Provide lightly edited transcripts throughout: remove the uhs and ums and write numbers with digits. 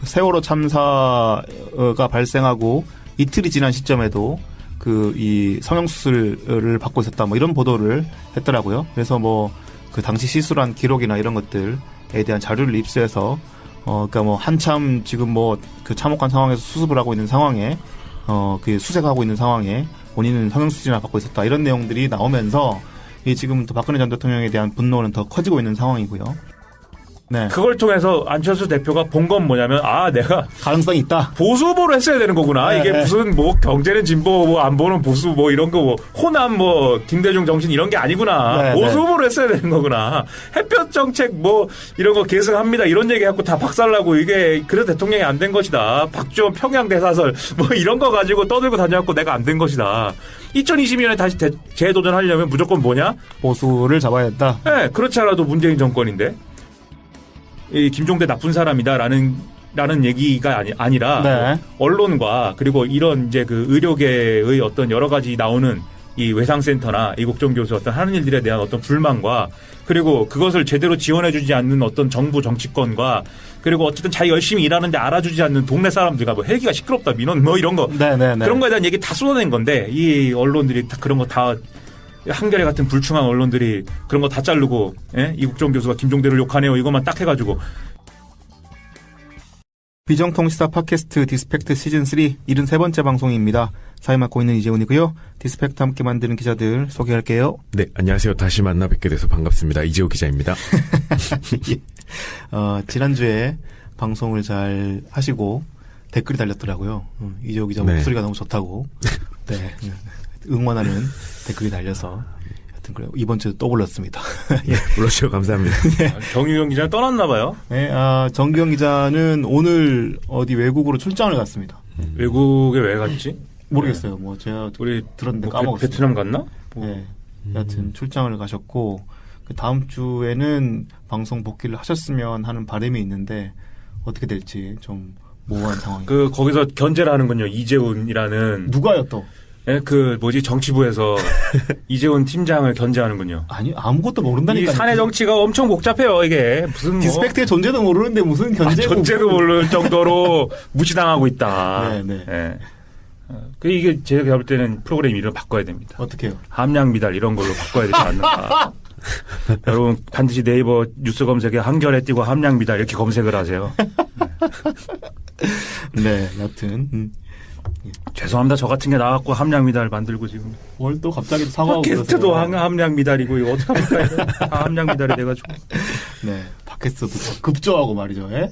그 세월호 참사가 발생하고 이틀이 지난 시점에도 이 성형수술을 받고 있었다 뭐 이런 보도를 했더라고요. 그래서 뭐 그 당시 시술한 기록이나 이런 것들에 대한 자료를 입수해서 그러니까 뭐 한참 지금 뭐 그 참혹한 상황에서 수습을 하고 있는 상황에 그 수색하고 있는 상황에 본인은 성형수술이나 받고 있었다 이런 내용들이 나오면서 이 지금 또 박근혜 전 대통령에 대한 분노는 더 커지고 있는 상황이고요. 네. 그걸 통해서 안철수 대표가 본 건 뭐냐면 내가 가능성이 있다. 보수 후보로 했어야 되는 거구나. 네. 이게 무슨 뭐 경제는 진보 뭐 안보는 보수 뭐 이런 거 뭐 호남 뭐 김대중 정신 이런 게 아니구나. 네, 보수 네. 후보로 했어야 되는 거구나. 햇볕 정책 뭐 이런 거 계승합니다. 이런 얘기 갖고 다 박살나고 이게 그래서 대통령이 안 된 것이다. 박지원 평양 대사설 뭐 이런 거 가지고 떠들고 다녀갖고 내가 안 된 것이다. 2022년에 다시 재도전하려면 무조건 뭐냐? 보수를 잡아야 된다. 네, 그렇지 않아도 문재인 정권인데. 이 김종대 나쁜 사람이다라는 얘기가 아니라 네. 언론과 그리고 이런 이제 그 의료계의 어떤 여러 가지 나오는 이 외상센터나 이국정 교수 어떤 하는 일들에 대한 어떤 불만과 그리고 그것을 제대로 지원해주지 않는 어떤 정부 정치권과 그리고 어쨌든 자기 열심히 일하는데 알아주지 않는 동네 사람들과 뭐 헬기가 시끄럽다 민원 뭐 이런 거 네네네. 그런 거에 대한 얘기 다 쏟아낸 건데 이 언론들이 다 그런 거 다 한겨레 같은 불충한 언론들이 그런 거 다 자르고 이국정 교수가 김종대를 욕하네요. 이것만 딱 해가지고. 비정통시사 팟캐스트 디스펙트 시즌3 73번째 방송입니다. 사회 맡고 있는 이재훈이고요. 디스펙트 함께 만드는 기자들 소개할게요. 네, 안녕하세요. 다시 만나 뵙게 돼서 반갑습니다. 이재호 기자입니다. 지난주에 방송을 잘 하시고 댓글이 달렸더라고요. 이재호 기자 네. 목소리가 너무 좋다고. 네. 응원하는 댓글이 달려서 하여튼 그래요. 이번 주에 또 불렀습니다. 예, 불러주셔서 감사합니다. 네. 정유경 기자는 떠났나 봐요. 네, 정기영 기자는 오늘 어디 외국으로 출장을 갔습니다. 외국에 왜 갔지? 모르겠어요. 뭐 제가 우리 들었는데 뭐 까먹었어요. 베트남 갔나? 네. 여하튼 출장을 가셨고 그 다음 주에는 방송 복귀를 하셨으면 하는 바람이 있는데 어떻게 될지 좀 모호한 상황입니다. 거기서 견제를 하는군요. 이재훈이라는 누가요 또? 정치부에서 이재훈 팀장을 견제하는군요. 아니 아무것도 이 모른다니까요. 사내 정치가 엄청 복잡해요. 이게 무슨 뭐 디스펙트의 존재도 모르는데 무슨 견제도 모를 정도로 무시당하고 있다. 네. 예. 이게 제가 볼 때는 프로그램 이름 바꿔야 됩니다. 어떻게요? 함량 미달 이런 걸로 바꿔야 되지 않는가. 여러분 반드시 네이버 뉴스 검색에 한겨레 띄고 함량 미달 이렇게 검색을 하세요. 네, 여튼 죄송합니다. 저 같은 게 나왔고 함량 미달 만들고 지금. 뭘 또 갑자기 사과하고 팟캐스트도 그러세요? 함량 미달이고 이거 어떡합니까? 함량 미달이 돼가지고. 네, 팟캐스트도 급조하고 말이죠. 예?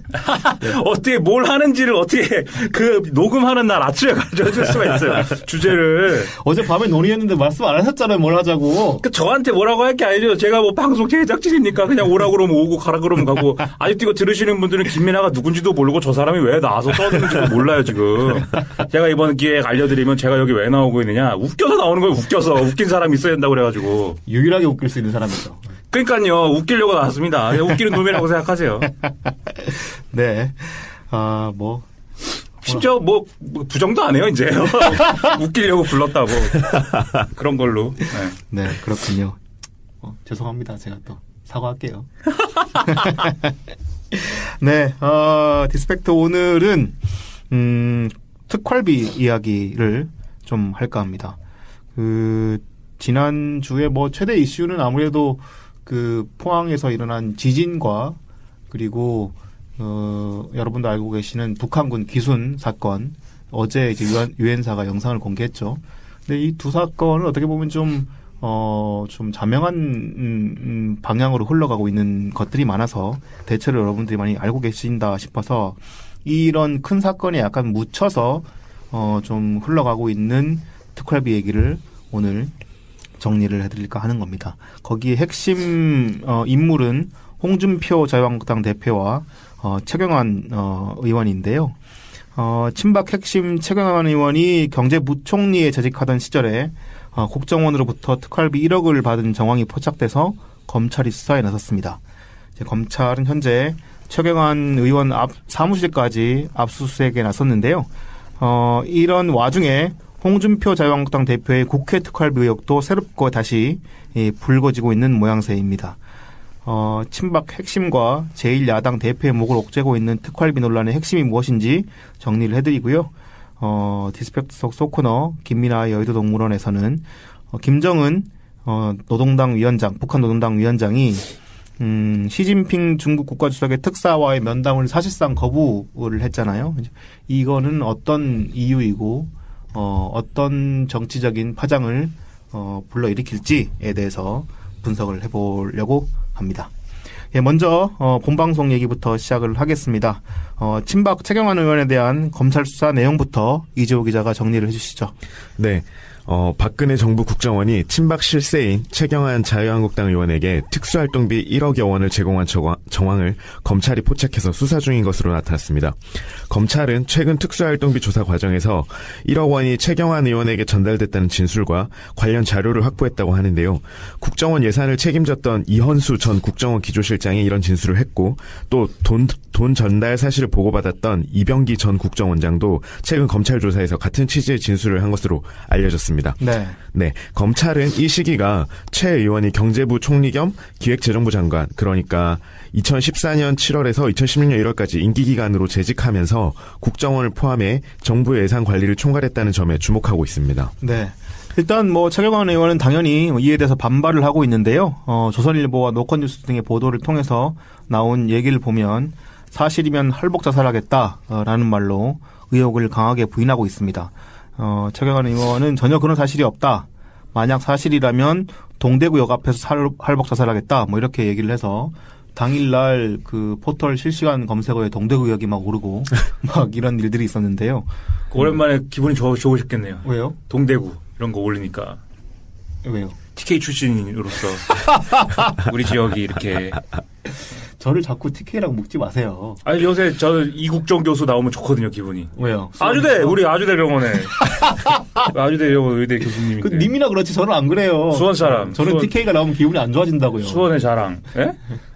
어떻게 뭘 하는지를 어떻게 그 녹음하는 날 아침에 가져줄 수가 있어요. 주제를. 어제 밤에 논의했는데 말씀 안 하셨잖아요. 뭘 하자고. 저한테 뭐라고 할 게 아니죠. 제가 뭐 방송 제작진입니까? 그냥 오라 그러면 오고 가라 그러면 가고. 아직도 이거 들으시는 분들은 김민아가 누군지도 모르고 저 사람이 왜 나와서 떠드는지도 몰라요 지금. 제가 이번 기회에 알려드리면 제가 여기 왜 나오고 있느냐. 웃겨서 나오는 거예요. 웃겨서. 웃긴 사람이 있어야 된다고 그래가지고. 유일하게 웃길 수 있는 사람이죠. 그러니까요. 웃기려고 나왔습니다. 웃기는 놈이라고 생각하세요. 네. 심지어 부정도 안 해요 이제. 웃기려고 불렀다고. 그런 걸로. 네, 그렇군요. 죄송합니다. 제가 또 사과할게요. 네, 디스펙트 오늘은 특활비 이야기를 좀 할까 합니다. 지난주에 최대 이슈는 아무래도 포항에서 일어난 지진과 그리고 여러분도 알고 계시는 북한군 기순 사건, 어제 이제 유엔사가 영상을 공개했죠. 근데 이 두 사건은 어떻게 보면 좀 자명한 방향으로 흘러가고 있는 것들이 많아서 대체로 여러분들이 많이 알고 계신다 싶어서 이런 큰 사건에 약간 묻혀서 좀 흘러가고 있는 특활비 얘기를 오늘 정리를 해드릴까 하는 겁니다. 거기에 핵심 인물은 홍준표 자유한국당 대표와 최경환 의원인데요. 친박 핵심 최경환 의원이 경제부총리에 재직하던 시절에 국정원으로부터 특활비 1억을 받은 정황이 포착돼서 검찰이 수사에 나섰습니다. 이제 검찰은 현재 최경환 의원 사무실까지 압수수색에 나섰는데요. 이런 와중에 홍준표 자유한국당 대표의 국회 특활비 의혹도 새롭고 다시 불거지고 있는 모양새입니다. 친박 핵심과 제1야당 대표의 목을 옥죄고 있는 특활비 논란의 핵심이 무엇인지 정리를 해드리고요. 디스펙트 속 소코너 김민아 여의도 동물원에서는 김정은 노동당 위원장, 북한 노동당 위원장이 시진핑 중국 국가주석의 특사와의 면담을 사실상 거부를 했잖아요. 이거는 어떤 이유이고 어떤 정치적인 파장을 불러일으킬지에 대해서 분석을 해보려고 합니다. 예, 먼저 본방송 얘기부터 시작을 하겠습니다. 친박 최경환 의원에 대한 검찰 수사 내용부터 이재호 기자가 정리를 해주시죠. 네. 박근혜 정부 국정원이 친박 실세인 최경환 자유한국당 의원에게 특수활동비 1억여 원을 제공한 정황을 검찰이 포착해서 수사 중인 것으로 나타났습니다. 검찰은 최근 특수활동비 조사 과정에서 1억 원이 최경환 의원에게 전달됐다는 진술과 관련 자료를 확보했다고 하는데요. 국정원 예산을 책임졌던 이헌수 전 국정원 기조실장이 이런 진술을 했고 또 돈 전달 사실을 보고받았던 이병기 전 국정원장도 최근 검찰 조사에서 같은 취지의 진술을 한 것으로 알려졌습니다. 네. 검찰은 이 시기가 최 의원이 경제부 총리 겸 기획재정부 장관, 그러니까 2014년 7월에서 2016년 1월까지 임기기간으로 재직하면서 국정원을 포함해 정부 예산 관리를 총괄했다는 점에 주목하고 있습니다. 네. 일단 최경환 의원은 당연히 이에 대해서 반발을 하고 있는데요. 조선일보와 노컷뉴스 등의 보도를 통해서 나온 얘기를 보면 사실이면 할복자살하겠다라는 말로 의혹을 강하게 부인하고 있습니다. 최경환 의원은 전혀 그런 사실이 없다. 만약 사실이라면 동대구역 앞에서 할복자살하겠다. 이렇게 얘기를 해서 당일날 그 포털 실시간 검색어에 동대구역이 막 오르고 막 이런 일들이 있었는데요. 오랜만에 기분이 좋으셨겠네요. 왜요? 동대구 이런 거 올리니까. 왜요? TK 출신으로서 우리 지역이 이렇게. 저를 자꾸 TK라고 묶지 마세요. 아니 요새 저 이국정 교수 나오면 좋거든요, 기분이. 왜요? 아주대 우리 아주대병원에 아주대병원 의대 교수님인데. 그 님이나 그렇지 저는 안 그래요. 수원 사람. 저는 TK가 나오면 기분이 안 좋아진다고요. 수원의 자랑. 예?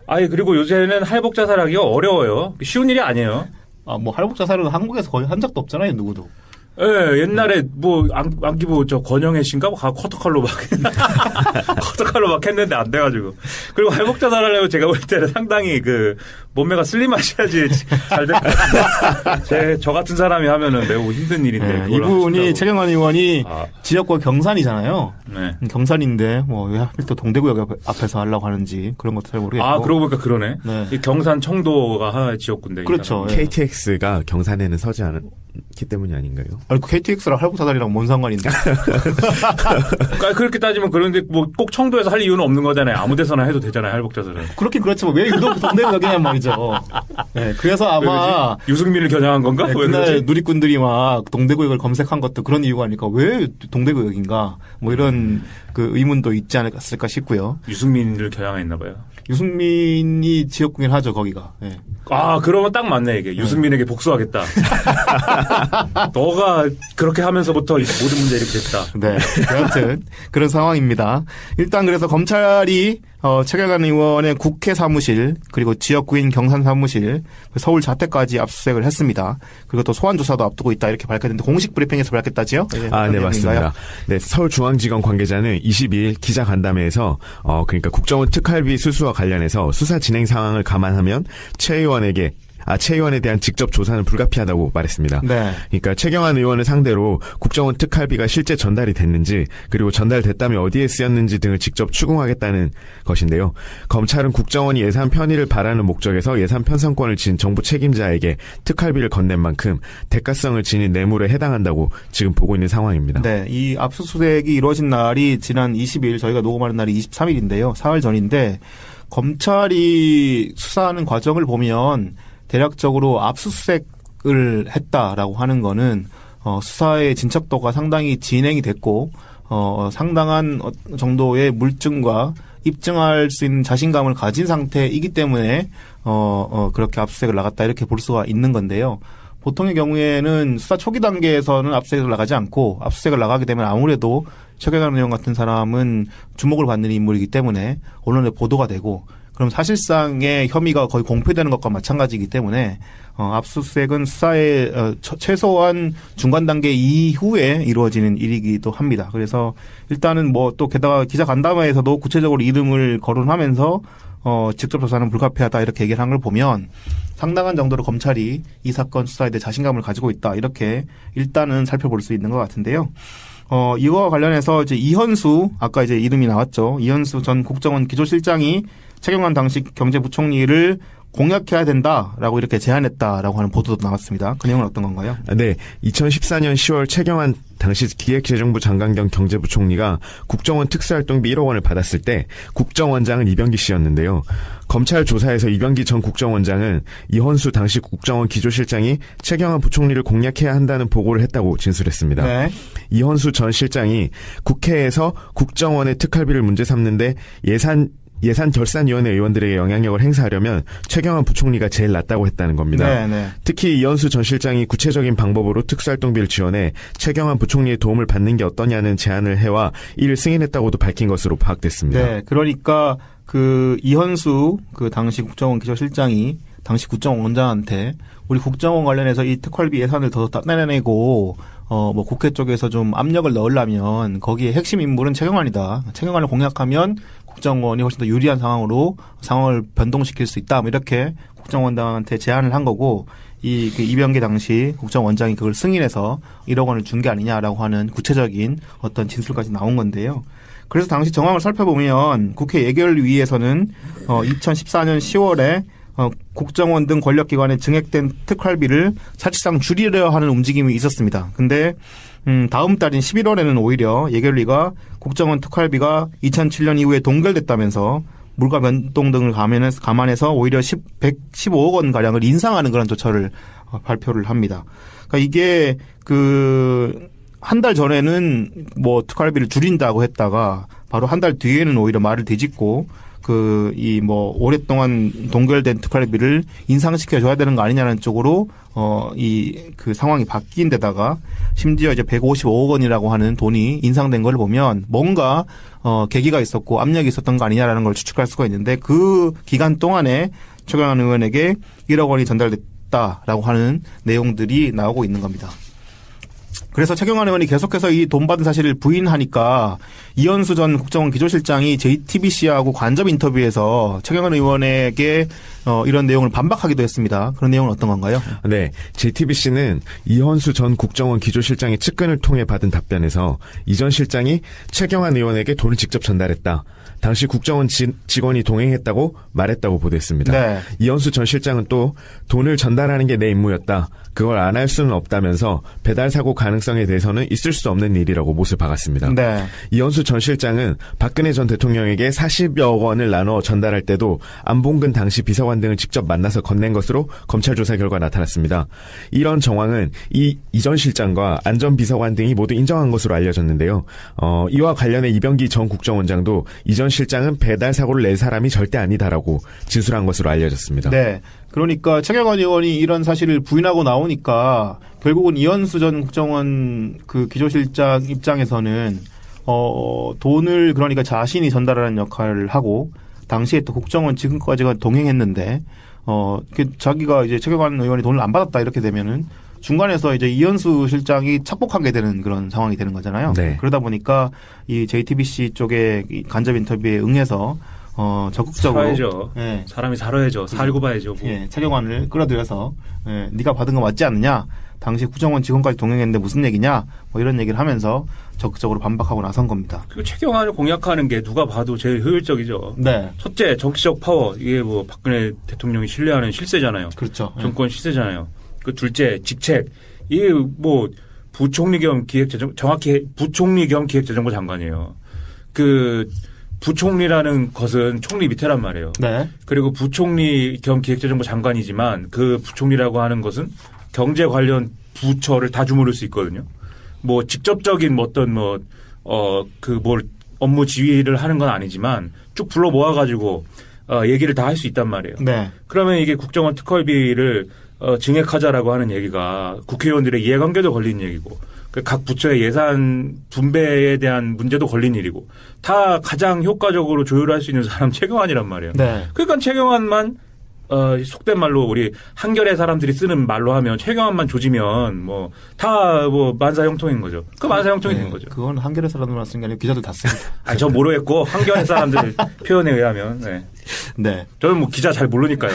아니 그리고 요새는 할복자살하기가 어려워요. 쉬운 일이 아니에요. 할복자살은 한국에서 거의 한 적도 없잖아요, 누구도. 예, 옛날에 안기부 권영애 씨인가 커터칼로 막 커터칼로 막 했는데 안 돼가지고. 그리고 할복자살하려고 제가 볼 때는 상당히 몸매가 슬림하셔야지 잘 될 것 같아요. 저 같은 사람이 하면은 매우 힘든 일인데. 네, 이분이 최경환 의원이 지역구 경산이잖아요. 네. 경산인데 왜 하필 또 동대구역 앞에서 하려고 하는지 그런 것도 잘 모르겠고. 그러고 보니까 그러네. 네. 이 경산 청도가 하나의 지역구인데. 그렇죠. KTX가 경산에는 서지 않기 때문이 아닌가요? 아니, KTX랑 할복자살이랑 뭔 상관인데? 그렇게 따지면 그런데 꼭 청도에서 할 이유는 없는 거잖아요. 아무 데서나 해도 되잖아요, 할복자살은. 그렇긴 그렇지만 왜 유독 동대구역이냔 말이죠. 네, 그래서 아마 유승민을 겨냥한 건가? 네, 그날 누리꾼들이 막 동대구역을 검색한 것도 그런 이유가 아닐까. 왜 동대구역인가? 이런 의문도 있지 않았을까 싶고요. 유승민을 겨냥했나 봐요. 유승민이 지역구긴 하죠, 거기가. 네. 그러면 딱 맞네, 이게. 유승민에게 복수하겠다. 너가 그렇게 하면서부터 모든 문제 이렇게 됐다. 네. 여하튼, 그런 상황입니다. 일단 그래서 검찰이, 최경환 의원의 국회 사무실, 그리고 지역구인 경산 사무실, 서울 자택까지 압수수색을 했습니다. 그리고 또 소환조사도 앞두고 있다, 이렇게 밝혔는데, 공식 브리핑에서 밝혔다지요? 네, 맞습니다. 네, 서울중앙지검 관계자는 22일 기자간담회에서, 그러니까 국정원 특활비 수수와 관련해서 수사 진행 상황을 감안하면 최 의원에 대한 직접 조사는 불가피하다고 말했습니다. 네. 그러니까 최경환 의원을 상대로 국정원 특활비가 실제 전달이 됐는지 그리고 전달됐다면 어디에 쓰였는지 등을 직접 추궁하겠다는 것인데요. 검찰은 국정원이 예산 편의를 바라는 목적에서 예산 편성권을 진 정부 책임자에게 특활비를 건넨 만큼 대가성을 지닌 뇌물에 해당한다고 지금 보고 있는 상황입니다. 네. 이 압수수색이 이루어진 날이 지난 20일, 저희가 녹음하는 날이 23일인데요. 사흘 전인데 검찰이 수사하는 과정을 보면 대략적으로 압수수색을 했다라고 하는 거는 수사의 진척도가 상당히 진행이 됐고 상당한 정도의 물증과 입증할 수 있는 자신감을 가진 상태이기 때문에 그렇게 압수수색을 나갔다 이렇게 볼 수가 있는 건데요. 보통의 경우에는 수사 초기 단계에서는 압수수색을 나가지 않고 압수수색을 나가게 되면 아무래도 최경환 의원 같은 사람은 주목을 받는 인물이기 때문에 언론에 보도가 되고 그럼 사실상의 혐의가 거의 공표되는 것과 마찬가지이기 때문에 압수수색은 수사의 최소한 중간 단계 이후에 이루어지는 일이기도 합니다. 그래서 일단은 뭐 또 게다가 기자 간담회에서도 구체적으로 이름을 거론하면서 직접 조사는 불가피하다 이렇게 얘기를 한 걸 보면 상당한 정도로 검찰이 이 사건 수사에 대해 자신감을 가지고 있다 이렇게 일단은 살펴볼 수 있는 것 같은데요. 이거와 관련해서 이제 이현수 아까 이제 이름이 나왔죠. 이현수 전 국정원 기조실장이 최경환 당시 경제부총리를 공약해야 된다라고 이렇게 제안했다라고 하는 보도도 나왔습니다. 그 내용은 어떤 건가요? 네. 2014년 10월 최경환 당시 기획재정부 장관 겸 경제부총리가 국정원 특수활동비 1억 원을 받았을 때 국정원장은 이병기 씨였는데요. 검찰 조사에서 이병기 전 국정원장은 이현수 당시 국정원 기조실장이 최경환 부총리를 공략해야 한다는 보고를 했다고 진술했습니다. 네. 이현수 전 실장이 국회에서 국정원의 특활비를 문제 삼는데 예산결산위원회 의원들에게 영향력을 행사하려면 최경환 부총리가 제일 낫다고 했다는 겁니다. 네. 특히 이현수 전 실장이 구체적인 방법으로 특수활동비를 지원해 최경환 부총리의 도움을 받는 게 어떠냐는 제안을 해와 이를 승인했다고도 밝힌 것으로 파악됐습니다. 네, 그러니까 그 이현수 그 당시 국정원 기조실장이 당시 국정원장한테 우리 국정원 관련해서 이 특활비 예산을 더 따내내고 뭐 국회 쪽에서 좀 압력을 넣으려면 거기에 핵심 인물은 최경환이다. 최경환을 공략하면 국정원이 훨씬 더 유리한 상황을 변동시킬 수 있다. 뭐 이렇게 국정원장한테 제안을 한 거고 그 이병기 당시 국정원장이 그걸 승인해서 1억 원을 준 게 아니냐라고 하는 구체적인 어떤 진술까지 나온 건데요. 그래서 당시 정황을 살펴보면 국회 예결위에서는 2014년 10월에 국정원 등 권력기관에 증액된 특활비를 사실상 줄이려 하는 움직임이 있었습니다. 근데 다음 달인 11월에는 오히려 예결위가 국정원 특활비가 2007년 이후에 동결됐다면서 물가 변동 등을 감안해서 오히려 115억 원 가량을 인상하는 그런 조처를 발표를 합니다. 그러니까 이게 한 달 전에는 뭐 특활비를 줄인다고 했다가 바로 한 달 뒤에는 오히려 말을 뒤집고 오랫동안 동결된 특활비를 인상시켜줘야 되는 거 아니냐는 쪽으로, 그 상황이 바뀐 데다가 심지어 이제 155억 원이라고 하는 돈이 인상된 걸 보면 뭔가, 계기가 있었고 압력이 있었던 거 아니냐라는 걸 추측할 수가 있는데 그 기간 동안에 최경환 의원에게 1억 원이 전달됐다라고 하는 내용들이 나오고 있는 겁니다. 그래서 최경환 의원이 계속해서 이 돈 받은 사실을 부인하니까 이현수 전 국정원 기조실장이 JTBC하고 간접 인터뷰에서 최경환 의원에게 이런 내용을 반박하기도 했습니다. 그런 내용은 어떤 건가요? 네. JTBC는 이현수 전 국정원 기조실장의 측근을 통해 받은 답변에서 이 전 실장이 최경환 의원에게 돈을 직접 전달했다. 당시 국정원 직원이 동행했다고 말했다고 보도했습니다. 네. 이현수 전 실장은 또 돈을 전달하는 게 내 임무였다. 그걸 안 할 수는 없다면서 배달 사고 가능성에 대해서는 있을 수 없는 일이라고 못을 박았습니다. 네. 이현수 전 실장은 박근혜 전 대통령에게 40여 원을 나눠 전달할 때도 안봉근 당시 비서관 등을 직접 만나서 건넨 것으로 검찰 조사 결과 나타났습니다. 이런 정황은 이 전 실장과 안 전 비서관 등이 모두 인정한 것으로 알려졌는데요. 이와 관련해 이병기 전 국정원장도 이 전 실장은 배달 사고를 낼 사람이 절대 아니다라고 진술한 것으로 알려졌습니다. 네. 그러니까 최경환 의원이 이런 사실을 부인하고 나오니까 결국은 이현수 전 국정원 그 기조실장 입장에서는 돈을 그러니까 자신이 전달하는 역할을 하고 당시에 또 국정원 지금까지가 동행했는데 자기가 이제 최경환 의원이 돈을 안 받았다 이렇게 되면은 중간에서 이제 이현수 실장이 착복하게 되는 그런 상황이 되는 거잖아요. 네. 그러다 보니까 이 JTBC 쪽의 간접 인터뷰에 응해서 적극적으로 살아야죠. 예. 사람이 살아야죠. 살고 봐야죠. 뭐. 예, 최경환을 끌어들여서 네가 받은 거 맞지 않느냐? 당시 국정원 직원까지 동행했는데 무슨 얘기냐? 뭐 이런 얘기를 하면서 적극적으로 반박하고 나선 겁니다. 그 최경환을 공략하는 게 누가 봐도 제일 효율적이죠. 네, 첫째, 정치적 파워. 이게 뭐 박근혜 대통령이 신뢰하는 실세잖아요. 그렇죠. 정권 실세잖아요. 그 둘째, 직책. 이게 뭐 부총리 겸 정확히 부총리 겸 기획재정부 장관이에요. 그 부총리라는 것은 총리 밑에란 말이에요. 네, 그리고 부총리 겸 기획재정부 장관이지만 그 부총리라고 하는 것은 경제 관련 부처를 다 주무를 수 있거든요. 뭐 직접적인 업무 지휘를 하는 건 아니지만 쭉 불러 모아가지고 얘기를 다 할 수 있단 말이에요. 네, 그러면 이게 국정원 특활비를 증액하자라고 하는 얘기가 국회의원들의 이해관계도 걸린 얘기고 각 부처의 예산 분배에 대한 문제도 걸린 일이고 다 가장 효과적으로 조율할 수 있는 사람 최경환이란 말이에요. 네. 그러니까 최경환만 속된 말로 우리 한겨레 사람들이 쓰는 말로 하면 최경환만 조지면 뭐 다 뭐 만사형통인 거죠. 그 만사형통이 된 거죠. 그건 한겨레 사람들만 쓴 게 아니고 기자들 다 씁니다. 아니 전 모르겠고 한겨레 사람들 표현에 의하면 네. 네. 저는 뭐 기자 잘 모르니까요.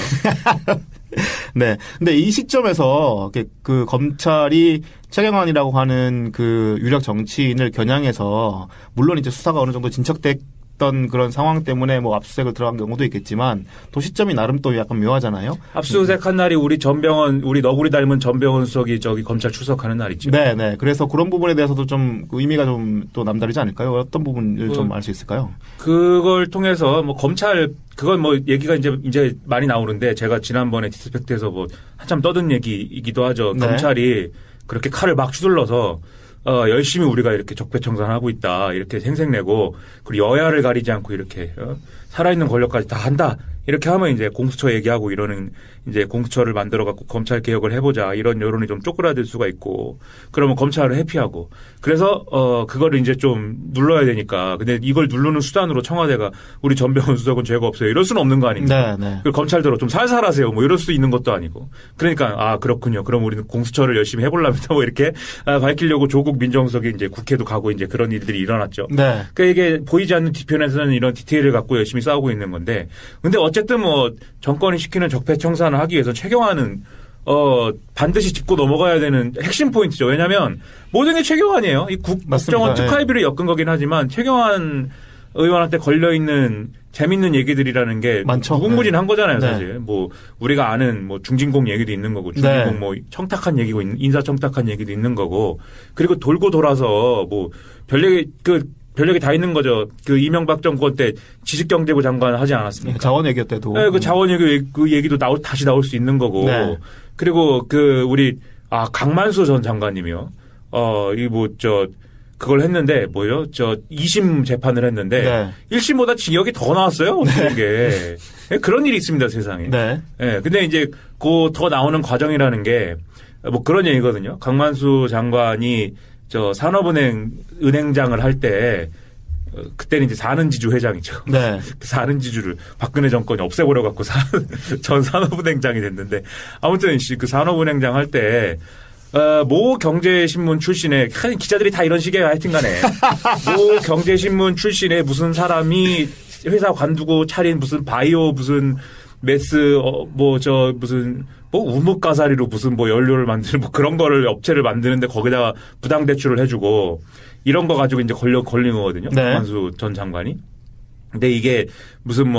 네. 근데 이 시점에서 그 검찰이 최경환이라고 하는 그 유력 정치인을 겨냥해서 물론 이제 수사가 어느 정도 진척됐던 그런 상황 때문에 뭐 압수수색을 들어간 경우도 있겠지만 또 시점이 나름 또 약간 묘하잖아요. 압수수색한 날이 우리 너구리 닮은 전병헌 수석이 저기 검찰 출석하는 날이죠. 네, 네. 그래서 그런 부분에 대해서도 좀 의미가 좀 또 남다르지 않을까요? 어떤 부분을 좀 알 수 있을까요? 그걸 통해서 뭐 검찰 그건 뭐 얘기가 이제 많이 나오는데 제가 지난번에 디스펙트에서 뭐 한참 떠든 얘기이기도 하죠. 네. 검찰이 그렇게 칼을 막 휘둘러서 열심히 우리가 이렇게 적폐청산하고 있다 이렇게 생색내고 그리고 여야를 가리지 않고 이렇게 살아있는 권력까지 다 한다 이렇게 하면 이제 공수처 얘기하고 이러는 이제 공수처를 만들어 갖고 검찰 개혁을 해보자 이런 여론이 좀 쪼그라들 수가 있고 그러면 검찰을 회피하고 그래서 그거를 이제 좀 눌러야 되니까 근데 이걸 누르는 수단으로 청와대가 우리 전병헌 수석은 죄가 없어요 이럴 수는 없는 거 아닙니까? 네, 네. 그리고 검찰대로 좀 살살하세요 뭐 이럴 수 있는 것도 아니고 그러니까 아 그렇군요 그럼 우리는 공수처를 열심히 해보랍니다 뭐 이렇게 밝히려고 조국 민정수석이 이제 국회도 가고 이제 그런 일들이 일어났죠. 네. 그러니까 이게 보이지 않는 뒤편에서는 이런 디테일을 갖고 열심히 싸우고 있는 건데 근데 어쨌든 뭐 정권이 시키는 적폐청산을 하기 위해서 최경환은 반드시 짚고 넘어가야 되는 핵심 포인트죠. 왜냐하면 모든 게 최경환이에요. 이 국정원 특활비를 엮은 거긴 하지만 최경환 의원한테 걸려 있는 재밌는 얘기들이라는 게 많죠. 무궁무진한 거잖아요, 사실. 네. 뭐 우리가 아는 뭐 중진공 얘기도 있는 거고, 중진공 네. 뭐 청탁한 얘기고 인사 청탁한 얘기도 있는 거고, 그리고 돌고 돌아서 뭐 별얘기 다 있는 거죠. 그 이명박 정권 때 지식경제부 장관 하지 않았습니까? 자원외교 때도. 네, 그 자원외교 그 얘기도 다시 나올 수 있는 거고. 네. 그리고 강만수 전 장관님이요. 그걸 했는데 뭐요? 2심 재판을 했는데 네. 1심보다 징역이 더 나왔어요. 어떻게 게 그런 일이 있습니다, 세상에. 네. 네. 근데 이제 더 나오는 과정이라는 게 뭐 그런 얘기거든요. 강만수 장관이 산업은행 은행장을 할 때 그때는 이제 사는지주 회장이죠. 네. 그 사는지주를 박근혜 정권이 없애버려 갖고 전 산업은행장이 됐는데 아무튼 그 산업은행장 할 때 모 경제신문 출신의 기자들이 다 이런 식이에요. 하여튼간에 모 경제신문 출신의 무슨 사람이 회사 관두고 차린 무슨 바이오 무슨 메스 무슨 우뭇가사리로 무슨 연료를 만드는 그런 거를 업체를 만드는데 거기다가 부당 대출을 해주고 이런 거 가지고 이제 걸린 거거든요. 네. 강만수 전 장관이. 근데 이게 무슨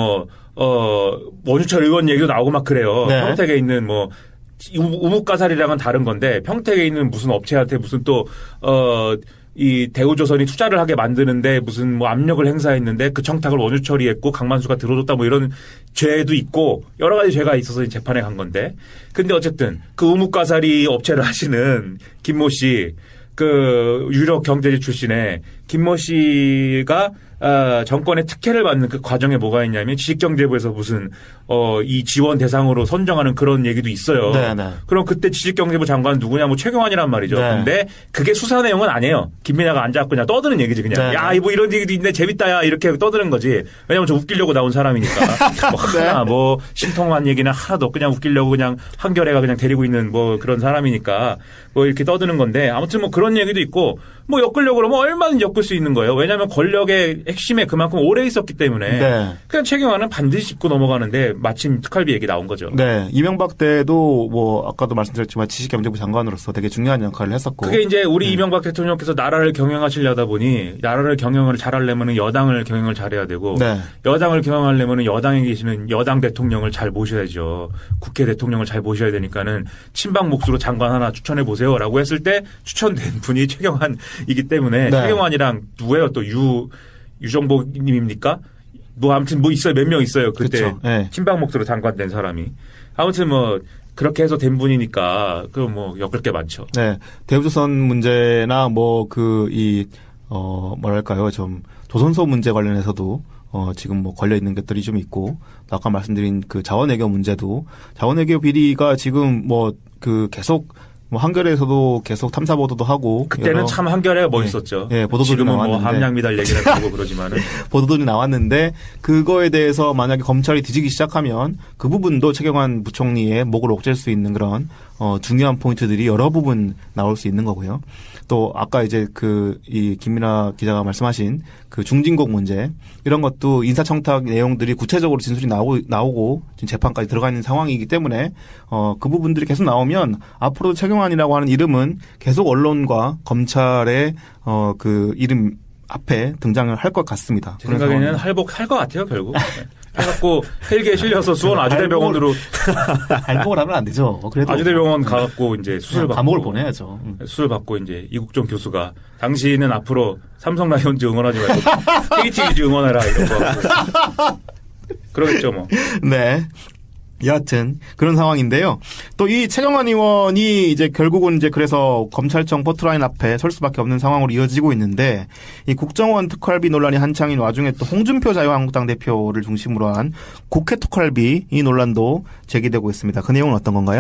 원유철 의원 얘기도 나오고 막 그래요. 네. 평택에 있는 우뭇가사리랑은 다른 건데 평택에 있는 무슨 업체한테 무슨 이 대우조선이 투자를 하게 만드는데 무슨 압력을 행사했는데 그 청탁을 원유철이 했고 강만수가 들어줬다 이런 죄도 있고 여러 가지 죄가 있어서 재판에 간 건데 근데 어쨌든 그 우뭇가사리 업체를 하시는 김모 씨 그 유력 경제지 출신의 김모 씨가 정권의 특혜를 받는 그 과정에 뭐가 있냐면 지식경제부에서 무슨 이 지원 대상으로 선정하는 그런 얘기도 있어요. 네, 네. 그럼 그때 지식경제부 장관 누구냐 최경환이란 말이죠. 네. 근데 그게 수사 내용은 아니에요. 김민아가 앉아갖고 그냥 떠드는 얘기지 그냥. 네. 야, 이런 얘기도 있네 재밌다 야 이렇게 떠드는 거지. 왜냐면 저 웃기려고 나온 사람이니까. 하나 심통한 얘기는 하나도 그냥 웃기려고 그냥 한겨레가 그냥 데리고 있는 그런 사람이니까 이렇게 떠드는 건데 아무튼 그런 얘기도 있고 엮으려고 그러면 얼마든지 엮을 수 있는 거예요. 왜냐하면 권력의 핵심에 그만큼 오래 있었기 때문에 네. 그냥 최경환은 반드시 짚고 넘어가는데 마침 특활비 얘기 나온 거죠. 네. 이명박 때도 아까도 말씀드렸지만 지식경제부 장관으로서 되게 중요한 역할을 했었고. 그게 이제 우리 이명박 대통령께서 나라를 경영하시려다 보니 나라를 경영을 잘하려면 여당을 경영을 잘해야 되고 네. 여당을 경영하려면 여당에 계시는 여당 대통령을 잘 모셔야죠. 국회 대통령을 잘 모셔야 되니까는 친박 몫으로 장관 하나 추천해 보세요라고 했을 때 추천된 분이 최경환이기 때문에 네. 최경환이랑 누구예요? 또 유정복님입니까? 아무튼 있어요. 몇 명 있어요. 그때 그렇죠. 네. 친박 몫으로 장관된 사람이. 아무튼 그렇게 해서 된 분이니까 엮을 게 많죠. 네. 대우조선 문제나 뭐랄까요. 좀 조선소 문제 관련해서도 지금 걸려 있는 것들이 좀 있고 아까 말씀드린 그 자원외교 문제도 자원외교 비리가 지금 계속 뭐 한겨레에서도 계속 탐사 보도도 하고 그때는 참 한겨레가 멋있었죠. 예, 보도들이 지금은 나왔는데 뭐 함량미달 얘기를 하고 그러지만은 보도들이 나왔는데 그거에 대해서 만약에 검찰이 뒤지기 시작하면 그 부분도 최경환 부총리의 목을 옥죄일 수 있는 그런 중요한 포인트들이 여러 부분 나올 수 있는 거고요. 또 아까 이제 이 김민아 기자가 말씀하신 그 중진국 문제 이런 것도 인사청탁 내용들이 구체적으로 진술이 나오고 지금 재판까지 들어가 있는 상황이기 때문에 그 부분들이 계속 나오면 앞으로도 최경환이라고 하는 이름은 계속 언론과 검찰의 그 이름 앞에 등장을 할 것 같습니다. 제 생각에는 할복할 것 같아요, 결국. 해갖고 헬기에 실려서 수원 아주대병원으로 할복을 하면 안 되죠. 그래도 아주대병원 가갖고 이제 수술 받고 감옥을 보내야죠. 수술 받고 이제 이국종 교수가 당신은 앞으로 삼성 라이온즈 응원하지 말고 KT 위즈 응원해라 이런 거. 그러겠죠, 뭐. 네. 여하튼 그런 상황인데요. 또 이 최경환 의원이 이제 결국은 이제 그래서 검찰청 포트라인 앞에 설 수밖에 없는 상황으로 이어지고 있는데 이 국정원 특활비 논란이 한창인 와중에 또 홍준표 자유한국당 대표를 중심으로 한 국회 특활비 이 논란도 제기되고 있습니다. 그 내용은 어떤 건가요?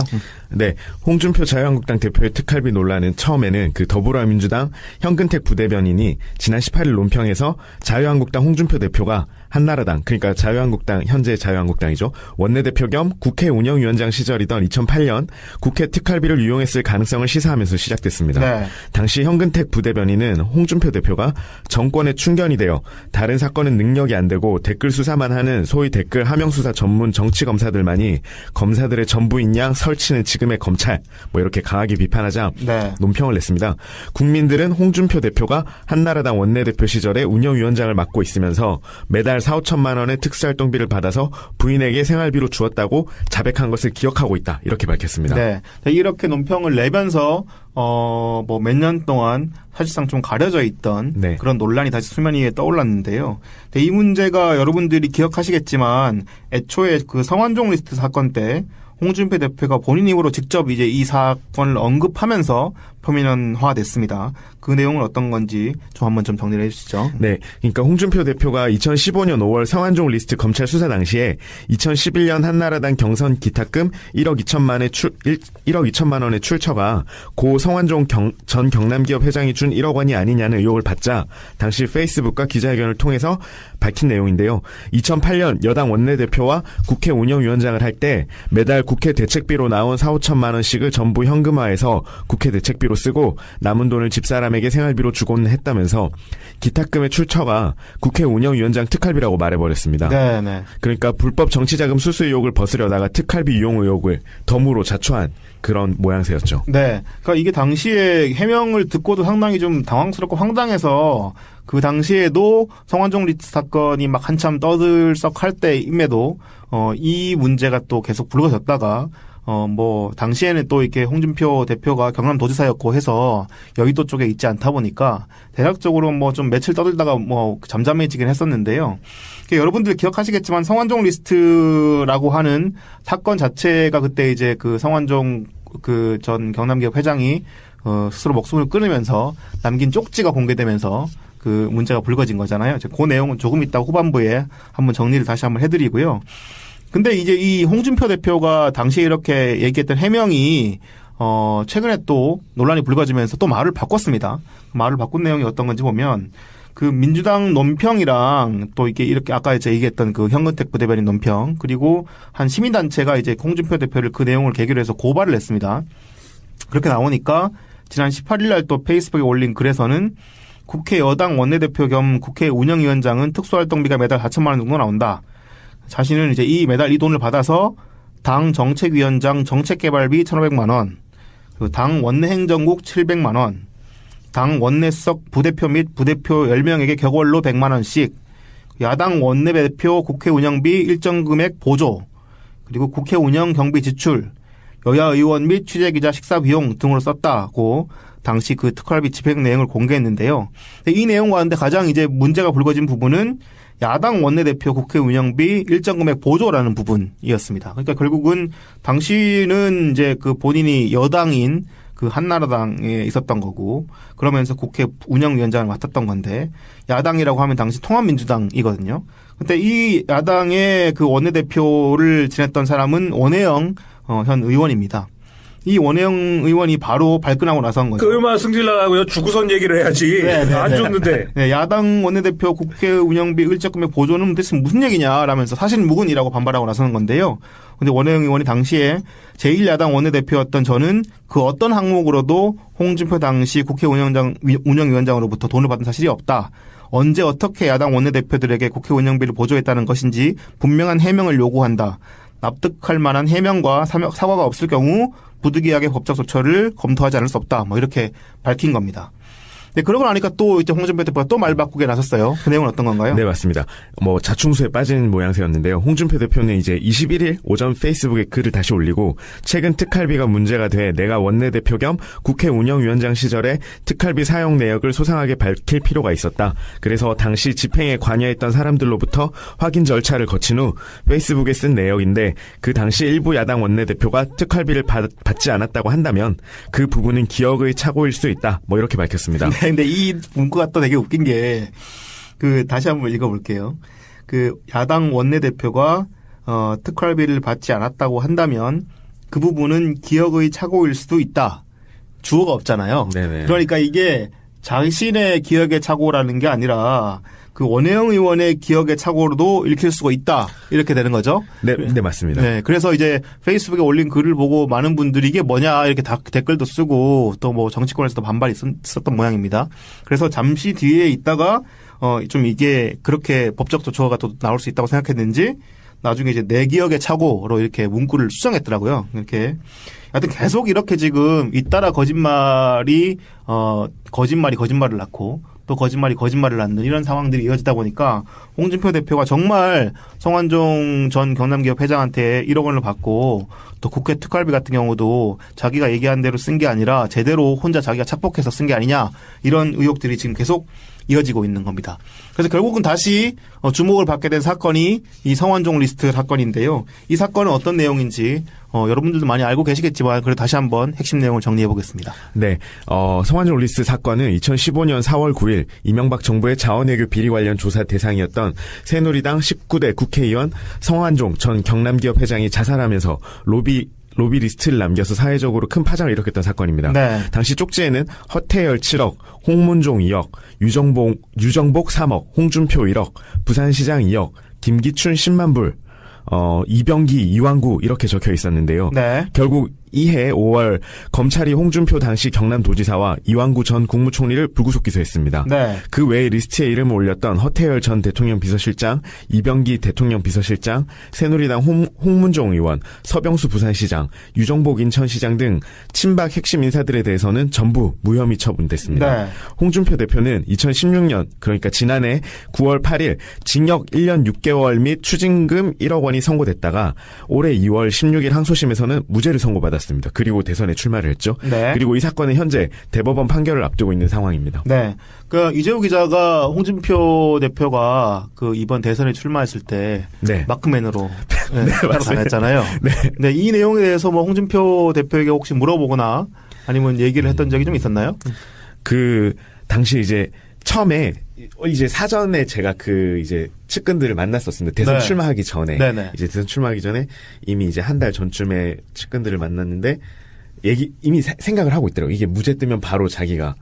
네, 홍준표 자유한국당 대표의 특활비 논란은 처음에는 그 더불어민주당 현근택 부대변인이 지난 18일 논평에서 자유한국당 홍준표 대표가 한나라당, 그러니까 자유한국당, 현재 자유한국당이죠. 원내대표 겸 국회 운영위원장 시절이던 2008년 국회 특활비를 유용했을 가능성을 시사하면서 시작됐습니다. 네. 당시 현근택 부대변인은 홍준표 대표가 정권에 충견이 되어 다른 사건은 능력이 안 되고 댓글 수사만 하는 소위 댓글 하명수사 전문 정치검사들만이 검사들의 전부인 양 설치는 지금의 검찰, 뭐 이렇게 강하게 비판하자 네. 논평을 냈습니다. 국민들은 홍준표 대표가 한나라당 원내대표 시절에 운영위원장을 맡고 있으면서 매달 4,5천만 원의 특수활동비를 받아서 부인에게 생활비로 주었다고 자백한 것을 기억하고 있다. 이렇게 밝혔습니다. 네. 이렇게 논평을 내면서 뭐 몇 년 동안 사실상 좀 가려져 있던 네. 그런 논란이 다시 수면 위에 떠올랐는데요. 이 문제가 여러분들이 기억하시겠지만 애초에 그 성완종 리스트 사건 때 홍준표 대표가 본인 입으로 직접 이제 이 사건을 언급하면서 표면화됐습니다. 그 내용은 어떤 건지 한번 좀 정리를 해주시죠. 네, 그러니까 홍준표 대표가 2015년 5월 성완종 리스트 검찰 수사 당시에 2011년 한나라당 경선 기탁금 1억 2천만 원의 출처가 고 성완종 전 경남기업 회장이 준 1억 원이 아니냐는 의혹을 받자 당시 페이스북과 기자회견을 통해서 밝힌 내용인데요. 2008년 여당 원내대표와 국회 운영위원장을 할 때 매달 국회 대책비로 나온 4,5천만 원씩을 전부 현금화해서 국회 대책비로 쓰고 남은 돈을 집사람에게 생활비로 주곤 했다면서 기탁금의 출처가 국회 운영위원장 특활비라고 말해버렸습니다. 네네. 그러니까 불법 정치자금 수수 의혹을 벗으려다가 특활비 이용 의혹을 덤으로 자초한 그런 모양새였죠. 네. 그러니까 이게 당시에 해명을 듣고도 상당히 좀 당황스럽고 황당해서 그 당시에도 성완종 리스트 사건이 막 한참 떠들썩할 때임에도 이 문제가 또 계속 불거졌다가 뭐 당시에는 또 이렇게 홍준표 대표가 경남도지사였고 해서 여의도 쪽에 있지 않다 보니까 대략적으로 뭐 좀 며칠 떠들다가 뭐 잠잠해지긴 했었는데요. 여러분들 기억하시겠지만 성완종 리스트라고 하는 사건 자체가 그때 이제 그 성완종 그 전 경남기업 회장이 스스로 목숨을 끊으면서 남긴 쪽지가 공개되면서 그 문제가 불거진 거잖아요. 그 내용은 조금 이따 후반부에 한번 정리를 다시 한번 해드리고요. 근데 이제 이 홍준표 대표가 당시에 이렇게 얘기했던 해명이 최근에 또 논란이 불거지면서 또 말을 바꿨습니다. 말을 바꾼 내용이 어떤 건지 보면 그 민주당 논평이랑 또 이렇게 아까 제가 얘기했던 그 현근택 부대변인 논평 그리고 한 시민단체가 이제 홍준표 대표를 그 내용을 계기로 해서 고발을 했습니다. 그렇게 나오니까 지난 18일 날 또 페이스북에 올린 글에서는 국회 여당 원내대표 겸 국회 운영위원장은 특수활동비가 매달 4천만 원 정도 나온다. 자신은 이제 매달 이 돈을 받아서 당 정책위원장 정책개발비 1,500만 원, 그리고 당 원내행정국 700만 원, 당 원내수석 부대표 및 부대표 10명에게 격월로 100만 원씩, 야당 원내대표 국회 운영비 일정 금액 보조, 그리고 국회 운영 경비 지출, 여야 의원 및 취재기자 식사 비용 등으로 썼다고 당시 그 특활비 집행 내용을 공개했는데요. 이 내용 가운데 가장 이제 문제가 불거진 부분은 야당 원내대표 국회 운영비 일정 금액 보조라는 부분이었습니다. 그러니까 결국은 당시는 이제 그 본인이 여당인 그 한나라당에 있었던 거고 그러면서 국회 운영위원장을 맡았던 건데 야당이라고 하면 당시 통합민주당이거든요. 근데 이 야당의 그 원내대표를 지냈던 사람은 원혜영 현 의원입니다. 이 원혜영 의원이 바로 발끈하고 나선 거죠. 그 얼마나 승질나고요. 주구선 얘기를 해야지. 안 줬는데. 네, 야당 원내대표 국회 운영비 일적금액 보조는 대체 무슨 얘기냐라면서 사실 무근이라고 반발하고 나서는 건데요. 근데 원혜영 의원이 당시에 제1야당 원내대표였던 저는 그 어떤 항목으로도 홍준표 당시 국회 운영위원장으로부터 돈을 받은 사실이 없다. 언제 어떻게 야당 원내대표들에게 국회 운영비를 보조했다는 것인지 분명한 해명을 요구한다. 납득할 만한 해명과 사과가 없을 경우 부득이하게 법적 조처를 검토하지 않을 수 없다. 뭐 이렇게 밝힌 겁니다. 네, 그러고 나니까 또 이제 홍준표 대표가 또 말 바꾸게 나섰어요. 그 내용은 어떤 건가요? 네, 맞습니다. 자충수에 빠진 모양새였는데요. 홍준표 대표는 이제 21일 오전 페이스북에 글을 다시 올리고 최근 특활비가 문제가 돼 내가 원내대표 겸 국회 운영위원장 시절에 특활비 사용 내역을 소상하게 밝힐 필요가 있었다. 그래서 당시 집행에 관여했던 사람들로부터 확인 절차를 거친 후 페이스북에 쓴 내역인데 그 당시 일부 야당 원내대표가 특활비를 받지 않았다고 한다면 그 부분은 기억의 착오일 수 있다. 뭐 이렇게 밝혔습니다. 네, 근데 이 문구가 또 되게 웃긴 게, 다시 한번 읽어볼게요. 야당 원내대표가, 특활비를 받지 않았다고 한다면 그 부분은 기억의 착오일 수도 있다. 주어가 없잖아요. 네네. 그러니까 이게 자신의 기억의 착오라는 게 아니라 그 원혜영 의원의 기억의 착오로도 읽힐 수가 있다. 이렇게 되는 거죠. 네, 맞습니다. 네, 그래서 이제 페이스북에 올린 글을 보고 많은 분들이 이게 뭐냐 이렇게 댓글도 쓰고 또 뭐 정치권에서도 반발이 있었던 모양입니다. 그래서 잠시 뒤에 있다가 좀 이게 그렇게 법적 조처가 또 나올 수 있다고 생각했는지 나중에 이제 내 기억의 착오로 이렇게 문구를 수정했더라고요. 이렇게. 하여튼 계속 이렇게 지금 잇따라 거짓말이 거짓말을 낳고 또 거짓말이 거짓말을 낳는 이런 상황들이 이어지다 보니까 홍준표 대표가 정말 성완종 전 경남기업 회장한테 1억 원을 받고 또 국회 특활비 같은 경우도 자기가 얘기한 대로 쓴 게 아니라 제대로 혼자 자기가 착복해서 쓴 게 아니냐 이런 의혹들이 지금 계속 이어지고 있는 겁니다. 그래서 결국은 다시 주목을 받게 된 사건이 이 성완종 리스트 사건인데요. 이 사건은 어떤 내용인지 여러분들도 많이 알고 계시겠지만 그래도 다시 한번 핵심 내용을 정리해 보겠습니다. 네, 성완종 리스트 사건은 2015년 4월 9일 이명박 정부의 자원외교 비리 관련 조사 대상이었던 새누리당 19대 국회의원 성완종 전 경남기업 회장이 자살하면서 로비 리스트를 남겨서 사회적으로 큰 파장을 일으켰던 사건입니다. 네. 당시 쪽지에는 허태열 7억, 홍문종 2억, 유정복 3억, 홍준표 1억, 부산시장 2억, 김기춘 10만 불, 이병기, 이왕구 이렇게 적혀 있었는데요. 네. 결국 이해 5월 검찰이 홍준표 당시 경남도지사와 이왕구 전 국무총리를 불구속 기소했습니다. 네. 그 외에 리스트에 이름을 올렸던 허태열 전 대통령 비서실장, 이병기 대통령 비서실장, 새누리당 홍문종 의원, 서병수 부산시장, 유정복 인천시장 등 친박 핵심 인사들에 대해서는 전부 무혐의 처분됐습니다. 네. 홍준표 대표는 2016년 그러니까 지난해 9월 8일 징역 1년 6개월 및 추징금 1억 원이 선고됐다가 올해 2월 16일 항소심에서는 무죄를 선고받았습니다. 그리고 대선에 출마를 했죠. 네. 그리고 이 사건은 현재 대법원 판결을 앞두고 있는 상황입니다. 네. 이재호 기자가 홍준표 대표가 이번 대선에 출마했을 때 네. 마크맨으로 네, 따로 다녔잖아요. 네. 네. 이 내용에 대해서 홍준표 대표에게 혹시 물어보거나 아니면 얘기를 했던 적이 좀 있었나요? 당시 이제 처음에 이제 사전에 제가 이제 측근들을 만났었습니다. 대선 네. 출마하기 전에. 네네. 이제 대선 출마하기 전에 이미 이제 한 달 전쯤에 측근들을 만났는데 이미 생각을 하고 있더라고요. 이게 무죄 뜨면 바로 자기가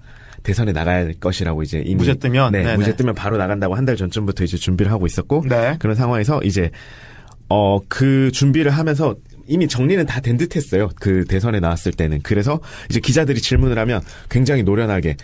대선에 나갈 것이라고 이제 이미. 무죄 뜨면? 네. 네네. 무죄 뜨면 바로 나간다고 한 달 전쯤부터 이제 준비를 하고 있었고. 네. 그런 상황에서 이제, 그 준비를 하면서 이미 정리는 다 된 듯 했어요. 그 대선에 나왔을 때는. 그래서 이제 기자들이 질문을 하면 굉장히 노련하게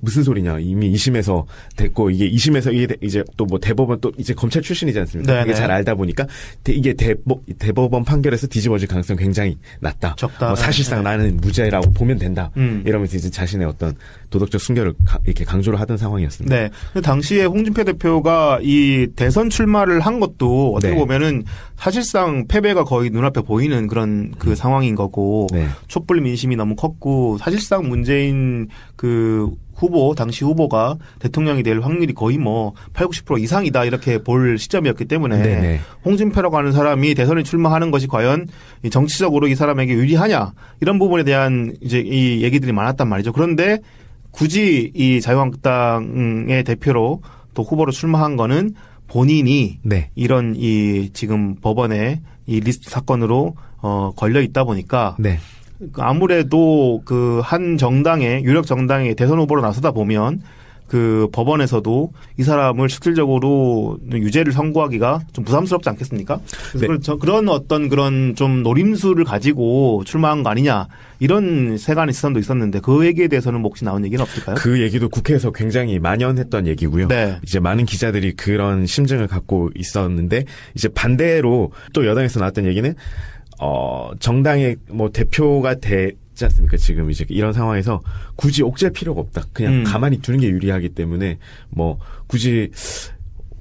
무슨 소리냐. 이미 2심에서 됐고 이게 2심에서 이제 또 대법원 또 이제 검찰 출신이지 않습니까? 네네. 그게 잘 알다 보니까 이게 대법원 판결에서 뒤집어질 가능성이 굉장히 낮다. 적다. 사실상 네. 나는 무죄라고 보면 된다. 이러면서 이제 자신의 어떤 도덕적 순결을 이렇게 강조를 하던 상황이었습니다. 네. 근데 당시에 홍준표 대표가 이 대선 출마를 한 것도 어떻게 네. 보면은 사실상 패배가 거의 눈앞에 보이는 그런 상황인 거고 네. 촛불 민심이 너무 컸고 사실상 문재인 당시 후보가 대통령이 될 확률이 거의 80, 90% 이상이다 이렇게 볼 시점이었기 때문에 네네. 홍준표라고 하는 사람이 대선에 출마하는 것이 과연 정치적으로 이 사람에게 유리하냐 이런 부분에 대한 이제 이 얘기들이 많았단 말이죠. 그런데 굳이 이 자유한국당의 대표로 또 후보로 출마한 거는 본인이 네. 이런 지금 법원에 이 리스트 사건으로 걸려 있다 보니까 네. 아무래도 그 한 정당의 유력 정당의 대선 후보로 나서다 보면 그 법원에서도 이 사람을 실질적으로 유죄를 선고하기가 좀 부담스럽지 않겠습니까? 그래서 그런 어떤 그런 좀 노림수를 가지고 출마한 거 아니냐 이런 세간의 시선도 있었는데 그 얘기에 대해서는 뭐 혹시 나온 얘기는 없을까요? 그 얘기도 국회에서 굉장히 만연했던 얘기고요. 네. 이제 많은 기자들이 그런 심증을 갖고 있었는데 이제 반대로 또 여당에서 나왔던 얘기는 정당의 뭐 대표가 되지 않습니까? 지금 이제 이런 상황에서 굳이 옥죄할 필요가 없다. 그냥 가만히 두는 게 유리하기 때문에 뭐 굳이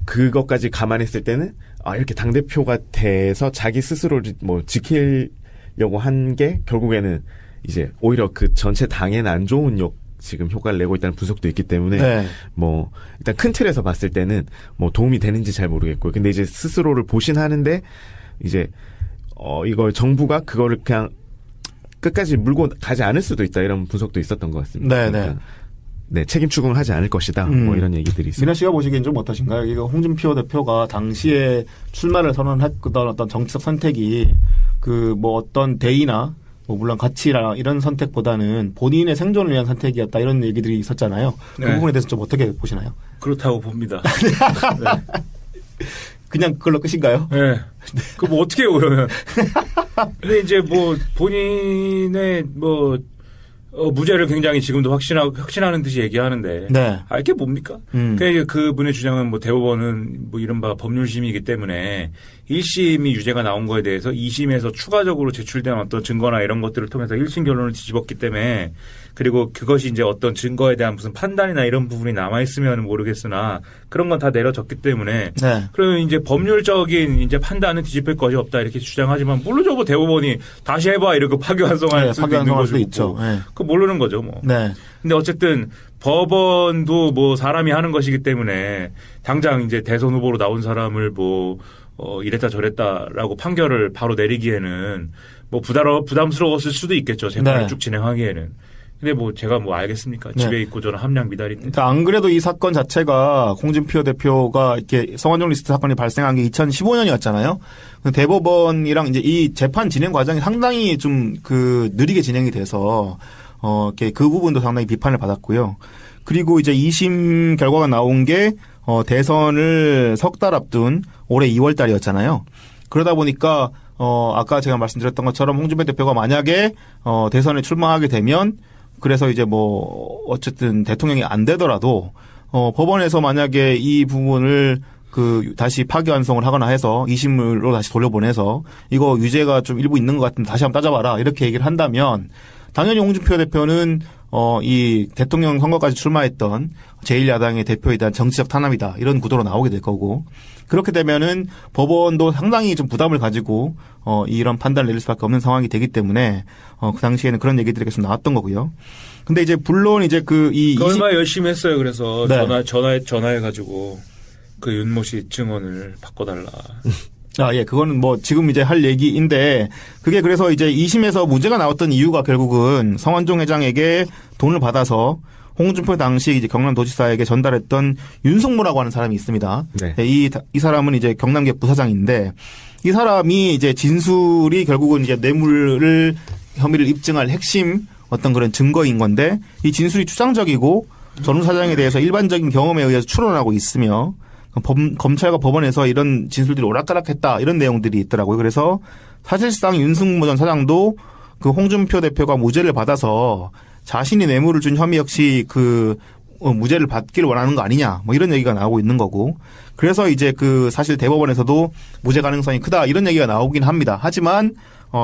그것까지 감안했을 때는 이렇게 당대표가 돼서 자기 스스로를 뭐 지키려고 한 게 결국에는 이제 오히려 그 전체 당에는 안 좋은 지금 효과를 내고 있다는 분석도 있기 때문에 네. 뭐 일단 큰 틀에서 봤을 때는 뭐 도움이 되는지 잘 모르겠고요. 근데 이제 스스로를 보신하는데 이제 이걸 정부가 그거를 그냥 끝까지 물고 가지 않을 수도 있다 이런 분석도 있었던 것 같습니다. 네네. 그러니까 네, 책임 추궁을 하지 않을 것이다. 뭐 이런 얘기들이 있습니다. 민하 씨가 보시기엔 좀 어떠신가요? 이거 홍준표 대표가 당시에 출마를 선언했던 어떤 정치적 선택이 그 뭐 어떤 대의나 뭐 물론 가치나 이런 선택보다는 본인의 생존을 위한 선택이었다 이런 얘기들이 있었잖아요. 그 네. 부분에 대해서 좀 어떻게 보시나요? 그렇다고 봅니다. 네. 그냥 그걸로 끝인가요? 네. 그 뭐 어떻게 해요, 그러면. 근데 이제 뭐 본인의 뭐, 무죄를 굉장히 지금도 확신하는 듯이 얘기하는데. 네. 이게 뭡니까? 그러니까 그분의 주장은 뭐 대법원은 뭐 이른바 법률심이기 때문에 1심이 유죄가 나온 거에 대해서 2심에서 추가적으로 제출된 어떤 증거나 이런 것들을 통해서 1심 결론을 뒤집었기 때문에 그리고 그것이 이제 어떤 증거에 대한 무슨 판단이나 이런 부분이 남아있으면 모르겠으나 그런 건 다 내려졌기 때문에 네. 그러면 이제 법률적인 이제 판단은 뒤집힐 것이 없다 이렇게 주장하지만 모르죠. 뭐 대법원이 다시 해봐 이렇게 파기환송할 수도 있는 거죠. 있죠. 네. 그거 모르는 거죠. 뭐. 네. 근데 어쨌든 법원도 뭐 사람이 하는 것이기 때문에 당장 이제 대선 후보로 나온 사람을 뭐 이랬다 저랬다라고 판결을 바로 내리기에는 뭐 부담스러웠을 수도 있겠죠. 재판을 네. 쭉 진행하기에는. 근데 뭐 제가 뭐 알겠습니까? 네. 집에 있고 저는 함량 미달인데. 그러니까 안 그래도 이 사건 자체가 홍준표 대표가 이렇게 성완종 리스트 사건이 발생한 게 2015년이었잖아요. 대법원이랑 이제 이 재판 진행 과정이 상당히 좀 그 느리게 진행이 돼서 이렇게 그 부분도 상당히 비판을 받았고요. 그리고 이제 2심 결과가 나온 게 대선을 석 달 앞둔 올해 2월 달이었잖아요. 그러다 보니까 아까 제가 말씀드렸던 것처럼 홍준표 대표가 만약에 대선에 출마하게 되면 그래서 이제 뭐 어쨌든 대통령이 안 되더라도 법원에서 만약에 이 부분을 다시 파기환송을 하거나 해서 2심으로 다시 돌려보내서 이거 유죄가 좀 일부 있는 것 같은데 다시 한번 따져봐라 이렇게 얘기를 한다면 당연히 홍준표 대표는 이 대통령 선거까지 출마했던 제1야당의 대표에 대한 정치적 탄압이다 이런 구도로 나오게 될 거고 그렇게 되면은 법원도 상당히 좀 부담을 가지고 이런 판단을 내릴 수밖에 없는 상황이 되기 때문에 그 당시에는 그런 얘기들이 계속 나왔던 거고요. 근데 이제 물론 이제 얼마 열심히 했어요. 그래서 네. 전화해가지고 그 윤모 씨 증언을 바꿔달라. 예, 그거는 뭐 지금 이제 할 얘기인데 그게 그래서 이제 2심에서 무죄가 나왔던 이유가 결국은 성완종 회장에게 돈을 받아서 홍준표 당시 이제 경남도지사에게 전달했던 윤석무라고 하는 사람이 있습니다. 네. 이 사람은 이제 경남계 부사장인데 이 사람이 이제 진술이 결국은 이제 뇌물 혐의를 입증할 핵심 어떤 그런 증거인 건데 이 진술이 추상적이고 전 사장에 대해서 일반적인 경험에 의해서 추론하고 있으며 검찰과 법원에서 이런 진술들이 오락가락했다 이런 내용들이 있더라고요. 그래서 사실상 윤승무 전 사장도 그 홍준표 대표가 무죄를 받아서 자신이 뇌물을 준 혐의 역시 무죄를 받기를 원하는 거 아니냐 뭐 이런 얘기가 나오고 있는 거고 그래서 이제 사실 대법원에서도 무죄 가능성이 크다 이런 얘기가 나오긴 합니다. 하지만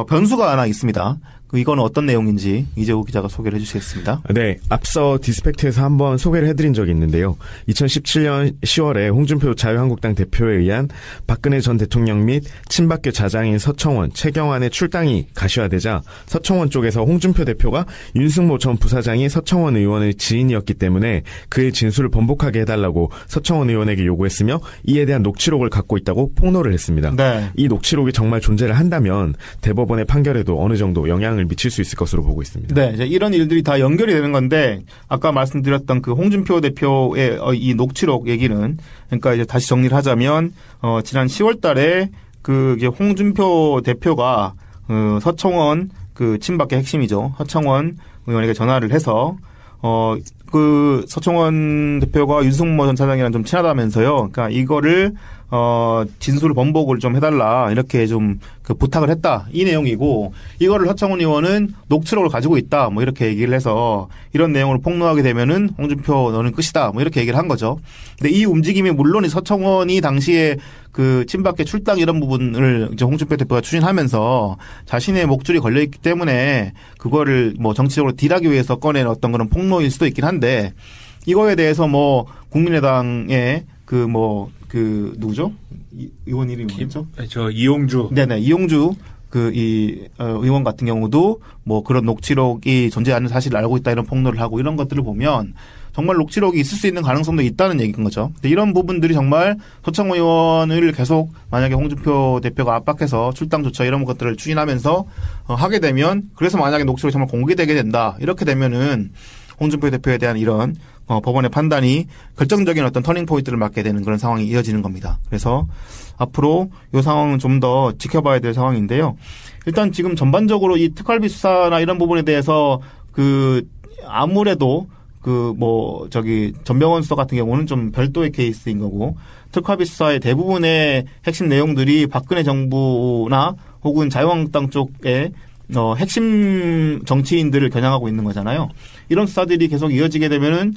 변수가 하나 있습니다. 이건 어떤 내용인지 이재호 기자가 소개를 해주시겠습니다. 네, 앞서 디스펙트에서 한번 소개를 해드린 적이 있는데요. 2017년 10월에 홍준표 자유한국당 대표에 의한 박근혜 전 대통령 및 친박계 자장인 서청원, 최경환의 출당이 가시화되자 서청원 쪽에서 홍준표 대표가 윤승모 전 부사장이 서청원 의원의 지인이었기 때문에 그의 진술을 번복하게 해달라고 서청원 의원에게 요구했으며 이에 대한 녹취록을 갖고 있다고 폭로를 했습니다. 네. 이 녹취록이 정말 존재를 한다면 대법원의 판결에도 어느 정도 영향을 미칠 수 있을 것으로 보고 있습니다. 네, 이제 이런 일들이 다 연결이 되는 건데 아까 말씀드렸던 홍준표 대표의 이 녹취록 얘기는 그러니까 이제 다시 정리를 하자면 지난 10월달에 이제 홍준표 대표가 서청원 그 친박계 핵심이죠. 서청원 의원에게 전화를 해서 그 서청원 대표가 윤승모 전 차장이랑 좀 친하다면서요. 그러니까 이거를 진술 번복을 좀 해달라 이렇게 좀 그 부탁을 했다 이 내용이고 이거를 서청원 의원은 녹취록을 가지고 있다 뭐 이렇게 얘기를 해서 이런 내용을 폭로하게 되면은 홍준표 너는 끝이다 뭐 이렇게 얘기를 한 거죠. 근데 이 움직임이 물론 이 서청원이 당시에 그 친박계 출당 이런 부분을 이제 홍준표 대표가 추진하면서 자신의 목줄이 걸려 있기 때문에 그거를 뭐 정치적으로 딜하기 위해서 꺼낸 어떤 그런 폭로일 수도 있긴 한데 이거에 대해서 뭐 국민의당의 그 누구죠? 의원 이름이 뭐였죠? 저 이용주. 네네 이용주 의원 같은 경우도 뭐 그런 녹취록이 존재하는 사실을 알고 있다 이런 폭로를 하고 이런 것들을 보면 정말 녹취록이 있을 수 있는 가능성도 있다는 얘기인 거죠. 근데 이런 부분들이 정말 서청원 의원을 계속 만약에 홍준표 대표가 압박해서 출당 조처 이런 것들을 추진하면서 하게 되면 그래서 만약에 녹취록이 정말 공개되게 된다 이렇게 되면은 홍준표 대표에 대한 이런 법원의 판단이 결정적인 어떤 터닝 포인트를 맞게 되는 그런 상황이 이어지는 겁니다. 그래서 앞으로 이 상황은 좀 더 지켜봐야 될 상황인데요. 일단 지금 전반적으로 이 특활비 수사나 이런 부분에 대해서 아무래도 전병헌 수사 같은 경우는 좀 별도의 케이스인 거고 특활비 수사의 대부분의 핵심 내용들이 박근혜 정부나 혹은 자유한국당 쪽에 핵심 정치인들을 겨냥하고 있는 거잖아요. 이런 수사들이 계속 이어지게 되면은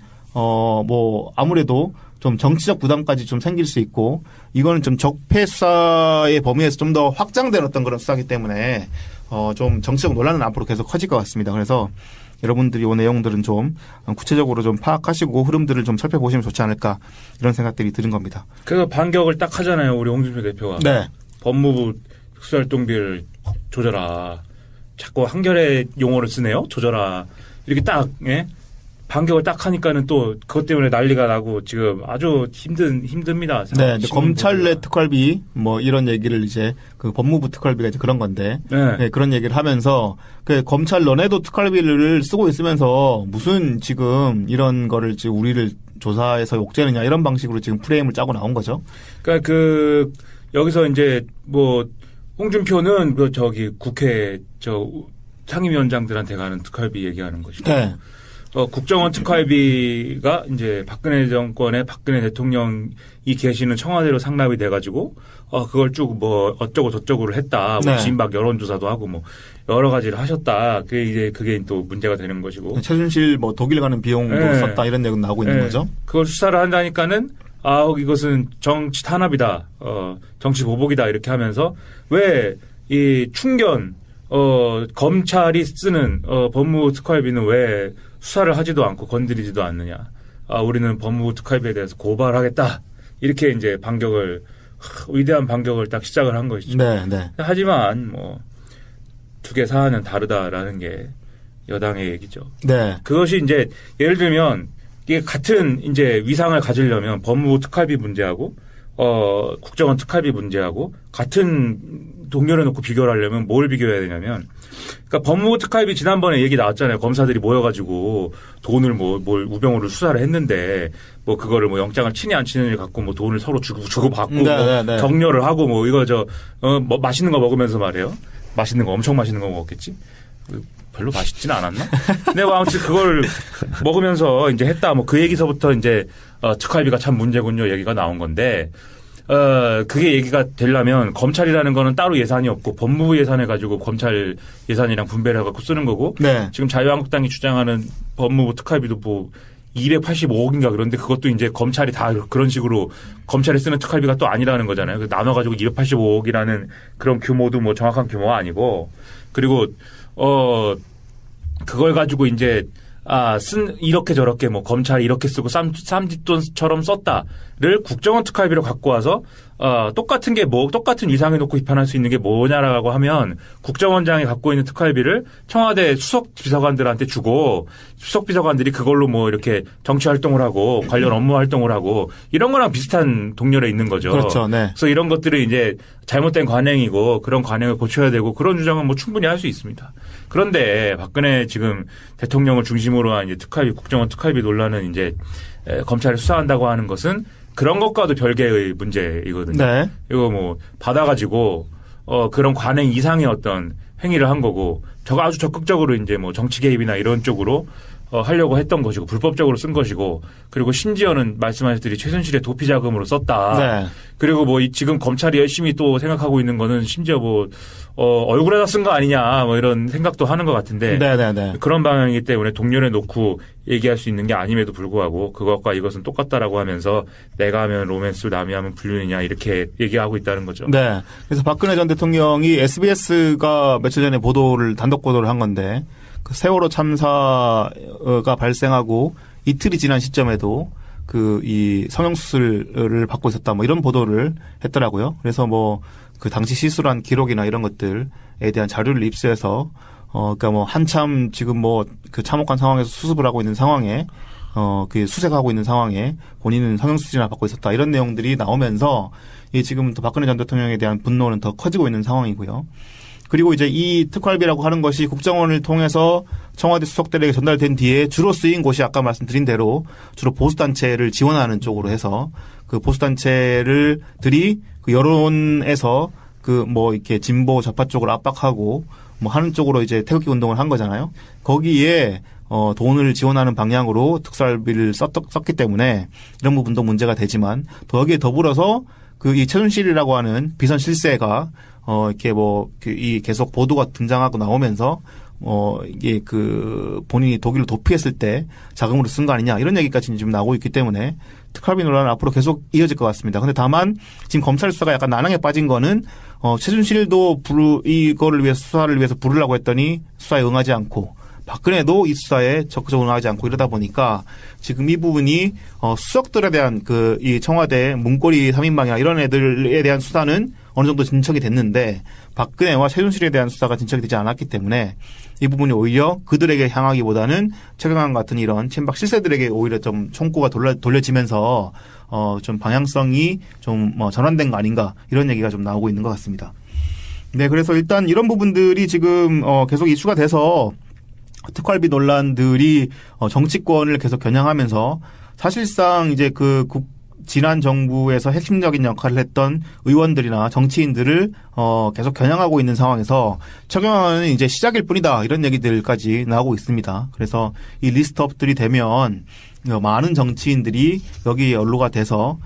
아무래도 좀 정치적 부담까지 좀 생길 수 있고 이거는 좀 적폐 수사의 범위에서 좀 더 확장된 어떤 그런 수사이기 때문에 좀 정치적 논란은 앞으로 계속 커질 것 같습니다. 그래서 여러분들이 이 내용들은 좀 구체적으로 좀 파악하시고 흐름들을 좀 살펴보시면 좋지 않을까 이런 생각들이 드는 겁니다. 그래서 반격을 딱 하잖아요. 우리 홍준표 대표가. 네. 법무부 특수활동비를 조져라. 자꾸 한결의 용어를 쓰네요. 조져라. 이렇게 딱 반격을 딱 하니까는 또 그것 때문에 난리가 나고 지금 아주 힘듭니다. 네, 검찰 내 특활비 뭐 이런 얘기를 이제 그 법무부 특활비가 이제 그런 건데 네, 그런 얘기를 하면서 그 검찰 너네도 특활비를 쓰고 있으면서 무슨 지금 이런 거를 지금 우리를 조사해서 욕죄느냐 이런 방식으로 지금 프레임을 짜고 나온 거죠. 그러니까 여기서 이제 뭐 홍준표는 국회 상임위원장들한테 가는 특활비 얘기하는 것이고. 네. 국정원 특활비가 이제 박근혜 정권의 박근혜 대통령이 계시는 청와대로 상납이 돼가지고 그걸 쭉 뭐 어쩌고 저쩌고를 했다. 뭐 진박 여론조사도 하고 뭐 여러 가지를 하셨다. 그게 또 문제가 되는 것이고. 최순실 뭐 독일 가는 비용도 썼다 이런 얘기가 나오고 있는 거죠. 그걸 수사를 한다니까는 이것은 정치 탄압이다. 정치 보복이다 이렇게 하면서 왜 이 충견 검찰이 쓰는 법무부 특활비는 왜 수사를 하지도 않고 건드리지도 않느냐. 우리는 법무부 특활비에 대해서 고발하겠다. 이렇게 이제 위대한 반격을 딱 시작을 한 것이죠. 네, 네. 하지만 두 개 사안은 다르다라는 게 여당의 얘기죠. 네. 그것이 이제 예를 들면 이게 같은 이제 위상을 가지려면 법무부 특활비 문제하고 국정원 특활비 문제하고 같은 동렬해 놓고 비교를 하려면 뭘 비교해야 되냐면 그러니까 법무부 특활비 지난번에 얘기 나왔잖아요. 검사들이 모여가지고 돈을 뭘 우병우를 수사를 했는데 뭐 그거를 뭐 영장을 치니 안 치느냐 갖고 뭐 돈을 서로 주고 받고 뭐 격려를 하고 뭐 이거 뭐 맛있는 거 먹으면서 말이에요. 맛있는 거 엄청 맛있는 거 먹었겠지. 별로 맛있지는 않았나? 근데 뭐 아무튼 그걸 먹으면서 이제 했다. 뭐 그 얘기서부터 이제 특활비가 참 문제군요. 얘기가 나온 건데 그게 얘기가 되려면 검찰이라는 거는 따로 예산이 없고 법무부 예산을 가지고 검찰 예산이랑 분배를 해갖고 쓰는 거고 네. 지금 자유한국당이 주장하는 법무부 특활비도 뭐 285억인가 그런데 그것도 이제 검찰이 다 그런 식으로 검찰이 쓰는 특활비가 또 아니라는 거잖아요. 나눠가지고 285억이라는 그런 규모도 뭐 정확한 규모가 아니고 그리고 그걸 가지고 이제 이렇게 저렇게 뭐 검찰이 이렇게 쓰고 쌈짓돈처럼 썼다를 국정원 특활비로 갖고 와서 똑같은 위상에 놓고 비판할 수 있는 게 뭐냐라고 하면 국정원장이 갖고 있는 특활비를 청와대 수석 비서관들한테 주고 수석 비서관들이 그걸로 뭐 이렇게 정치 활동을 하고 관련 업무 활동을 하고 이런 거랑 비슷한 동렬에 있는 거죠. 그렇죠. 네. 그래서 이런 것들이 이제 잘못된 관행이고 그런 관행을 고쳐야 되고 그런 주장은 뭐 충분히 할 수 있습니다. 그런데 박근혜 지금 대통령을 중심으로 한 이제 국정원 특활비 논란은 이제 검찰이 수사한다고 하는 것은 그런 것과도 별개의 문제이거든요. 네. 이거 뭐 받아가지고 그런 관행 이상의 어떤 행위를 한 거고 저거 아주 적극적으로 이제 뭐 정치 개입이나 이런 쪽으로 하려고 했던 것이고 불법적으로 쓴 것이고 그리고 심지어는 말씀하셨듯이 최순실의 도피 자금으로 썼다. 네. 그리고 뭐 지금 검찰이 열심히 또 생각하고 있는 거는 심지어 뭐 얼굴에다 쓴 거 아니냐 뭐 이런 생각도 하는 것 같은데 네네네. 그런 방향이기 때문에 동렬해 놓고 얘기할 수 있는 게 아님에도 불구하고 그것과 이것은 똑같다라고 하면서 내가 하면 로맨스 남이 하면 불륜이냐 이렇게 얘기하고 있다는 거죠. 네. 그래서 박근혜 전 대통령이 SBS가 며칠 전에 단독 보도를 한 건데 그 세월호 참사가 발생하고 이틀이 지난 시점에도 이 성형수술을 받고 있었다 뭐 이런 보도를 했더라고요. 그래서 뭐 그 당시 시술한 기록이나 이런 것들에 대한 자료를 입수해서 그러니까 뭐 한참 지금 뭐 그 참혹한 상황에서 수습을 하고 있는 상황에 그 수색하고 있는 상황에 본인은 성형수술이나 받고 있었다 이런 내용들이 나오면서 지금 또 박근혜 전 대통령에 대한 분노는 더 커지고 있는 상황이고요. 그리고 이제 이 특활비라고 하는 것이 국정원을 통해서 청와대 수석들에게 전달된 뒤에 주로 쓰인 곳이 아까 말씀드린 대로 주로 보수단체를 지원하는 쪽으로 해서 그 보수단체들이 그 여론에서 그 뭐 이렇게 진보 좌파 쪽을 압박하고 뭐 하는 쪽으로 이제 태극기 운동을 한 거잖아요. 거기에 돈을 지원하는 방향으로 특활비를 썼기 때문에 이런 부분도 문제가 되지만 또 여기에 더불어서 이 최순실이라고 하는 비선 실세가 이렇게 계속 보도가 등장하고 나오면서 이게 본인이 독일로 도피했을 때 자금으로 쓴 거 아니냐 이런 얘기까지 지금 나오고 있기 때문에 특활비 논란은 앞으로 계속 이어질 것 같습니다. 근데 다만 지금 검찰 수사가 약간 난항에 빠진 거는 최순실도 이거를 위해서 수사를 위해서 부르려고 했더니 수사에 응하지 않고 박근혜도 이 수사에 적극적으로 응하지 않고 이러다 보니까 지금 이 부분이 수석들에 대한 이 청와대 문고리 3인방이나 이런 애들에 대한 수사는 어느 정도 진척이 됐는데 박근혜와 최순실에 대한 수사가 진척이 되지 않았기 때문에 이 부분이 오히려 그들에게 향하기보다는 최경환 같은 이런 친박 실세들에게 오히려 좀 총구가 돌려지면서 좀 방향성이 좀 전환된 거 아닌가 이런 얘기가 좀 나오고 있는 것 같습니다. 네, 그래서 일단 이런 부분들이 지금 계속 이슈가 돼서 특활비 논란들이 정치권을 계속 겨냥하면서 사실상 이제 지난 정부에서 핵심적인 역할을 했던 의원들이나 정치인들을 계속 겨냥하고 있는 상황에서 최경환은 이제 시작일 뿐이다 이런 얘기들까지 나오고 있습니다. 그래서 이 리스트업들이 되면 많은 정치인들이 여기에 연루가 돼서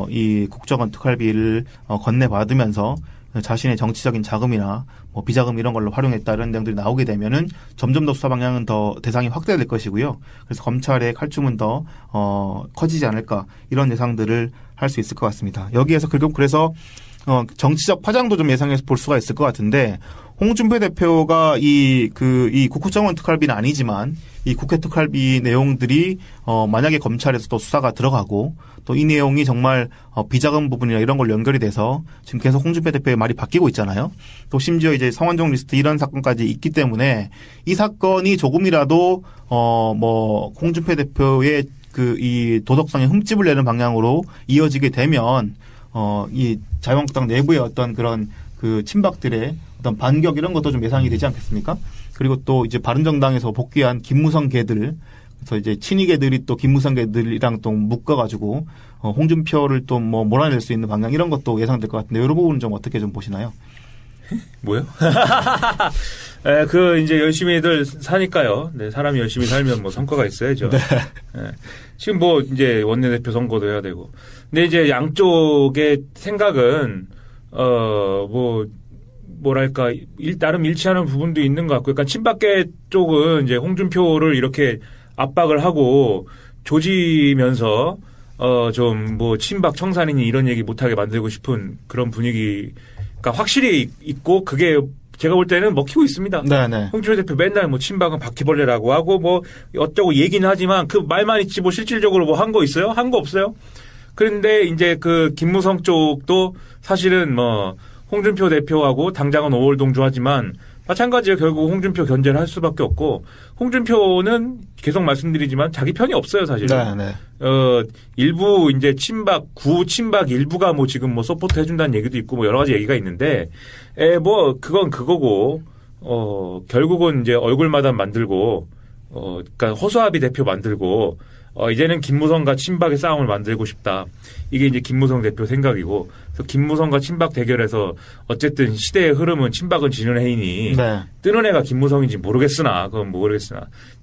이 국정원 특활비를 건네받으면서 자신의 정치적인 자금이나 뭐 비자금 이런 걸로 활용했다 이런 내용들이 나오게 되면은 점점 더 수사 방향은 더 대상이 확대될 것이고요. 그래서 검찰의 칼춤은 더 커지지 않을까 이런 예상들을 할 수 있을 것 같습니다. 여기에서 그래서 정치적 파장도 좀 예상해서 볼 수가 있을 것 같은데 홍준표 대표가 이 국정원 특활비는 아니지만 이 국회 특활비 내용들이 만약에 검찰에서 또 수사가 들어가고 또 이 내용이 정말 비자금 부분이나 이런 걸 연결이 돼서 지금 계속 홍준표 대표의 말이 바뀌고 있잖아요. 또 심지어 이제 성완종 리스트 이런 사건까지 있기 때문에 이 사건이 조금이라도 홍준표 대표의 이 도덕성에 흠집을 내는 방향으로 이어지게 되면 이 자유한국당 내부의 어떤 그런 친박들의 어떤 반격 이런 것도 좀 예상이 되지 않겠습니까? 그리고 또 이제 바른정당에서 복귀한 김무성 개들, 그래서 이제 친이계들이 또 김무성 개들이랑 또 묶어가지고 홍준표를 또 몰아낼 수 있는 방향 이런 것도 예상될 것 같은데 이런 부분은 좀 어떻게 좀 보시나요? 뭐요? 이제 열심히들 사니까요. 네, 사람이 열심히 살면 성과가 있어야죠. 네. 네. 지금 이제 원내대표 선거도 해야 되고. 근데 이제 양쪽의 생각은, 뭐랄까, 나름 일치하는 부분도 있는 것 같고, 그러니까 친박계 쪽은 이제 홍준표를 이렇게 압박을 하고 조지면서, 친박 청산이니 이런 얘기 못하게 만들고 싶은 그런 분위기가 확실히 있고, 그게 제가 볼 때는 먹히고 있습니다. 네네. 홍준표 대표 맨날 친박은 바퀴벌레라고 하고 어쩌고 얘기는 하지만 그 말만 있지 실질적으로 한 거 있어요? 한 거 없어요? 그런데 이제 김무성 쪽도 사실은 홍준표 대표하고 당장은 5월 동조하지만 마찬가지로 결국 홍준표 견제를 할 수밖에 없고 홍준표는 계속 말씀드리지만 자기 편이 없어요, 사실은. 네. 일부 이제 구친박 일부가 지금 서포트 해준다는 얘기도 있고 여러 가지 얘기가 있는데, 그건 그거고, 결국은 이제 얼굴마다 만들고, 그러니까 허수아비 대표 만들고, 이제는 김무성과 친박의 싸움을 만들고 싶다. 이게 이제 김무성 대표 생각이고, 그래서 김무성과 친박 대결에서 어쨌든 시대의 흐름은 친박은 지는 해이니 네. 뜨는 애가 김무성인지 모르겠으나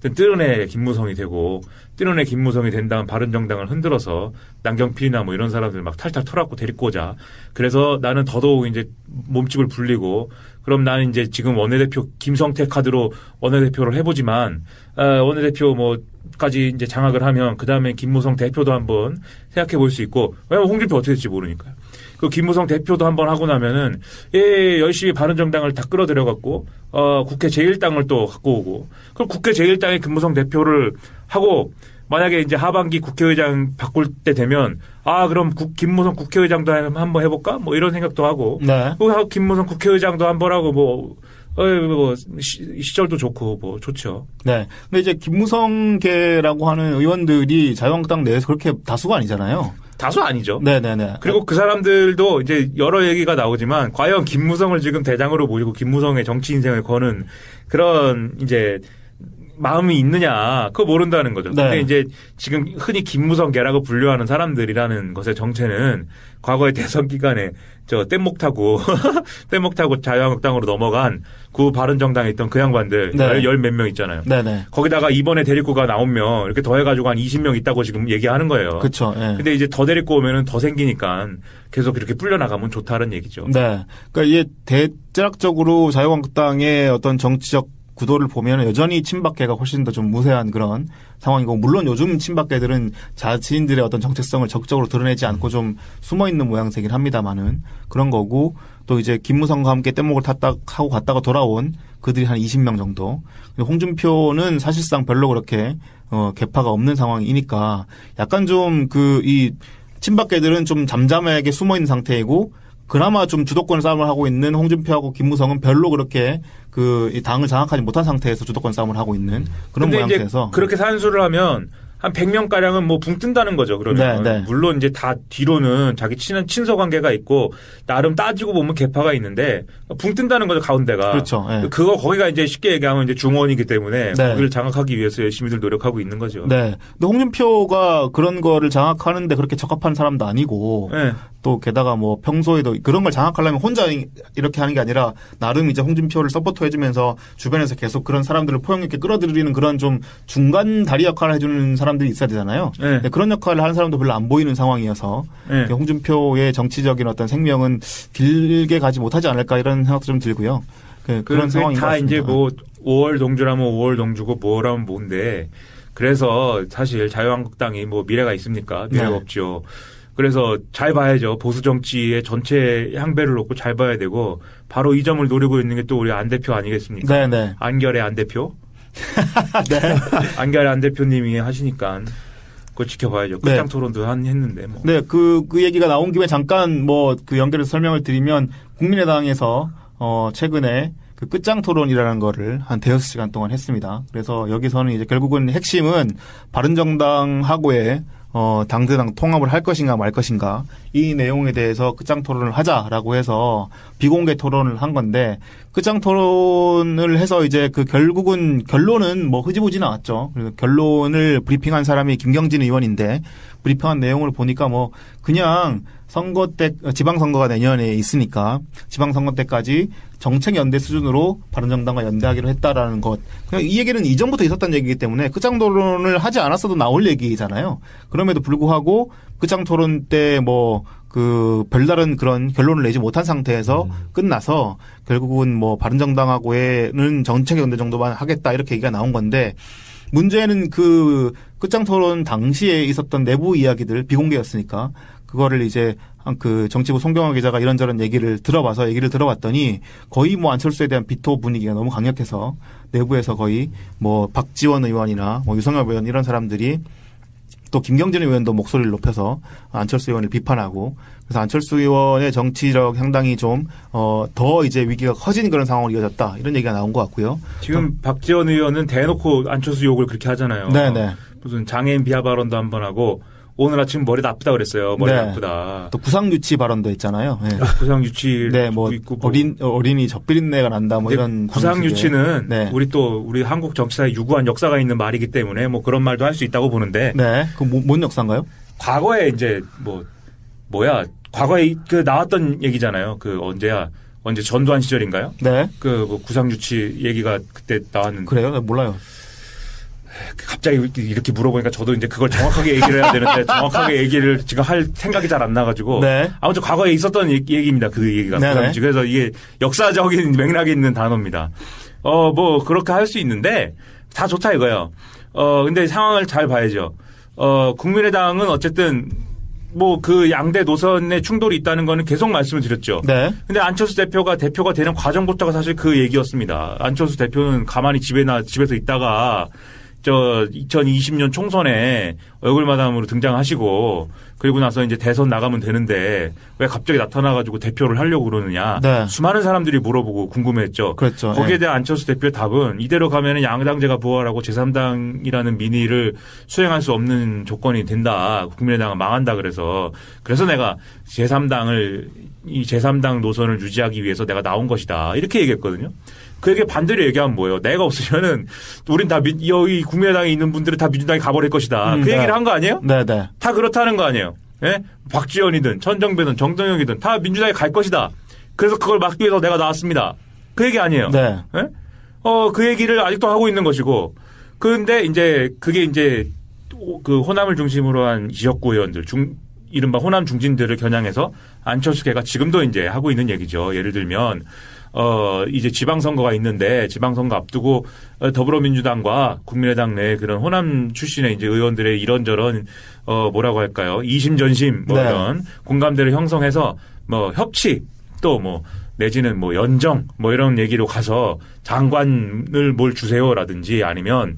뜨는 애 김무성이 되고 뜨는 애 김무성이 된 다음 바른정당을 흔들어서 남경필이나 뭐 이런 사람들 막 탈탈 털어갖고 데리고 오자. 그래서 나는 더더욱 이제 몸집을 불리고 그럼 나는 이제 지금 원내대표 김성태 카드로 원내대표를 해보지만 원내대표 뭐까지 이제 장악을 하면 그 다음에 김무성 대표도 한번 생각해 볼 수 있고 왜냐면 홍준표 어떻게 될지 모르니까요. 그 김무성 대표도 한번 하고 나면은 열심히 바른정당을 다 끌어들여갖고 국회 제1당을 또 갖고 오고 그럼 국회 제1당에 김무성 대표를 하고 만약에 이제 하반기 국회의장 바꿀 때 되면 그럼 김무성 국회의장도 한번 해볼까 뭐 이런 생각도 하고 네. 김무성 국회의장도 한번 하고 시절도 좋고 뭐 좋죠. 네. 근데 이제 김무성계라고 하는 의원들이 자유한국당 내에서 그렇게 다수가 아니잖아요. 다수 아니죠. 네네네. 그리고 그 사람들도 이제 여러 얘기가 나오지만 과연 김무성을 지금 대장으로 모시고 김무성의 정치 인생을 거는 그런 이제 마음이 있느냐 그거 모른다는 거죠. 네. 근데 이제 지금 흔히 김무성계라고 분류하는 사람들이라는 것의 정체는 과거의 대선 기간에 뗏목 타고 자유한국당으로 넘어간 구 바른정당에 있던 그 양반들 네. 열 몇 명 있잖아요. 네네. 거기다가 이번에 데리고가 9명 이렇게 더해가지고 한 20명 있다고 지금 얘기하는 거예요. 그렇죠. 네. 근데 이제 더 데리고 오면은 더 생기니까 계속 이렇게 불려나가면 좋다는 얘기죠. 네. 그러니까 이게 대략적으로 자유한국당의 어떤 정치적 구도를 보면 여전히 친박계가 훨씬 더 좀 무세한 그런 상황이고 물론 요즘 친박계들은 자신들의 어떤 정체성을 적극적으로 드러내지 않고 좀 숨어있는 모양새긴 합니다만은 그런 거고 또 이제 김무성과 함께 뗏목을 하고 갔다가 돌아온 그들이 한 20명 정도. 홍준표는 사실상 별로 그렇게 계파가 없는 상황이니까 약간 좀 이 친박계들은 좀 잠잠하게 숨어있는 상태이고 그나마 좀 주도권 싸움을 하고 있는 홍준표하고 김무성은 별로 그렇게 이 당을 장악하지 못한 상태에서 주도권 싸움을 하고 있는 그런 모양새에서 그렇게 산수를 하면 한 100명 가량은 뭐 붕 뜬다는 거죠. 그러면 네. 물론 이제 다 뒤로는 자기 친서 관계가 있고 나름 따지고 보면 계파가 있는데 붕 뜬다는 거죠. 가운데가. 그렇죠. 네. 거기가 이제 쉽게 얘기하면 이제 중원이기 때문에 네. 거기를 장악하기 위해서 열심히들 노력하고 있는 거죠. 네. 근데 홍준표가 그런 거를 장악하는데 그렇게 적합한 사람도 아니고 네. 또 게다가 뭐 평소에도 그런 걸 장악하려면 혼자 이렇게 하는 게 아니라 나름 이제 홍준표를 서포트 해주면서 주변에서 계속 그런 사람들을 포용 있게 끌어들이는 그런 좀 중간 다리 역할을 해주는 사람들이 있어야 되잖아요. 네. 그런 역할을 하는 사람도 별로 안 보이는 상황이어서 네. 홍준표의 정치적인 어떤 생명은 길게 가지 못하지 않을까 이런 생각도 좀 들고요. 그런 상황인 것 다 같습니다. 이제 뭐 5월 동주라면 5월 동주고 뭐라면 뭔데 그래서 사실 자유한국당이 뭐 미래가 있습니까? 미래가 네. 없죠. 그래서 잘 봐야죠. 보수 정치의 전체 향배를 놓고 잘 봐야 되고 바로 이 점을 노리고 있는 게 또 우리 안 대표 아니겠습니까? 네네. 안결의 안 대표. 네. 안결의 안 대표님이 하시니까 그걸 지켜봐야죠. 끝장 네. 토론도 했는데 뭐. 네, 그 얘기가 나온 김에 잠깐 그 연결해서 설명을 드리면 국민의당에서 최근에 그 끝장 토론이라는 거를 한 대여섯 시간 동안 했습니다. 그래서 여기서는 이제 결국은 핵심은 바른정당하고의 당대당 통합을 할 것인가 말 것인가 이 내용에 대해서 끝장 토론을 하자라고 해서 비공개 토론을 한 건데 끝장 토론을 해서 이제 결국은 결론은 뭐 흐지부지 나왔죠. 그리고 결론을 브리핑한 사람이 김경진 의원인데 브리핑한 내용을 보니까 뭐 그냥 선거 때 지방선거가 내년에 있으니까 지방선거 때까지 정책연대 수준으로 바른정당과 연대하기로 했다라는 것. 그냥 이 얘기는 이전부터 있었던 얘기이기 때문에 끝장 토론을 하지 않았어도 나올 얘기잖아요. 그럼에도 불구하고 끝장 토론 때 별다른 그런 결론을 내지 못한 상태에서 끝나서 결국은 뭐 바른정당하고는 정책연대 정도만 하겠다 이렇게 얘기가 나온 건데 문제는 끝장 토론 당시에 있었던 내부 이야기들 비공개였으니까 그거를 이제 정치부 송경화 기자가 이런저런 얘기를 들어봤더니 거의 뭐 안철수에 대한 비토 분위기가 너무 강력해서 내부에서 거의 뭐 박지원 의원이나 뭐 유성엽 의원 이런 사람들이 또 김경진 의원도 목소리를 높여서 안철수 의원을 비판하고 그래서 안철수 의원의 정치력 상당히 좀 더 이제 위기가 커진 그런 상황으로 이어졌다 이런 얘기가 나온 것 같고요. 지금 박지원 의원은 대놓고 안철수 욕을 그렇게 하잖아요. 네네. 무슨 장애인 비하 발언도 한번 하고 오늘 아침 머리 나쁘다 그랬어요. 머리 네. 나쁘다. 또 구상유치 발언도 있잖아요. 네. 구상유치 네, 뭐 있고 어린이 젖비린내가 난다 뭐 이런 구상유치는 네. 우리 한국 정치사에 유구한 역사가 있는 말이기 때문에 뭐 그런 말도 할 수 있다고 보는데 네. 그 뭔 역사인가요? 과거에 이제 과거에 그 나왔던 얘기잖아요. 그 언제 전두환 시절인가요? 네. 그 뭐 구상유치 얘기가 그때 나왔는데 그래요? 네, 몰라요. 갑자기 이렇게 물어보니까 저도 이제 그걸 정확하게 얘기를 해야 되는데 정확하게 얘기를 지금 할 생각이 잘 안 나가지고 네. 아무튼 과거에 있었던 얘기입니다. 그 얘기가. 네네. 그래서 이게 역사적인 맥락이 있는 단어입니다. 뭐 그렇게 할 수 있는데 다 좋다 이거예요. 근데 상황을 잘 봐야죠. 국민의당은 어쨌든 뭐 그 양대 노선에 충돌이 있다는 거는 계속 말씀을 드렸죠. 네. 근데 안철수 대표가 되는 과정부터가 사실 그 얘기였습니다. 안철수 대표는 가만히 집에서 있다가 2020년 총선에 얼굴마담으로 등장하시고 그리고 나서 이제 대선 나가면 되는데 왜 갑자기 나타나가지고 대표를 하려고 그러느냐. 네. 수많은 사람들이 물어보고 궁금했죠. 그렇죠. 거기에 네. 대한 안철수 대표의 답은 이대로 가면은 양당제가 부활하고 제3당이라는 민의를 수행할 수 없는 조건이 된다. 국민의당은 망한다 그래서 내가 이 제3당 노선을 유지하기 위해서 내가 나온 것이다. 이렇게 얘기했거든요. 그에게 반대로 얘기하면 뭐예요? 내가 없으면은 우린 다 여기 국민의당에 있는 분들은 다 민주당에 가버릴 것이다. 그 얘기를 한 거 아니에요? 네네. 다 그렇다는 거 아니에요? 예? 박지원이든 천정배든 정동영이든 다 민주당에 갈 것이다. 그래서 그걸 막기 위해서 내가 나왔습니다. 그 얘기 아니에요? 네. 예? 그 얘기를 아직도 하고 있는 것이고. 그런데 이제 그게 이제 그 호남을 중심으로 한 지역구 의원들 이른바 호남 중진들을 겨냥해서 안철수계가 지금도 이제 하고 있는 얘기죠. 예를 들면 이제 지방선거가 있는데 지방선거 앞두고 더불어민주당과 국민의당 내 그런 호남 출신의 이제 의원들의 이런저런 뭐라고 할까요? 이심전심 뭐 네. 이런 공감대를 형성해서 뭐 협치 또 뭐 내지는 뭐 연정 뭐 이런 얘기로 가서 장관을 뭘 주세요라든지 아니면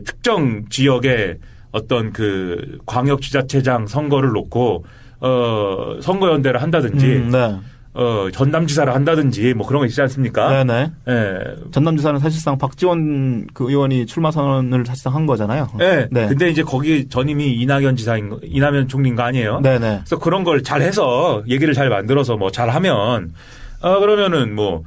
특정 지역의 어떤 그 광역지자체장 선거를 놓고 선거연대를 한다든지 네. 전남지사를 한다든지 뭐 그런 거 있지 않습니까? 네네. 예. 전남지사는 사실상 박지원 그 의원이 출마 선언을 사실상 한 거잖아요. 네. 네. 근데 이제 거기 전임이 이낙연 총리인 거 아니에요? 네네. 그래서 그런 걸 잘 해서 얘기를 잘 만들어서 뭐 잘 하면 그러면은 뭐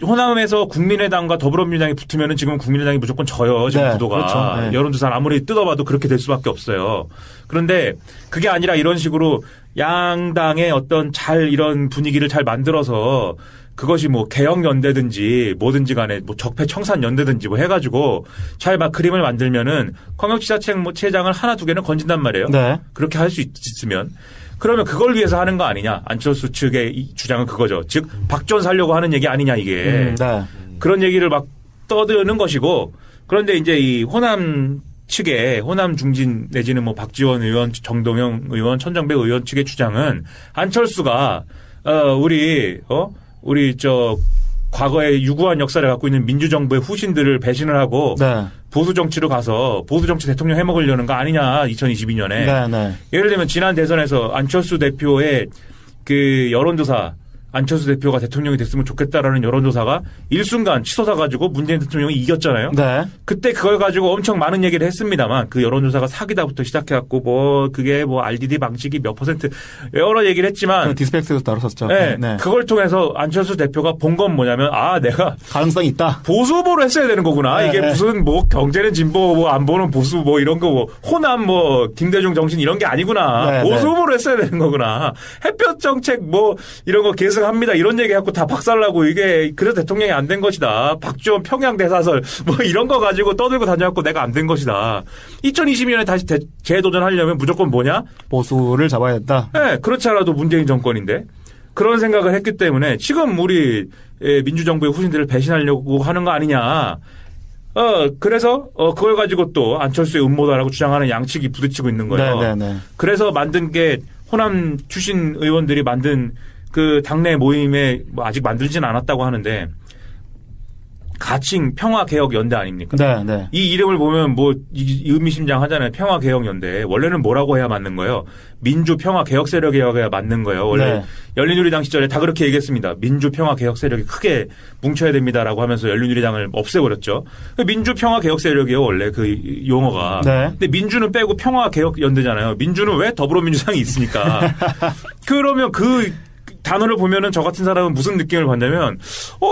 호남에서 국민의당과 더불어민주당이 붙으면은 지금 국민의당이 무조건 져요. 지금 네, 구도가. 그렇죠. 네. 여론조사를 아무리 뜯어봐도 그렇게 될 수밖에 없어요. 그런데 그게 아니라 이런 식으로 양당의 어떤 이런 분위기를 잘 만들어서 그것이 뭐 개혁연대든지 뭐든지 간에 뭐 적폐청산연대든지 뭐 해가지고 잘 막 그림을 만들면은 광역지자체장을 하나 두 개는 건진단 말이에요. 네. 그렇게 할 수 있으면. 그러면 그걸 위해서 하는 거 아니냐. 안철수 측의 이 주장은 그거죠. 즉 박지원 살려고 하는 얘기 아니냐 이게. 네. 그런 얘기를 막 떠드는 것이고 그런데 이제 이 호남 측의 호남 중진 내지는 뭐 박지원 의원, 정동영 의원, 천정배 의원 측의 주장은 안철수가 우리 과거에 유구한 역사를 갖고 있는 민주정부의 후신들을 배신을 하고 네. 보수 정치로 가서 보수 정치 대통령 해먹으려는 거 아니냐 2022년에. 네네. 예를 들면 지난 대선에서 안철수 대표의 그 여론조사 안철수 대표가 대통령이 됐으면 좋겠다라는 여론조사가 일순간 치솟아 가지고 문재인 대통령이 이겼잖아요. 네. 그때 그걸 가지고 엄청 많은 얘기를 했습니다만 그 여론조사가 사기다부터 시작해갖고 뭐 그게 뭐 RDD 방식이 몇 %, 여러 얘기를 했지만 디스펙스에서 다뤘었죠. 네, 네. 그걸 통해서 안철수 대표가 본 건 뭐냐면 내가 가능성이 있다. 보수 후보로 했어야 되는 거구나. 네, 이게 네. 무슨 뭐 경제는 진보 뭐 안보는 보수 뭐 이런 거 뭐 호남 뭐 김대중 정신 이런 게 아니구나. 네, 보수 네. 후보로 했어야 되는 거구나. 햇볕 정책 뭐 이런 거 계승합니다. 이런 얘기 갖고 다 박살나고 이게 그래서 대통령이 안 된 것이다. 박지원 평양 대사설 뭐 이런 거 가지고 떠들고 다녀갖고 내가 안 된 것이다. 2022년에 다시 재도전하려면 무조건 뭐냐? 보수를 잡아야 된다. 네, 그렇지 않아도 문재인 정권인데 그런 생각을 했기 때문에 지금 우리 민주정부의 후신들을 배신하려고 하는 거 아니냐. 그래서 그걸 가지고 또 안철수의 음모다라고 주장하는 양측이 부딪히고 있는 거예요. 네네네. 그래서 만든 게 호남 출신 의원들이 만든 그 당내 모임에 뭐 아직 만들지는 않았다고 하는데 가칭 평화개혁연대 아닙니까? 네, 네. 이 이름을 보면 뭐 의미심장하잖아요. 평화개혁연대. 원래는 뭐라고 해야 맞는 거예요? 민주평화개혁세력이어야 맞는 거예요. 원래 네. 열린우리당 시절에 다 그렇게 얘기했습니다. 민주평화개혁세력이 크게 뭉쳐야 됩니다라고 하면서 열린우리당을 없애버렸죠. 민주평화개혁세력이에요. 원래 그 용어가. 네. 근데 민주는 빼고 평화개혁연대잖아요. 민주는 왜 더불어민주당이 있으니까. 그러면 그 단어를 보면은 저 같은 사람은 무슨 느낌을 받냐면,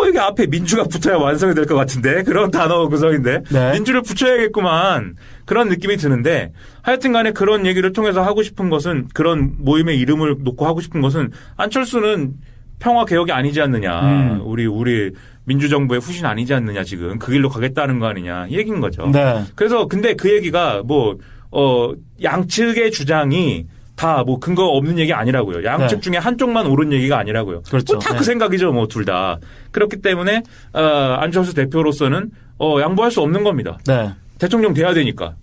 이게 앞에 민주가 붙어야 완성이 될 것 같은데? 그런 단어 구성인데? 네. 민주를 붙여야겠구만. 그런 느낌이 드는데, 하여튼 간에 그런 얘기를 통해서 하고 싶은 것은, 그런 모임의 이름을 놓고 하고 싶은 것은, 안철수는 평화개혁이 아니지 않느냐. 우리 민주정부의 후신 아니지 않느냐, 지금. 그 길로 가겠다는 거 아니냐. 이 얘기인 거죠. 네. 그래서 근데 그 얘기가 양측의 주장이 다 뭐 근거 없는 얘기 아니라고요. 양측 중에 한쪽만 옳은 얘기가 아니라고요. 그렇죠. 다 그 생각이죠, 뭐 둘 다. 그렇기 때문에 안철수 대표로서는 양보할 수 없는 겁니다. 네. 대통령 돼야 되니까.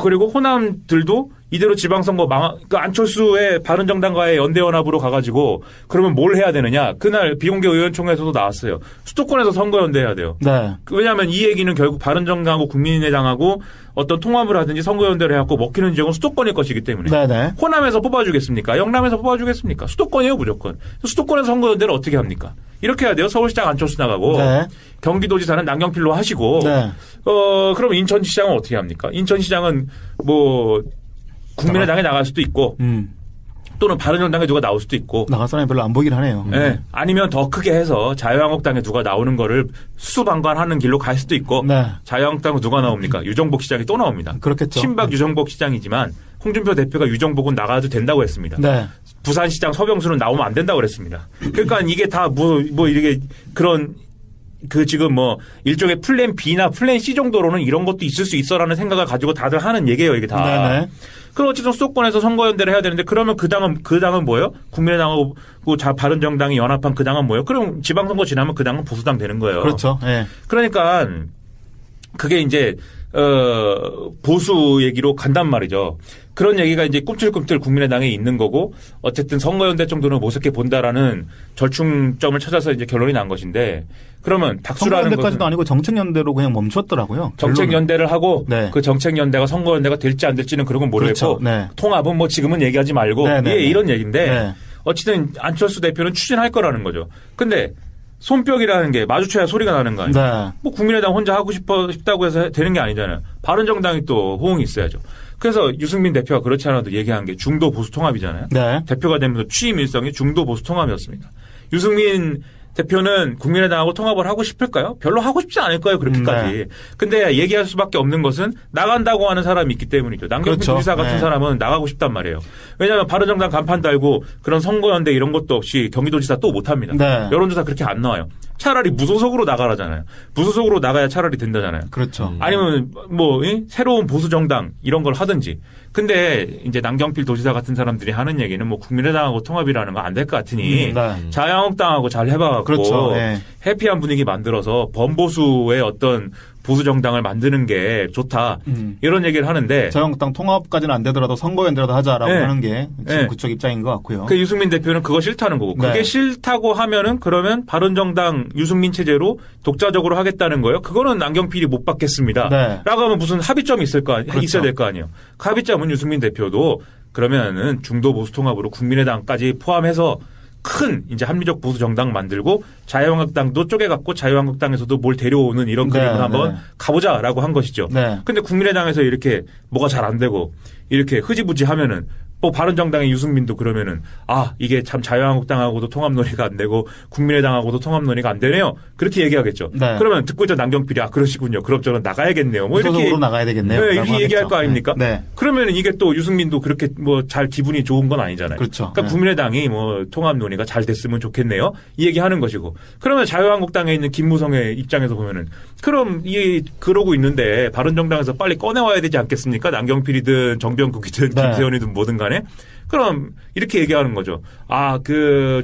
그리고 호남들도 이대로 지방선거 그 안철수의 바른정당과의 연대연합으로 가가지고 그러면 뭘 해야 되느냐. 그날 비공개 의원총회에서도 나왔어요. 수도권에서 선거연대해야 돼요. 네. 왜냐하면 이 얘기는 결국 바른정당하고 국민의당하고 어떤 통합을 하든지 선거연대를 해갖고 먹히는 지역은 수도권일 것이기 때문에. 네네. 호남에서 뽑아주겠습니까? 영남에서 뽑아주겠습니까? 수도권이에요, 무조건. 수도권에서 선거연대를 어떻게 합니까? 이렇게 해야 돼요. 서울시장 안철수 나가고. 네. 경기도지사는 남경필로 하시고. 네. 그럼 인천시장은 어떻게 합니까? 인천시장은 뭐 국민의당에 나갈 수도 있고 또는 바른정당에 누가 나올 수도 있고. 나갈 사람이 별로 안 보이긴 하네요. 네. 아니면 더 크게 해서 자유한국당에 누가 나오는 거를 수수방관하는 길로 갈 수도 있고. 네. 자유한국당은 누가 나옵니까? 유정복 시장이 또 나옵니다. 그렇겠죠. 친박 유정복 시장이지만 홍준표 대표가 유정복은 나가도 된다고 했습니다. 네. 부산시장 서병수는 나오면 안 된다고 그랬습니다. 그러니까 이게 다 뭐 이게 그런 지금 뭐 일종의 플랜 B나 플랜 C 정도로는 이런 것도 있을 수 있어라는 생각을 가지고 다들 하는 얘기예요, 이게 다. 네네. 그럼 어쨌든 수도권에서 선거연대를 해야 되는데 그러면 그 당은 뭐예요? 국민의당하고 바른정당이 연합한 그 당은 뭐예요? 그럼 지방선거 지나면 그 당은 보수당 되는 거예요. 그렇죠. 네. 그러니까 그게 이제 보수 얘기로 간단 말이죠. 그런 얘기가 이제 꿈틀꿈틀 국민의당에 있는 거고 어쨌든 선거연대 정도는 모색해 본다라는 절충점을 찾아서 이제 결론이 난 것인데 그러면 닥수라는 것은 선거연대까지도 아니고 정책연대로 그냥 멈췄더라고요. 정책연대를 하고 네. 그 정책연대가 선거연대가 될지 안 될지는 그런 건 모르겠고 그렇죠. 네. 통합은 뭐 지금은 얘기하지 말고 이런 얘기인데 네. 어쨌든 안철수 대표는 추진할 거라는 거죠. 근데 손뼉이라는 게 마주쳐야 소리가 나는 거 아니에요. 네. 뭐 국민의당 혼자 하고 싶다고 해서 되는 게 아니잖아요. 바른정당이 또 호응이 있어야죠. 그래서 유승민 대표가 그렇지 않아도 얘기한 게 중도 보수 통합이잖아요. 네. 대표가 되면서 취임 일성이 중도 보수 통합이었습니다. 유승민 대표는 국민의당하고 통합을 하고 싶을까요? 별로 하고 싶지 않을 거예요. 그렇게까지. 네. 근데 얘기할 수밖에 없는 것은 나간다고 하는 사람이 있기 때문이죠. 남경필 그렇죠. 지사 같은 네. 사람은 나가고 싶단 말이에요. 왜냐하면 바른정당 간판 달고 그런 선거연대 이런 것도 없이 경기도지사 또 못합니다. 네. 여론조사 그렇게 안 나와요. 차라리 무소속으로 나가라잖아요. 무소속으로 나가야 차라리 된다잖아요. 그렇죠. 아니면 뭐 새로운 보수 정당 이런 걸 하든지. 근데 이제 남경필 도지사 같은 사람들이 하는 얘기는 뭐 국민의당하고 통합이라는 거 안 될 것 같으니 네. 자유한국당하고 잘 해봐갖고 그렇죠. 네. 해피한 분위기 만들어서 범보수의 어떤 보수 정당을 만드는 게 좋다 이런 얘기를 하는데 자유한국당 통합까지는 안 되더라도 선거연대라도 하자라고 네. 하는 게 지금 네. 그쪽 입장인 것 같고요. 그 유승민 대표는 그거 싫다는 거고 그게 네. 싫다고 하면은 그러면 바른정당 유승민 체제로 독자적으로 하겠다는 거예요. 그거는 남경필이 못 받겠습니다. 네. 라고 하면 무슨 합의점이 그렇죠. 있어야 될 거 아니에요. 그 합의점은 유승민 대표도 그러면은 중도 보수 통합으로 국민의당까지 포함해서 큰 이제 합리적 보수 정당 만들고 자유한국당도 쪼개갖고 자유한국당에서도 뭘 데려오는 이런 네, 그림을 한번 네. 가보자라고 한 것이죠. 네. 근데 국민의당에서 이렇게 뭐가 잘 안 되고 이렇게 흐지부지 하면은 뭐 바른정당의 유승민도 그러면은 이게 참 자유한국당하고도 통합 논의가 안 되고 국민의당하고도 통합 논의가 안 되네요. 그렇게 얘기하겠죠. 네. 그러면 듣고 있던 남경필이 그러시군요. 그럼 저는 나가야겠네요. 뭐 이렇게 무소속으로 나가야 되겠네요. 네, 라고 이렇게 하겠죠. 얘기할 거 아닙니까? 네. 그러면 이게 또 유승민도 그렇게 뭐 잘 기분이 좋은 건 아니잖아요. 그렇죠. 그러니까 네. 국민의당이 뭐 통합 논의가 잘 됐으면 좋겠네요. 이 얘기하는 것이고. 그러면 자유한국당에 있는 김무성의 입장에서 보면은 그럼 그러고 있는데 바른정당에서 빨리 꺼내와야 되지 않겠습니까? 남경필이든 정병국이든 네. 김세현이든 뭐든 간에. 그럼 이렇게 얘기하는 거죠.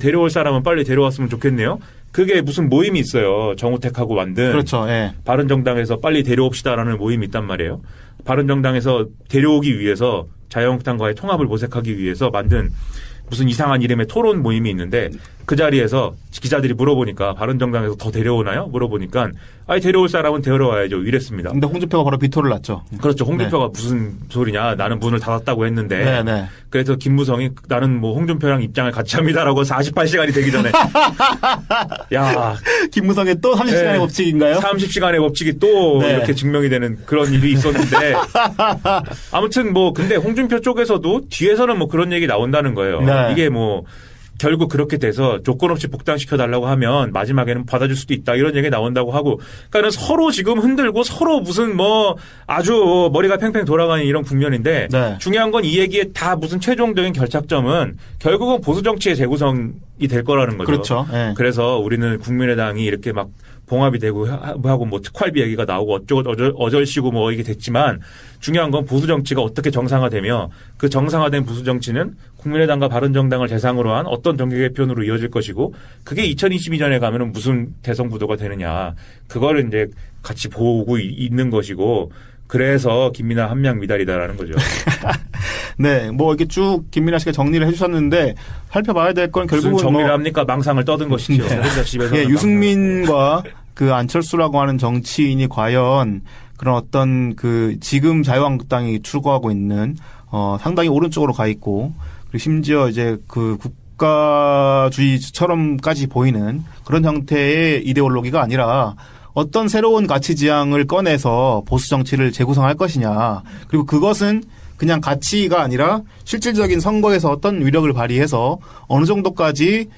데려올 사람은 빨리 데려왔으면 좋겠네요. 그게 무슨 모임이 있어요. 정우택하고 만든. 그렇죠. 예. 바른정당에서 빨리 데려옵시다라는 모임이 있단 말이에요. 바른정당에서 데려오기 위해서 자유한국당과의 통합을 모색하기 위해서 만든 무슨 이상한 이름의 토론 모임이 있는데 그 자리에서 기자들이 물어보니까 바른정당에서 더 데려오나요? 물어보니까 아니 데려올 사람은 데려와야죠. 이랬습니다. 근데 홍준표가 바로 비토를 놨죠. 그렇죠. 홍준표가 무슨 소리냐. 나는 문을 닫았다고 했는데. 네네. 그래서 김무성이 나는 뭐 홍준표랑 입장을 같이 합니다라고 48시간이 되기 전에. 야. 김무성의 또 30시간의 법칙인가요? 30시간의 법칙이 또 네. 이렇게 증명이 되는 그런 일이 있었는데. 아무튼 뭐 근데 홍준표 쪽에서도 뒤에서는 뭐 그런 얘기 나온다는 거예요. 네. 이게 뭐 결국 그렇게 돼서 조건 없이 복당시켜달라고 하면 마지막에는 받아줄 수도 있다 이런 얘기 나온다고 하고 그러니까는 서로 지금 흔들고 서로 무슨 뭐 아주 머리가 팽팽 돌아가는 이런 국면인데 네. 중요한 건 이 얘기의 다 무슨 최종적인 결착점은 결국은 보수 정치의 재구성이 될 거라는 거죠. 그렇죠. 네. 그래서 우리는 국민의당이 이렇게 막 봉합이 되고 하고 뭐 특활비 얘기가 나오고 어쩌고 어절시고 뭐 이게 됐지만 중요한 건 보수 정치가 어떻게 정상화되며 그 정상화된 보수 정치는 국민의당과 바른정당을 대상으로 한 어떤 정계 개편으로 이어질 것이고 그게 2022년에 가면은 무슨 대선 구도가 되느냐 그거를 이제 같이 보고 있는 것이고 그래서 김민하 함량 미달이다라는 거죠. 네, 뭐 이렇게 쭉 김민하 씨가 정리를 해주셨는데 살펴봐야 될 건 결국은 정리를 뭐 합니까? 망상을 떠든 것이죠. 네. 혼자 집에서 예, 유승민과 그 안철수라고 하는 정치인이 과연 그런 어떤 그 지금 자유한국당이 추구하고 있는 상당히 오른쪽으로 가 있고 그리고 심지어 이제 그 국가주의처럼까지 보이는 그런 형태의 이데올로기가 아니라 어떤 새로운 가치 지향을 꺼내서 보수 정치를 재구성할 것이냐. 그리고 그것은 그냥 가치가 아니라 실질적인 선거에서 어떤 위력을 발휘해서 어느 정도까지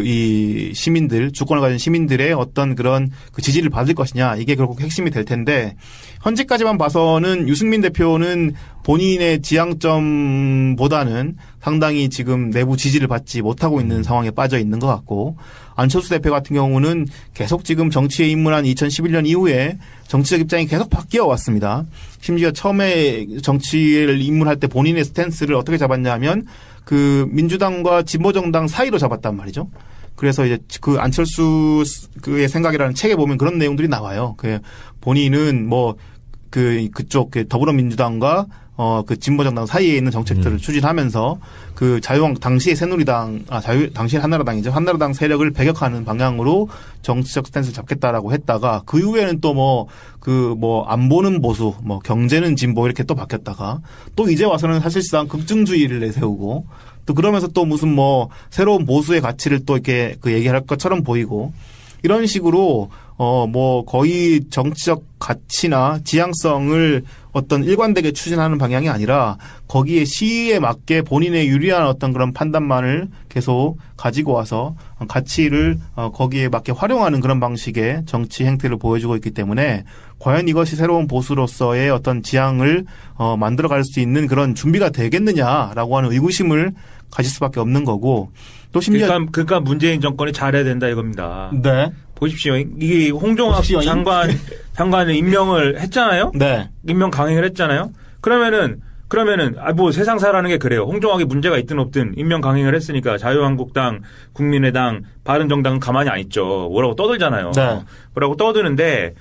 이 시민들 주권을 가진 시민들의 어떤 그런 그 지지를 받을 것이냐 이게 결국 핵심이 될 텐데 현재까지만 봐서는 유승민 대표는 본인의 지향점보다는 상당히 지금 내부 지지를 받지 못하고 있는 상황에 빠져 있는 것 같고 안철수 대표 같은 경우는 계속 지금 정치에 입문한 2011년 이후에 정치적 입장이 계속 바뀌어 왔습니다. 심지어 처음에 정치를 입문할 때 본인의 스탠스를 어떻게 잡았냐면 그 민주당과 진보정당 사이로 잡았단 말이죠. 그래서 이제 그 안철수 그의 생각이라는 책에 보면 그런 내용들이 나와요. 그 본인은 뭐 그쪽 더불어민주당과 그 진보정당 사이에 있는 정책들을 추진하면서 그 당시의 새누리당, 당시의 한나라당이죠. 한나라당 세력을 배격하는 방향으로 정치적 스탠스를 잡겠다라고 했다가 그 이후에는 또 안 보는 보수, 경제는 진보 이렇게 또 바뀌었다가 또 이제 와서는 사실상 급증주의를 내세우고 또 그러면서 또 무슨 새로운 보수의 가치를 또 이렇게 얘기할 것처럼 보이고 이런 식으로 거의 정치적 가치나 지향성을 어떤 일관되게 추진하는 방향이 아니라 거기에 시위에 맞게 본인의 유리한 어떤 그런 판단만을 계속 가지고 와서 가치를 거기에 맞게 활용하는 그런 방식의 정치 행태를 보여주고 있기 때문에 과연 이것이 새로운 보수로서의 어떤 지향을 만들어갈 수 있는 그런 준비가 되겠느냐라고 하는 의구심을 가질 수밖에 없는 거고 또 심지어 그러니까 문재인 정권이 잘해야 된다 이겁니다. 네. 보십시오. 이게 홍종학 장관을 임명을 했잖아요. 네. 임명 강행을 했잖아요. 그러면은 세상 사라는 게 그래요. 홍종학이 문제가 있든 없든 임명 강행을 했으니까 자유한국당, 국민의당, 바른정당은 가만히 안 있죠. 뭐라고 떠들잖아요. 네. 뭐라고 떠드는데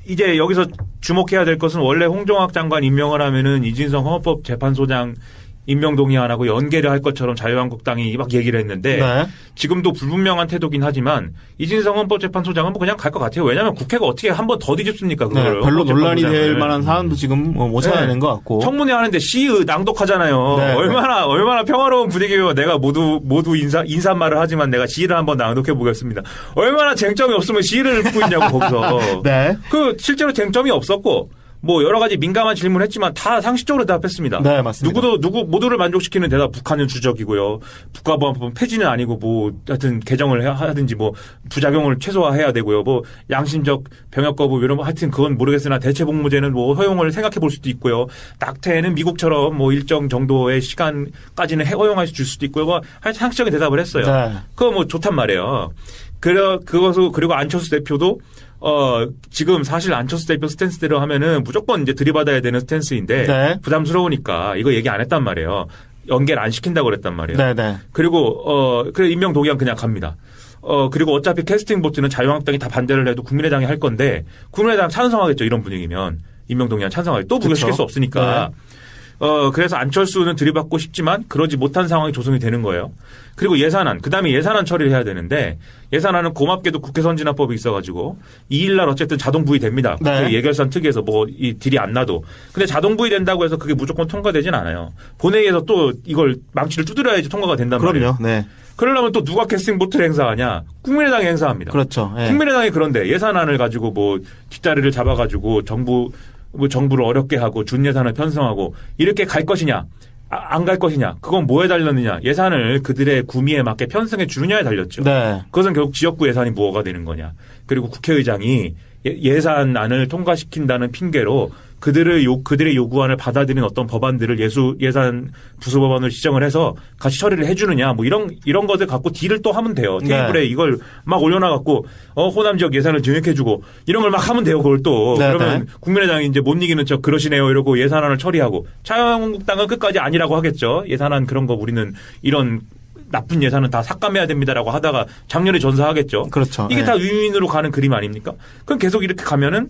이제 여기서 주목해야 될 것은 원래 홍종학 장관 임명을 하면은 이진성 헌법재판소장 임명 동의 안 하고 연계를 할 것처럼 자유한국당이 막 얘기를 했는데 네. 지금도 불분명한 태도긴 하지만 이진성 헌법재판소장은 그냥 갈 것 같아요. 왜냐하면 국회가 어떻게 한 번 더 뒤집습니까? 그걸. 네, 별로 논란이 될 만한 사안도 지금 못 찾아낸 것 같고. 청문회 하는데 시의 낭독하잖아요. 네. 얼마나 평화로운 분위기예요. 내가 모두 인사말을 하지만 내가 시를 한번 낭독해 보겠습니다. 얼마나 쟁점이 없으면 시를 읽고 있냐고 거기서. 네. 실제로 쟁점이 없었고. 여러 가지 민감한 질문을 했지만 다 상식적으로 대답했습니다. 네, 맞습니다. 모두를 만족시키는 대답, 북한은 주적이고요. 국가보안법은 폐지는 아니고 하여튼 개정을 하든지 부작용을 최소화해야 되고요. 양심적 병역 거부 이런 하여튼 그건 모르겠으나 대체복무제는 허용을 생각해 볼 수도 있고요. 낙태는 미국처럼 일정 정도의 시간까지는 허용할 수 줄 수도 있고요. 하여튼 상식적인 대답을 했어요. 네. 그거 좋단 말이에요. 그리고 안철수 대표도 지금 사실 안철수 대표 스탠스대로 하면은 무조건 이제 들이받아야 되는 스탠스인데 네. 부담스러우니까 이거 얘기 안 했단 말이에요. 연계를 안 시킨다고 그랬단 말이에요. 네네. 그리고 그래 임명 동의안 그냥 갑니다. 그리고 어차피 캐스팅 보트는 자유한국당이 다 반대를 해도 국민의당이 할 건데 국민의당 찬성하겠죠. 이런 분위기면 임명 동의안 찬성하겠죠. 또 부결시킬 수 없으니까. 네. 그래서 안철수는 들이받고 싶지만 그러지 못한 상황이 조성이 되는 거예요. 그리고 예산안, 그 다음에 예산안 처리를 해야 되는데 예산안은 고맙게도 국회 선진화법이 있어가지고 2일날 어쨌든 자동 부의됩니다. 국회 네. 예결산 특위에서 뭐 이 딜이 안 나도. 근데 자동 부의된다고 해서 그게 무조건 통과되진 않아요. 본회의에서 또 이걸 망치를 두드려야지 통과가 된단 말이에요. 그럼요. 네. 그러려면 또 누가 캐스팅 보트를 행사하냐? 국민의당이 행사합니다. 그렇죠. 예. 국민의당이 그런데 예산안을 가지고 뭐 뒷다리를 잡아가지고 정부를 어렵게 하고 준 예산을 편성하고 이렇게 갈 것이냐? 안 갈 것이냐? 그건 뭐에 달렸느냐? 예산을 그들의 구미에 맞게 편성해 주느냐에 달렸죠. 네. 그것은 결국 지역구 예산이 뭐가 되는 거냐? 그리고 국회의장이 예산안을 통과시킨다는 핑계로 그들의 요구안을 받아들인 어떤 법안들을 예산 부수법안을 지정을 해서 같이 처리를 해주느냐 뭐 이런 것들 갖고 딜을 또 하면 돼요. 테이블에 네. 이걸 막 올려놔갖고 호남 지역 예산을 증액해주고 이런 걸 막 하면 돼요. 그걸 또 네, 그러면 네. 국민의당이 이제 못 이기는 척 그러시네요 이러고 예산안을 처리하고 자유한국당은 끝까지 아니라고 하겠죠. 예산안 그런 거 우리는 이런 나쁜 예산은 다 삭감해야 됩니다라고 하다가 작년에 전사하겠죠. 그렇죠. 이게 네. 다 윈윈으로 가는 그림 아닙니까? 그럼 계속 이렇게 가면은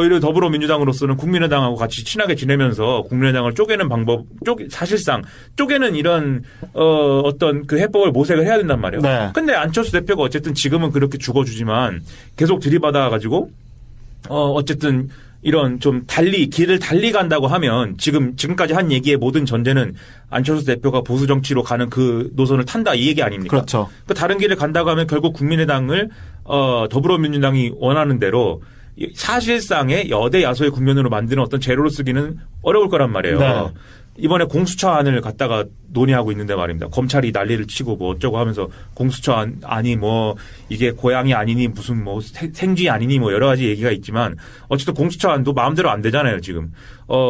이런 더불어민주당으로서는 국민의당하고 같이 친하게 지내면서 국민의당을 쪼개는 방법, 사실상 쪼개는 이런 어떤 그 해법을 모색을 해야 된단 말이에요. 네. 근데 안철수 대표가 어쨌든 지금은 그렇게 죽어주지만 계속 들이받아 가지고 어쨌든 이런 좀 길을 달리 간다고 하면 지금까지 한 얘기의 모든 전제는 안철수 대표가 보수 정치로 가는 그 노선을 탄다 이 얘기 아닙니까? 그렇죠. 그 다른 길을 간다고 하면 결국 국민의당을 더불어민주당이 원하는 대로 사실상의 여대 야소의 국면으로 만드는 어떤 재료로 쓰기는 어려울 거란 말이에요. 네. 이번에 공수처안을 갖다가 논의하고 있는데 말입니다. 검찰이 난리를 치고 뭐 어쩌고 하면서 공수처안이 뭐 이게 고양이 아니니 무슨 뭐 생쥐 아니니 뭐 여러 가지 얘기가 있지만 어쨌든 공수처안도 마음대로 안 되잖아요, 지금.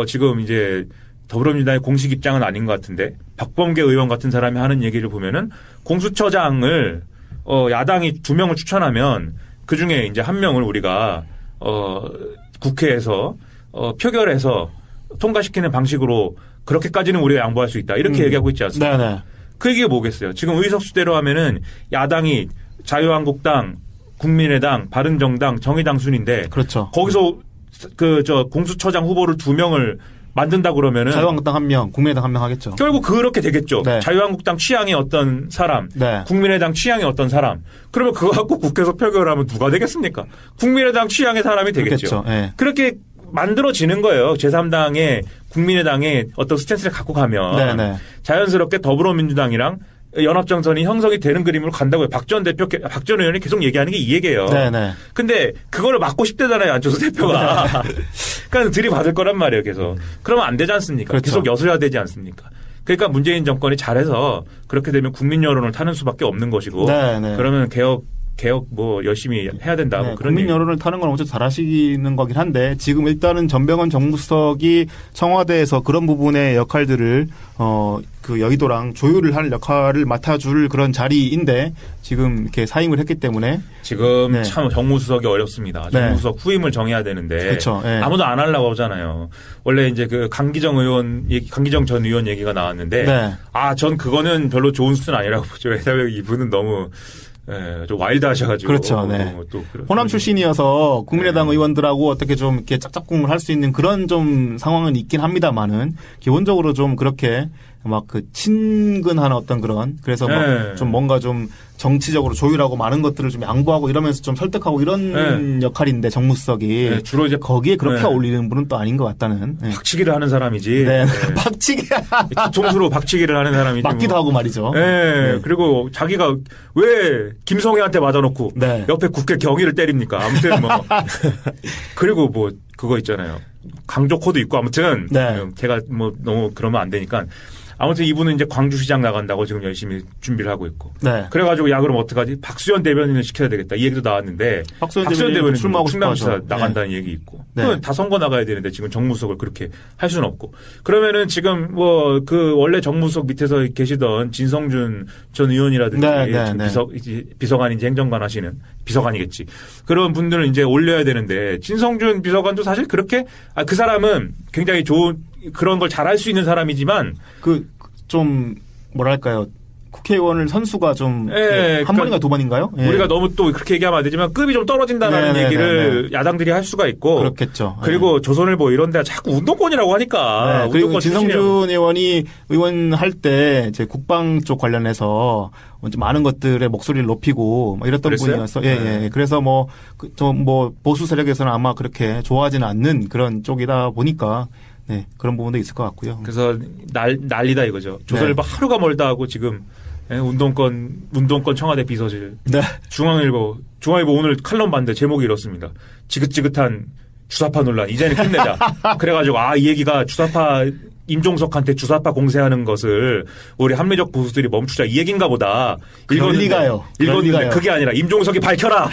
지금 이제 더불어민주당의 공식 입장은 아닌 것 같은데 박범계 의원 같은 사람이 하는 얘기를 보면은 공수처장을 야당이 2명을 추천하면 그중에 이제 1명을 우리가 국회에서 표결해서 통과시키는 방식으로 그렇게까지는 우리가 양보할 수 있다. 이렇게 얘기하고 있지 않습니까? 네네. 그 얘기가 뭐겠어요? 지금 의석수대로 하면은 야당이 자유한국당, 국민의당, 바른정당, 정의당 순인데 그렇죠. 거기서 공수처장 후보를 2명을 만든다 그러면은 자유한국당 1명, 국민의당 1명 하겠죠. 결국 그렇게 되겠죠. 네. 자유한국당 취향의 어떤 사람, 네. 국민의당 취향의 어떤 사람. 그러면 그거 갖고 국회에서 표결하면 누가 되겠습니까? 국민의당 취향의 사람이 되겠죠. 그렇겠죠. 네. 그렇게 만들어지는 거예요. 제3당의 국민의당의 어떤 스탠스를 갖고 가면 네네. 자연스럽게 더불어민주당이랑 연합정선이 형성이 되는 그림으로 간다고요. 박 전 의원이 계속 얘기하는 게 이 얘기예요. 네네. 근데 그거를 막고 싶대잖아요. 안철수 대표가. 그러니까 들이받을 거란 말이에요. 계속. 그러면 안 되지 않습니까? 그렇죠. 계속 여서야 되지 않습니까? 그러니까 문재인 정권이 잘해서 그렇게 되면 국민 여론을 타는 수밖에 없는 것이고 네네. 그러면 개혁 뭐 열심히 해야 된다. 네, 뭐 그런 국민 얘기. 여론을 타는 건 어쨌든 잘하시는 거긴 한데 지금 일단은 전병헌 정무수석이 청와대에서 그런 부분의 역할들을 그 여의도랑 조율을 할 역할을 맡아줄 그런 자리인데 지금 이렇게 사임을 했기 때문에 지금 네. 참 정무수석이 어렵습니다. 네. 정무수석 후임을 정해야 되는데 그렇죠. 네. 아무도 안 하려고 하잖아요. 원래 이제 그 강기정 전 의원 얘기가 나왔는데 네. 전 그거는 별로 좋은 수준 아니라고 보죠. 왜냐하면 이분은 너무 좀 와일드하셔가지고. 그렇죠. 네. 또 호남 출신이어서 국민의당 네. 의원들하고 어떻게 좀 이렇게 짝짝꿍을 할 수 있는 그런 좀 상황은 있긴 합니다만은 기본적으로 좀 그렇게 막 그 친근한 어떤 그런 그래서 막 네. 좀 뭔가 좀 정치적으로 조율하고 많은 것들을 좀 양보하고 이러면서 좀 설득하고 이런 역할인데 정무수석이 네, 주로 이제 거기에 그렇게 네. 어울리는 분은 또 아닌 것 같다는. 네. 박치기를 하는 사람이지. 네. 박치기 뒤통수로 박치기를 하는 사람이지. 맞기도 하고 말이죠. 네. 그리고 자기가 왜 김성애한테 맞아놓고 네. 옆에 국회 경위를 때립니까? 아무튼 뭐 그리고 뭐 그거 있잖아요. 강조 코드 있고 아무튼 네. 제가 뭐 너무 그러면 안 되니까 아무튼 이분은 이제 광주시장 나간다고 지금 열심히 준비를 하고 있고. 네. 그래가지고 야 그럼 어떡하지? 박수현 대변인을 시켜야 되겠다. 이 얘기도 나왔는데 박수현 대변인 출마하고 싶어 출마합시다 하죠. 나간다는 얘기 있고. 네. 그건 다 선거 나가야 되는데 지금 정무수석을 그렇게 할 수는 없고. 그러면은 지금 뭐 그 원래 정무수석 밑에서 계시던 진성준 전 의원이라든지 비서관인지 행정관 하시는 비서관이겠지. 그런 분들을 이제 올려야 되는데 진성준 비서관도 사실 그렇게 그 사람은 굉장히 좋은 그런 걸 잘할 수 있는 사람이지만 그 좀 뭐랄까요. 국회의원을 선수가 좀 예, 한 번인가 두 번인가요? 예. 우리가 너무 또 그렇게 얘기하면 안 되지만 급이 좀 떨어진다는 얘기를 야당들이 할 수가 있고 그렇겠죠. 그리고 조선일보 이런 데가 자꾸 운동권이라고 하니까 그리고 진성준 의원이 의원할 때 이제 국방 쪽 관련해서 많은 것들의 목소리를 높이고 뭐 이랬던 그랬어요? 분이어서 예. 그래서 뭐 보수 세력에서는 아마 그렇게 좋아하지는 않는 그런 쪽이다 보니까 네, 그런 부분도 있을 것 같고요. 그래서 난리다 이거죠. 조선일보 하루가 멀다 하고 지금 운동권 청와대 비서실. 네. 중앙일보 오늘 칼럼 봤는데 제목이 이렇습니다. 지긋지긋한 주사파 논란 이제는 끝내자. 그래가지고 이 얘기가 주사파 임종석한테 주사파 공세하는 것을 우리 합리적 보수들이 멈추자 이 얘기인가 보다. 읽었는데 그게 아니라 임종석이 밝혀라.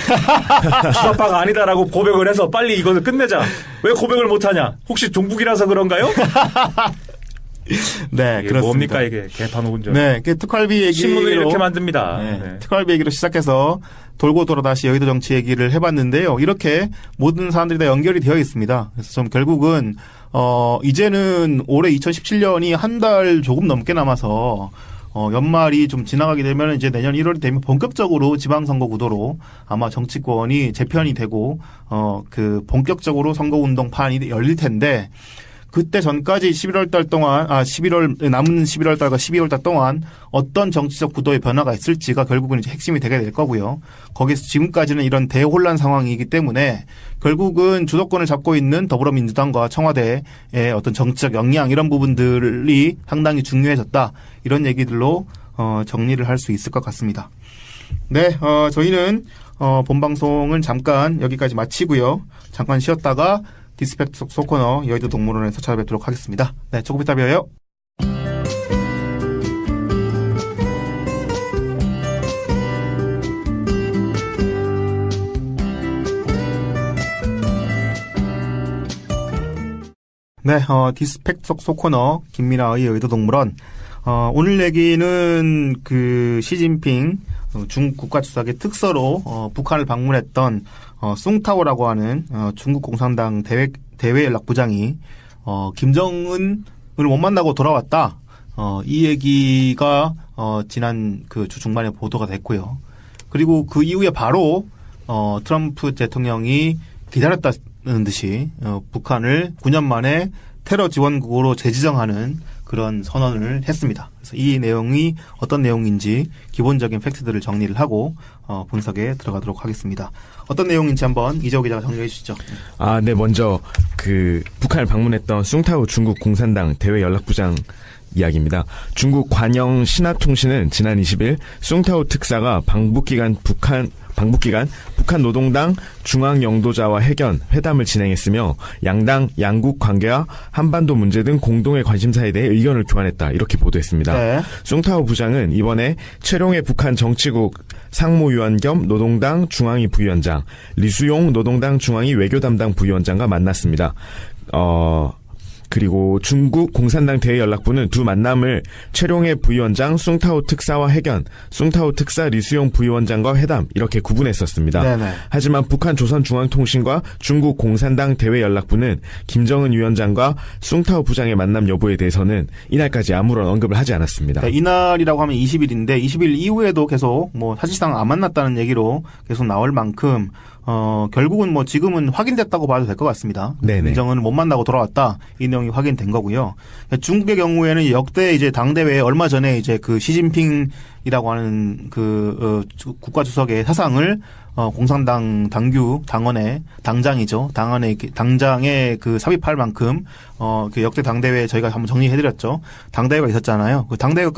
주사파가 아니다라고 고백을 해서 빨리 이것을 끝내자. 왜 고백을 못하냐? 혹시 종북이라서 그런가요? 네, 그렇습니다. 뭡니까 이게 개판 운전. 네, 특활비 얘기로 신문을 이렇게 만듭니다. 네. 특활비 얘기로 시작해서 돌고 돌아 다시 여의도 정치 얘기를 해봤는데요. 이렇게 모든 사람들이 다 연결이 되어 있습니다. 그래서 좀 결국은 이제는 올해 2017년이 한 달 조금 넘게 남아서 연말이 좀 지나가게 되면 이제 내년 1월이 되면 본격적으로 지방선거 구도로 아마 정치권이 재편이 되고 본격적으로 선거운동판이 열릴 텐데. 그때 전까지 11월 달 동안, 남은 11월 달과 12월 달 동안 어떤 정치적 구도의 변화가 있을지가 결국은 이제 핵심이 되게 될 거고요. 거기서 지금까지는 이런 대혼란 상황이기 때문에 결국은 주도권을 잡고 있는 더불어민주당과 청와대의 어떤 정치적 역량 이런 부분들이 상당히 중요해졌다. 이런 얘기들로, 정리를 할 수 있을 것 같습니다. 네, 저희는, 본방송은 잠깐 여기까지 마치고요. 잠깐 쉬었다가 디스펙트 소코너 여의도 동물원에서 찾아뵙도록 하겠습니다. 네, 조금 이따 봬요. 네, 디스펙트 소코너 김민아의 여의도 동물원. 오늘 얘기는 시진핑 중국 국가주석의 특서로 북한을 방문했던 숭타오라고 하는 중국 공산당 대외 연락부장이 김정은을 못 만나고 돌아왔다. 이 얘기가 지난 주 중반에 보도가 됐고요. 그리고 그 이후에 바로 트럼프 대통령이 기다렸다는 듯이 북한을 9년 만에 테러 지원국으로 재지정하는 그런 선언을 했습니다. 그래서 이 내용이 어떤 내용인지 기본적인 팩트들을 정리를 하고 분석에 들어가도록 하겠습니다. 어떤 내용인지 한번 이재호 기자가 정리해 주시죠. 네, 먼저 북한을 방문했던 숭타오 중국 공산당 대외 연락부장 이야기입니다. 중국 관영 신화통신은 지난 20일 숭타오 특사가 방북 기간 북한 노동당 중앙영도자와 회담을 진행했으며 양국 관계와 한반도 문제 등 공동의 관심사에 대해 의견을 교환했다. 이렇게 보도했습니다. 네. 숭타오 부장은 이번에 최룡해 북한 정치국 상무위원 겸 노동당 중앙위 부위원장, 리수용 노동당 중앙위 외교담당 부위원장과 만났습니다. 그리고 중국 공산당 대외연락부는 두 만남을 최룡해 부위원장 숭타오 특사와 회견, 숭타오 특사 리수용 부위원장과 회담 이렇게 구분했었습니다. 네네. 하지만 북한 조선중앙통신과 중국 공산당 대외연락부는 김정은 위원장과 숭타오 부장의 만남 여부에 대해서는 이날까지 아무런 언급을 하지 않았습니다. 네, 이날이라고 하면 20일인데 20일 이후에도 계속 사실상 안 만났다는 얘기로 계속 나올 만큼 결국은 지금은 확인됐다고 봐도 될 것 같습니다. 김정은을 못 만나고 돌아왔다. 이 내용이 확인된 거고요. 중국의 경우에는 역대 이제 당대회에 얼마 전에 이제 시진핑이라고 하는 국가주석의 사상을 공산당 당원의 당장이죠. 당장에 삽입할 만큼 역대 당대회 저희가 한번 정리해드렸죠. 당대회가 있었잖아요. 그 당대회가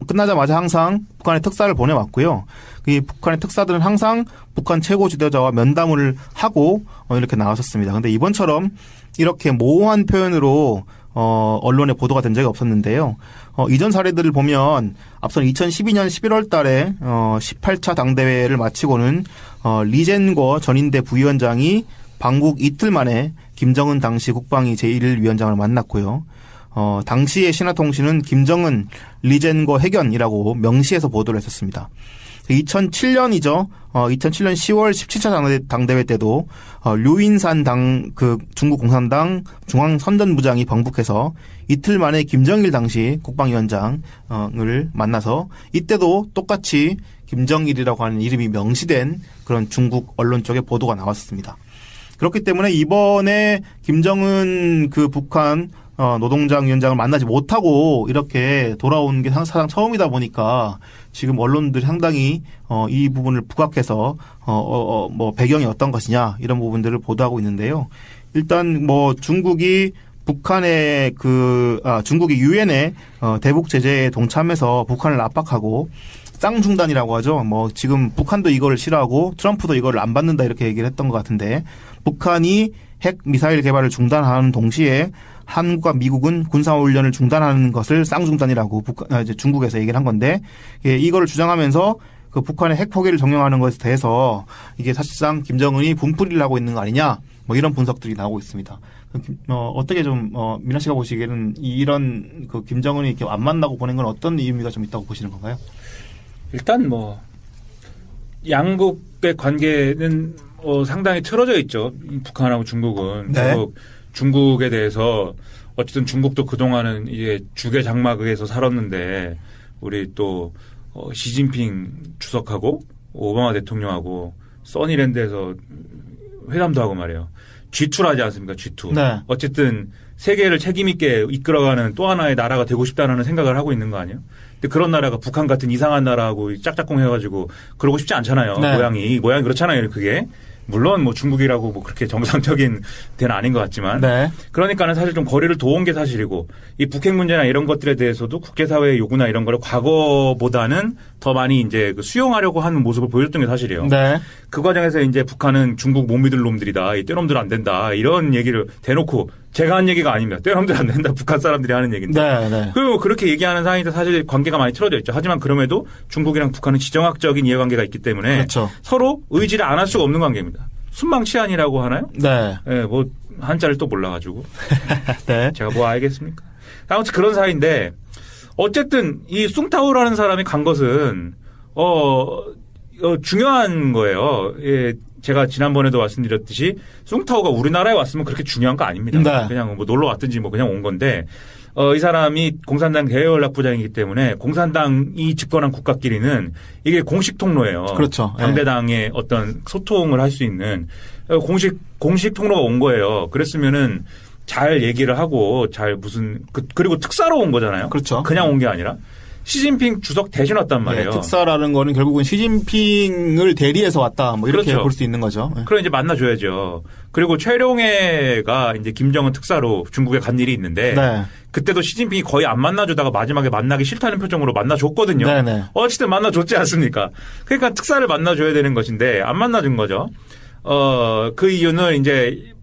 끝나자마자 항상 북한의 특사를 보내왔고요. 이 북한의 특사들은 항상 북한 최고 지도자와 면담을 하고 이렇게 나왔었습니다. 그런데 이번처럼 이렇게 모호한 표현으로 언론에 보도가 된 적이 없었는데요. 이전 사례들을 보면 앞선 2012년 11월 달에 18차 당대회를 마치고는 리젠거 전인대 부위원장이 방북 이틀 만에 김정은 당시 국방위 제1위원장을 만났고요. 당시의 신화통신은 김정은 리젠거 회견이라고 명시해서 보도를 했었습니다. 2007년이죠. 2007년 10월 17차 당대회 때도 류인산 중국 공산당 중앙선전부장이 방북해서 이틀 만에 김정일 당시 국방위원장을 만나서 이때도 똑같이 김정일이라고 하는 이름이 명시된 그런 중국 언론 쪽에 보도가 나왔습니다. 그렇기 때문에 이번에 김정은 북한 노동당 위원장을 만나지 못하고 이렇게 돌아온 게 사상 처음이다 보니까 지금 언론들이 상당히 이 부분을 부각해서 뭐 배경이 어떤 것이냐 이런 부분들을 보도하고 있는데요. 일단 뭐 중국이 북한의 중국이 유엔의 대북 제재에 동참해서 북한을 압박하고 쌍중단이라고 하죠. 뭐 지금 북한도 이거를 싫어하고 트럼프도 이거를 안 받는다 이렇게 얘기를 했던 것 같은데 북한이 핵 미사일 개발을 중단하는 동시에 한국과 미국은 군사훈련을 중단하는 것을 쌍중단이라고 이제 중국에서 얘기를 한 건데 이거를 주장하면서 그 북한의 핵 포기를 정령하는 것에 대해서 이게 사실상 김정은이 분풀이를 하고 있는 거 아니냐 뭐 이런 분석들이 나오고 있습니다. 어떻게 좀 민하 씨가 보시기에는 이런 김정은이 이렇게 안 만나고 보낸 건 어떤 의미가 좀 있다고 보시는 건가요? 일단 뭐 양국의 관계는 상당히 틀어져 있죠. 북한하고 중국은. 네. 중국에 대해서 어쨌든 중국도 그동안은 이제 주계 장막에서 살았는데 우리 또 시진핑 주석하고 오바마 대통령하고 써니랜드에서 회담도 하고 말이에요. G2를 하지 않습니까? G2. 네. 어쨌든 세계를 책임 있게 이끌어가는 또 하나의 나라가 되고 싶다는 생각을 하고 있는 거 아니에요? 근데 그런 나라가 북한 같은 이상한 나라하고 짝짝꿍 해가지고 그러고 싶지 않잖아요. 네. 모양이 그렇잖아요. 그게. 물론 뭐 중국이라고 뭐 그렇게 정상적인 데는 아닌 것 같지만. 네. 그러니까는 사실 좀 거리를 도운 게 사실이고 이 북핵 문제나 이런 것들에 대해서도 국제사회의 요구나 이런 거를 과거보다는 더 많이 이제 수용하려고 하는 모습을 보여줬던 게 사실이에요. 네. 그 과정에서 이제 북한은 중국 못 믿을 놈들이다. 이 떼놈들 안 된다. 이런 얘기를 대놓고 제가 한 얘기가 아닙니다. 떼놈들 안 된다. 북한 사람들이 하는 얘기인데. 네, 네. 그리고 그렇게 얘기하는 상황에서 사실 관계가 많이 틀어져 있죠. 하지만 그럼에도 중국이랑 북한은 지정학적인 이해관계가 있기 때문에 그렇죠. 서로 의지를 안 할 수가 없는 관계입니다. 순망치안이라고 하나요? 네. 네, 뭐 한자를 또 몰라가지고. 네. 제가 뭐 알겠습니까? 아무튼 그런 사이인데 어쨌든 이 숭타오라는 사람이 간 것은 중요한 거예요. 예, 제가 지난번에도 말씀드렸듯이 숭타오가 우리나라에 왔으면 그렇게 중요한 거 아닙니다. 네. 그냥 뭐 놀러 왔든지 뭐 그냥 온 건데 이 사람이 공산당 대외연락부장이기 때문에 공산당이 집권한 국가끼리는 이게 공식 통로예요. 그렇죠. 당대당의 어떤 소통을 할 수 있는 공식 통로가 온 거예요. 그랬으면은 잘 얘기를 하고 잘 그리고 특사로 온 거잖아요. 그렇죠. 그냥 온 게 아니라. 시진핑 주석 대신 왔단 말이에요. 네, 특사라는 거는 결국은 시진핑을 대리해서 왔다. 뭐 이렇게 그렇죠. 볼 수 있는 거죠. 네. 그럼 이제 만나줘야죠. 그리고 최룡해가 이제 김정은 특사로 중국에 간 일이 있는데 네. 그때도 시진핑이 거의 안 만나주다가 마지막에 만나기 싫다는 표정으로 만나줬거든요. 네네. 어쨌든 만나줬지 않습니까? 그러니까 특사를 만나줘야 되는 것인데 안 만나준 거죠. 그 이유는 이제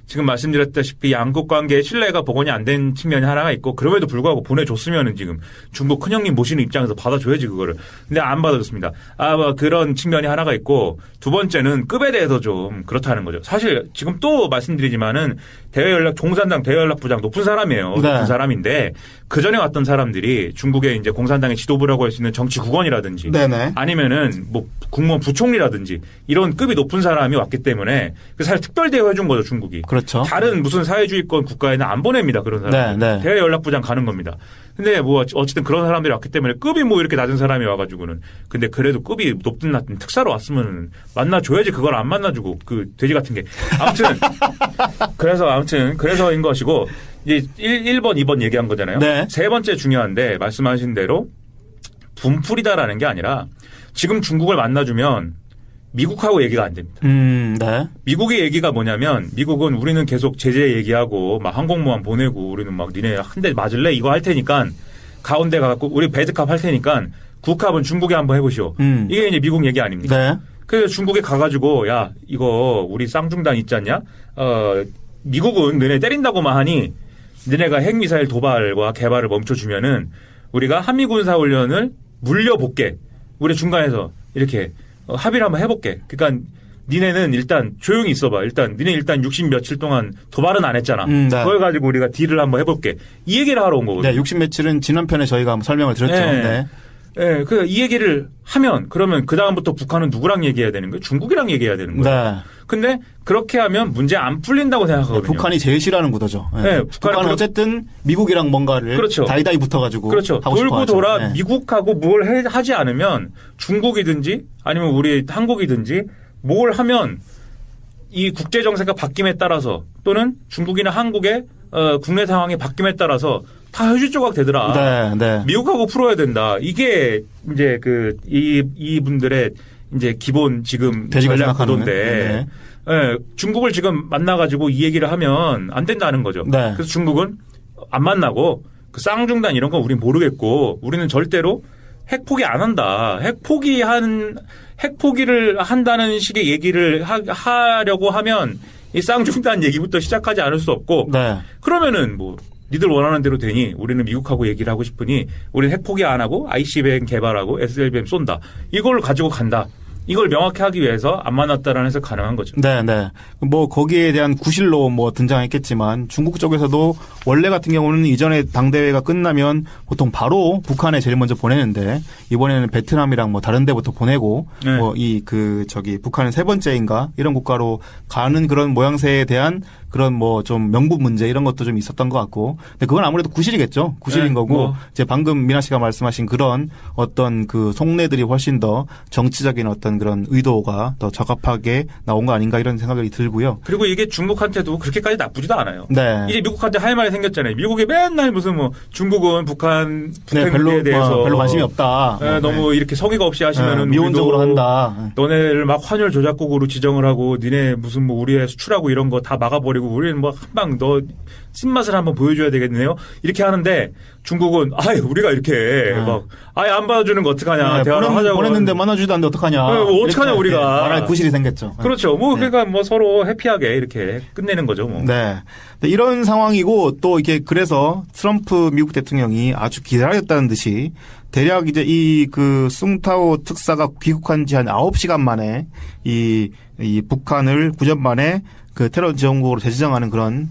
지금 말씀드렸다시피 양국 관계의 신뢰가 복원이 안 된 측면이 하나가 있고 그럼에도 불구하고 보내줬으면은 지금 중국 큰형님 모시는 입장에서 받아줘야지 그거를. 근데 안 받아줬습니다. 뭐 그런 측면이 하나가 있고 두 번째는 급에 대해서 좀 그렇다는 거죠. 사실 지금 또 말씀드리지만은 공산당 대외연락부장 높은 사람이에요. 네. 높은 사람인데 그 전에 왔던 사람들이 중국의 이제 공산당의 지도부라고 할 수 있는 정치 국원이라든지 네네. 아니면은 뭐 국무원 부총리라든지 이런 급이 높은 사람이 왔기 때문에 사실 특별 대우해 준 거죠 중국이. 그렇죠. 다른 무슨 사회주의권 국가에는 안 보냅니다 그런 사람. 네, 네. 대외연락부장 가는 겁니다. 근데 뭐 어쨌든 그런 사람들이 왔기 때문에 급이 뭐 이렇게 낮은 사람이 와가지고는 근데 그래도 급이 높든 낮든 특사로 왔으면 만나줘야지 그걸 안 만나주고 그 돼지 같은 게 그래서인 것이고 이제 1번 2번 얘기한 거잖아요. 네. 세 번째 중요한데 말씀하신 대로 분풀이다라는 게 아니라 지금 중국을 만나주면 미국하고 얘기가 안 됩니다. 네. 미국의 얘기가 뭐냐면 미국은 우리는 계속 제재 얘기하고 막 항공모함 보내고 우리는 막 니네 한 대 맞을래 이거 할 테니까 가운데 가갖고 우리 배드캅 할 테니까 국캅은 중국에 한번 해보시오. 이게 이제 미국 얘기 아닙니까? 네. 그래서 중국에 가가지고 야 이거 우리 쌍중단 있지 않냐? 미국은 너네 때린다고만 하니 너네가 핵미사일 도발과 개발을 멈춰주면은 우리가 한미군사훈련을 물려볼게. 우리 중간에서 이렇게 합의를 한번 해볼게. 그러니까 니네는 일단 조용히 있어봐. 니네 60 며칠 동안 도발은 안 했잖아. 네. 그걸 가지고 우리가 딜을 한번 해볼게. 이 얘기를 하러 온 거거든요. 네, 60 며칠은 지난 편에 저희가 한번 설명을 드렸죠. 네. 네. 예, 이 얘기를 하면 그러면 그 다음부터 북한은 누구랑 얘기해야 되는 거예요? 중국이랑 얘기해야 되는 거예요. 네. 근데 그렇게 하면 문제 안 풀린다고 생각하거든요. 북한이 제일 싫어하는 구도죠. 네, 북한은 어쨌든 미국이랑 뭔가를 그렇죠. 다이다이 붙어가지고 그렇죠. 하고 돌고 싶어 돌아 네. 미국하고 뭘 하지 않으면 중국이든지 아니면 우리 한국이든지 뭘 하면 이 국제 정세가 바뀜에 따라서 또는 중국이나 한국의 국내 상황이 바뀜에 따라서 다 현실조각 되더라. 네, 네. 미국하고 풀어야 된다. 이게 이제 이분들의 이제 기본 지금 전략 구도인데, 네. 예, 중국을 지금 만나가지고 이 얘기를 하면 안 된다는 거죠. 네. 그래서 중국은 안 만나고 그 쌍중단 이런 건 우린 모르겠고 우리는 절대로 핵 포기 안 한다. 핵 포기를 한다는 식의 얘기를 하려고 하면 이 쌍중단 얘기부터 시작하지 않을 수 없고, 네. 그러면은 뭐 니들 원하는 대로 되니 우리는 미국하고 얘기를 하고 싶으니 우리는 핵 포기 안 하고 ICBM 개발하고 SLBM 쏜다. 이걸 가지고 간다. 이걸 명확히 하기 위해서 안 만났다라는 해석 가능한 거죠. 네, 네. 뭐 거기에 대한 구실로 뭐 등장했겠지만 중국 쪽에서도 원래 같은 경우는 이전에 당대회가 끝나면 보통 바로 북한에 제일 먼저 보내는데 이번에는 베트남이랑 뭐 다른 데부터 보내고 네. 뭐 북한은 세 번째인가 이런 국가로 가는 그런 모양새에 대한 그런 뭐 좀 명분 문제 이런 것도 좀 있었던 것 같고, 근데 그건 아무래도 구실이겠죠. 구실인 네, 거고 뭐. 이제 방금 미나 씨가 말씀하신 그런 어떤 그 속내들이 훨씬 더 정치적인 어떤 그런 의도가 더 적합하게 나온 거 아닌가 이런 생각이 들고요. 그리고 이게 중국한테도 그렇게까지 나쁘지도 않아요. 네. 이제 미국한테 할 말이 생겼잖아요. 미국이 맨날 무슨 뭐 중국은 북한 네, 문제에 대해서 별로 관심이 없다. 네, 너무 이렇게 성의가 없이 하시면은 미온적으로 한다. 너네를 막 환율 조작국으로 지정을 하고 니네 무슨 뭐 우리의 수출하고 이런 거 다 막아버리고 우리는 뭐 한방 너 쓴맛을 한번 보여줘야 되겠네요. 이렇게 하는데 중국은 아예 우리가 이렇게 막 아예 안 받아주는 거 어떡하냐. 네, 대화를 하자고 보냈는데 만나주지도 않는데 어떡하냐. 네, 뭐 어떡하냐 우리가. 말할 구실이 생겼죠. 그렇죠. 뭐 그러니까 뭐 서로 해피하게 이렇게 끝내는 거죠. 뭐. 네. 이런 상황이고 또 이게 그래서 트럼프 미국 대통령이 아주 기다렸다는 듯이 대략 이제 이 숭타오 특사가 귀국한 지 한 9시간 만에 이 북한을 9년 만에 그 테러 지원국으로 재지정하는 그런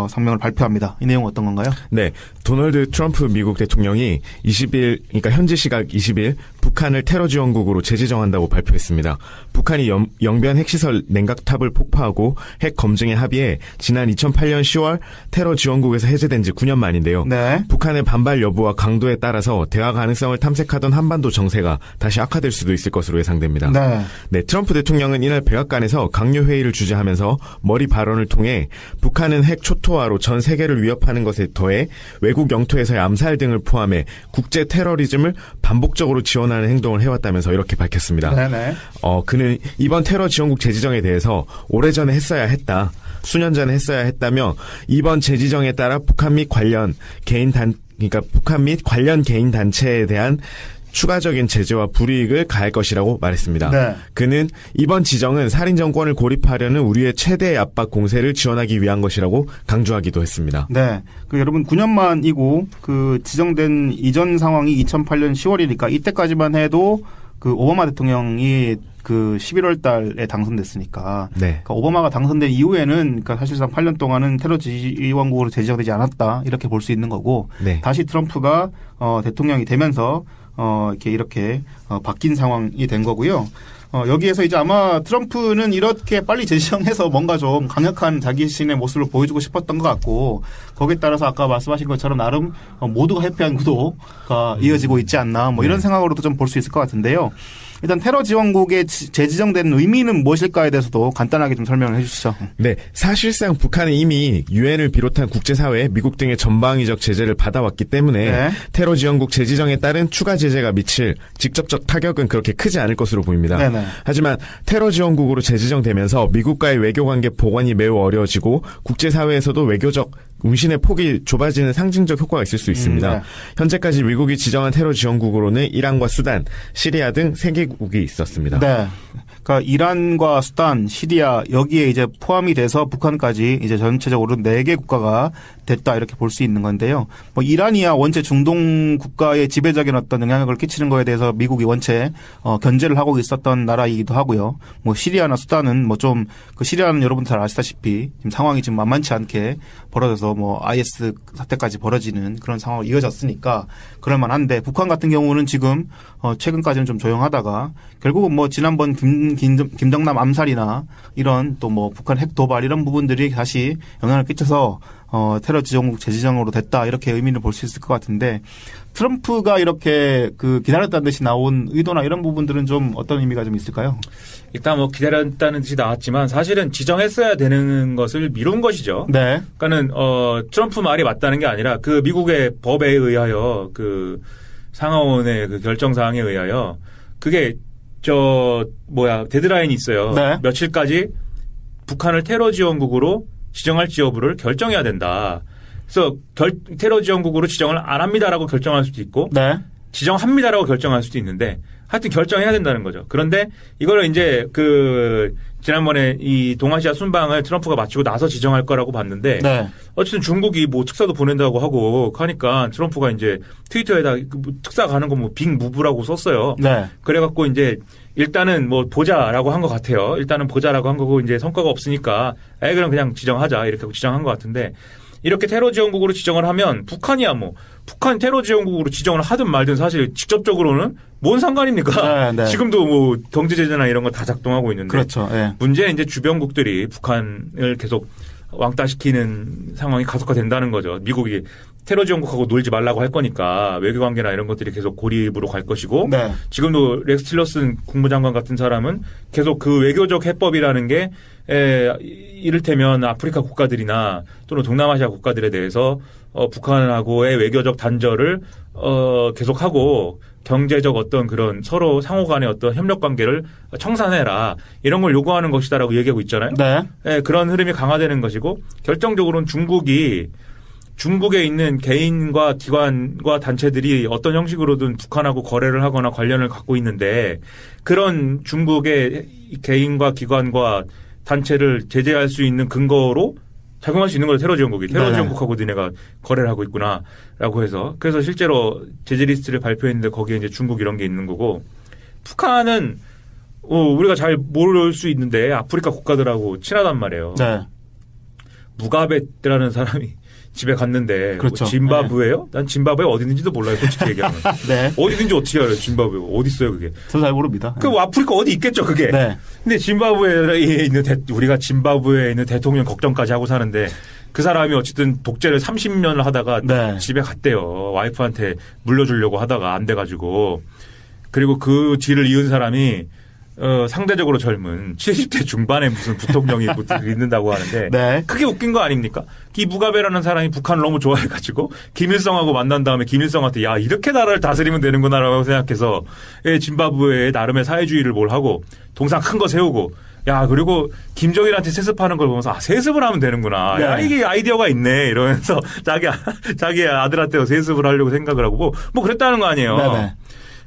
성명을 발표합니다. 이 내용은 어떤 건가요? 네. 도널드 트럼프 미국 대통령이 20일, 그러니까 현지 시각 20일 북한을 테러 지원국으로 재지정한다고 발표했습니다. 북한이 영변 핵시설 냉각탑을 폭파하고 핵 검증에 합의해 지난 2008년 10월 테러 지원국에서 해제된 지 9년 만인데요. 네. 북한의 반발 여부와 강도에 따라서 대화 가능성을 탐색하던 한반도 정세가 다시 악화될 수도 있을 것으로 예상됩니다. 네. 네, 트럼프 대통령은 이날 백악관에서 강요 회의를 주재하면서 머리 발언을 통해 북한은 핵 초토화로 전 세계를 위협하는 것에 더해 외국 영토에서의 암살 등을 포함해 국제 테러리즘을 반복적으로 지원하는 행동을 해왔다면서 이렇게 밝혔습니다. 네네. 그는 이번 테러 지원국 재지정에 대해서 오래전에 했어야 했다. 수년 전에 했어야 했다며 이번 재지정에 따라 북한 및 관련 개인 단체에 대한 추가적인 제재와 불이익을 가할 것이라고 말했습니다. 네. 그는 이번 지정은 살인 정권을 고립하려는 우리의 최대의 압박 공세를 지원하기 위한 것이라고 강조하기도 했습니다. 네. 여러분 9년 만이고 지정된 이전 상황이 2008년 10월이니까 이때까지만 해도 오바마 대통령이 11월 달에 당선됐으니까. 네. 그러니까 오바마가 당선된 이후에는 사실상 8년 동안은 테러 지원국으로 제지정되지 않았다. 이렇게 볼 수 있는 거고. 네. 다시 트럼프가 대통령이 되면서 이렇게 바뀐 상황이 된 거고요. 여기에서 이제 아마 트럼프는 이렇게 빨리 재지정해서 뭔가 좀 강력한 자기 자신의 모습을 보여주고 싶었던 것 같고, 거기에 따라서 아까 말씀하신 것처럼 나름 모두가 해피한 구도가 이어지고 있지 않나, 뭐 이런 생각으로도 좀 볼 수 있을 것 같은데요. 일단 테러 지원국에 재지정되는 의미는 무엇일까에 대해서도 간단하게 좀 설명을 해 주시죠. 네. 사실상 북한은 이미 유엔을 비롯한 국제사회, 미국 등의 전방위적 제재를 받아왔기 때문에 네. 테러 지원국 재지정에 따른 추가 제재가 미칠 직접적 타격은 그렇게 크지 않을 것으로 보입니다. 네네. 하지만 테러 지원국으로 재지정되면서 미국과의 외교관계 보완이 매우 어려워지고 국제사회에서도 외교적 운신의 폭이 좁아지는 상징적 효과가 있을 수 있습니다. 네. 현재까지 미국이 지정한 테러 지원국으로는 이란과 수단, 시리아 등 3개국이 있었습니다. 네. 그러니까 이란과 수단, 시리아 여기에 이제 포함이 돼서 북한까지 이제 전체적으로 4개 국가가 됐다 이렇게 볼 수 있는 건데요. 뭐 이란이야 원체 중동 국가의 지배적인 어떤 영향력을 끼치는 거에 대해서 미국이 원체 견제를 하고 있었던 나라이기도 하고요. 뭐 시리아나 수단은 뭐 좀 그 시리아는 여러분들 잘 아시다시피 지금 상황이 지금 만만치 않게 벌어져서 뭐 IS 사태까지 벌어지는 그런 상황이 이어졌으니까 그럴 만한데 북한 같은 경우는 지금 최근까지는 좀 조용하다가 결국은 뭐 지난번 김정남 암살이나 이런 또 뭐 북한 핵 도발 이런 부분들이 다시 영향을 끼쳐서 테러 지정국 재지정으로 됐다 이렇게 의미를 볼 수 있을 것 같은데 트럼프가 이렇게 그 기다렸다는 듯이 나온 의도나 이런 부분들은 좀 어떤 의미가 좀 있을까요? 일단 뭐 기다렸다는 듯이 나왔지만 사실은 지정했어야 되는 것을 미룬 것이죠. 네. 그러니까는 트럼프 말이 맞다는 게 아니라 그 미국의 법에 의하여 그 상하원의 그 결정 사항에 의하여 그게 데드라인이 있어요. 네. 며칠까지 북한을 테러 지원국으로 지정할지 여부를 결정해야 된다. 그래서 테러 지원국으로 지정을 안 합니다라고 결정할 수도 있고, 네. 지정합니다라고 결정할 수도 있는데, 하여튼 결정해야 된다는 거죠. 그런데 이거를 이제 지난번에 이 동아시아 순방을 트럼프가 마치고 나서 지정할 거라고 봤는데, 네. 어쨌든 중국이 뭐 특사도 보낸다고 하고 하니까 트럼프가 이제 트위터에다 특사 가는 거 뭐 빅 무브라고 썼어요. 네. 그래갖고 이제 일단은 뭐 보자라고 한 것 같아요. 일단은 보자라고 한 거고 이제 성과가 없으니까 그럼 그냥 지정하자 이렇게 하고 지정한 것 같은데 이렇게 테러 지원국으로 지정을 하면 북한이야 뭐 북한 테러 지원국으로 지정을 하든 말든 사실 직접적으로는 뭔 상관입니까? 네, 네. 지금도 뭐 경제 제재나 이런 거 다 작동하고 있는데 그렇죠. 네. 문제는 이제 주변국들이 북한을 계속 왕따시키는 상황이 가속화된다는 거죠. 미국이 테러 지원국하고 놀지 말라고 할 거니까 외교관계나 이런 것들이 계속 고립으로 갈 것이고 네. 지금도 렉스 틸러슨 국무장관 같은 사람은 계속 그 외교적 해법이라는 게 이를테면 아프리카 국가들이나 또는 동남아시아 국가들에 대해서 북한하고의 외교적 단절을 계속하고 경제적 어떤 그런 서로 상호 간의 어떤 협력 관계를 청산해라 이런 걸 요구하는 것이다라고 얘기하고 있잖아요. 네. 그런 흐름이 강화되는 것이고 결정적으로는 중국에 있는 개인과 기관과 단체들이 어떤 형식으로든 북한하고 거래를 하거나 관련을 갖고 있는데 그런 중국의 개인과 기관과 단체를 제재할 수 있는 근거로 작용할 수 있는 거죠. 테러 지원국이. 테러 지원국하고 니네가 거래를 하고 있구나라고 해서. 그래서 실제로 제재 리스트를 발표했는데 거기에 이제 중국 이런 게 있는 거고 북한은 우리가 잘 모를 수 있는데 아프리카 국가들하고 친하단 말이에요. 네. 무가베라는 사람이 집에 갔는데 그렇죠. 뭐 짐바브웨요? 네. 난 짐바브웨 어디 있는지도 몰라요. 솔직히 얘기하면. 네. 어디 있는지 어떻게 알아요? 짐바브웨 어디 있어요 그게? 저도 잘 모릅니다. 그 아프리카 어디 있겠죠 그게. 네. 근데 짐바브웨에 있는 우리가 짐바브웨에 있는 대통령 걱정까지 하고 사는데 그 사람이 어쨌든 독재를 30년을 하다가 네. 집에 갔대요. 와이프한테 물려주려고 하다가 안 돼가지고. 그리고 그 뒤를 이은 사람이 상대적으로 젊은 70대 중반의 무슨 부통령이 있는다고 하는데 네. 그게 웃긴 거 아닙니까? 이 무가베라는 사람이 북한을 너무 좋아해가지고 김일성하고 만난 다음에 김일성한테 야 이렇게 나라를 다스리면 되는구나라고 생각해서 짐바브웨에 나름의 사회주의를 뭘 하고 동상 큰 거 세우고 야 그리고 김정일한테 세습하는 걸 보면서 세습을 하면 되는구나. 네. 야 이게 아이디어가 있네 이러면서 자기 아들한테 세습을 하려고 생각을 하고 뭐 그랬다는 거 아니에요. 네네.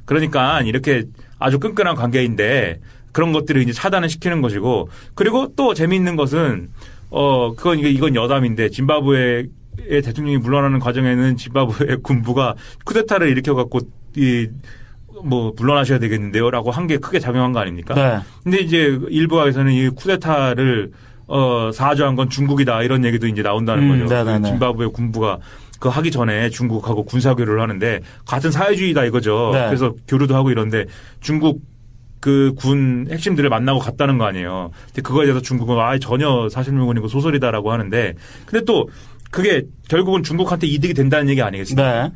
그러니까 이렇게 아주 끈끈한 관계인데 그런 것들을 이제 차단을 시키는 것이고 그리고 또 재미있는 것은 이건 여담인데 짐바브웨의 대통령이 물러나는 과정에는 짐바브웨 군부가 쿠데타를 일으켜갖고 물러나셔야 되겠는데요라고 한 게 크게 작용한 거 아닙니까? 네. 근데 이제 일부에서는 이 쿠데타를 사주한 건 중국이다 이런 얘기도 이제 나온다는 거죠. 네네네. 짐바브웨 군부가 하기 전에 중국하고 군사교류를 하는데 같은 사회주의다 이거죠. 네. 그래서 교류도 하고 이런데 중국 그 군 핵심들을 만나고 갔다는 거 아니에요. 근데 그거에 대해서 중국은 전혀 사실무근이고 소설이다라고 하는데 근데 또 그게 결국은 중국한테 이득이 된다는 얘기 아니겠습니까? 네.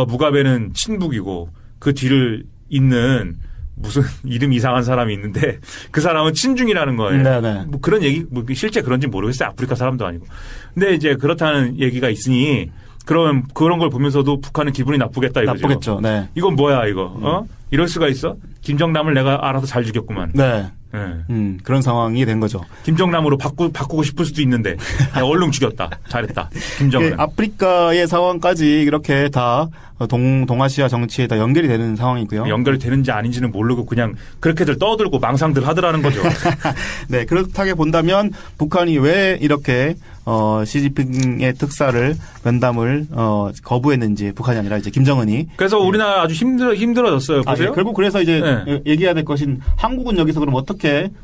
무가베는 친북이고 그 뒤를 잇는 무슨 이름 이상한 사람이 있는데 그 사람은 친중이라는 거예요. 네네. 뭐 그런 얘기 실제 그런지 모르겠어요. 아프리카 사람도 아니고. 근데 이제 그렇다는 얘기가 있으니 그런 걸 보면서도 북한은 기분이 나쁘겠다 이거죠. 나쁘겠죠. 네. 이건 뭐야 이거? 이럴 수가 있어? 김정남을 내가 알아서 잘 죽였구만. 네. 네. 그런 상황이 된 거죠. 김정남으로 바꾸고 싶을 수도 있는데 얼른 죽였다. 잘했다. 김정은. 아프리카의 상황까지 이렇게 다 동아시아 정치에다 연결이 되는 상황이고요. 연결이 되는지 아닌지는 모르고 그냥 그렇게들 떠들고 망상들 하더라는 거죠. 네, 그렇다게 본다면 북한이 왜 이렇게 시진핑의 특사를 면담을 거부했는지, 북한이 아니라 이제 김정은이. 그래서 우리나라 아주 힘들어졌어요. 보세요. 예, 결국 그래서 이제 네. 얘기해야 될 것인 한국은 여기서 그럼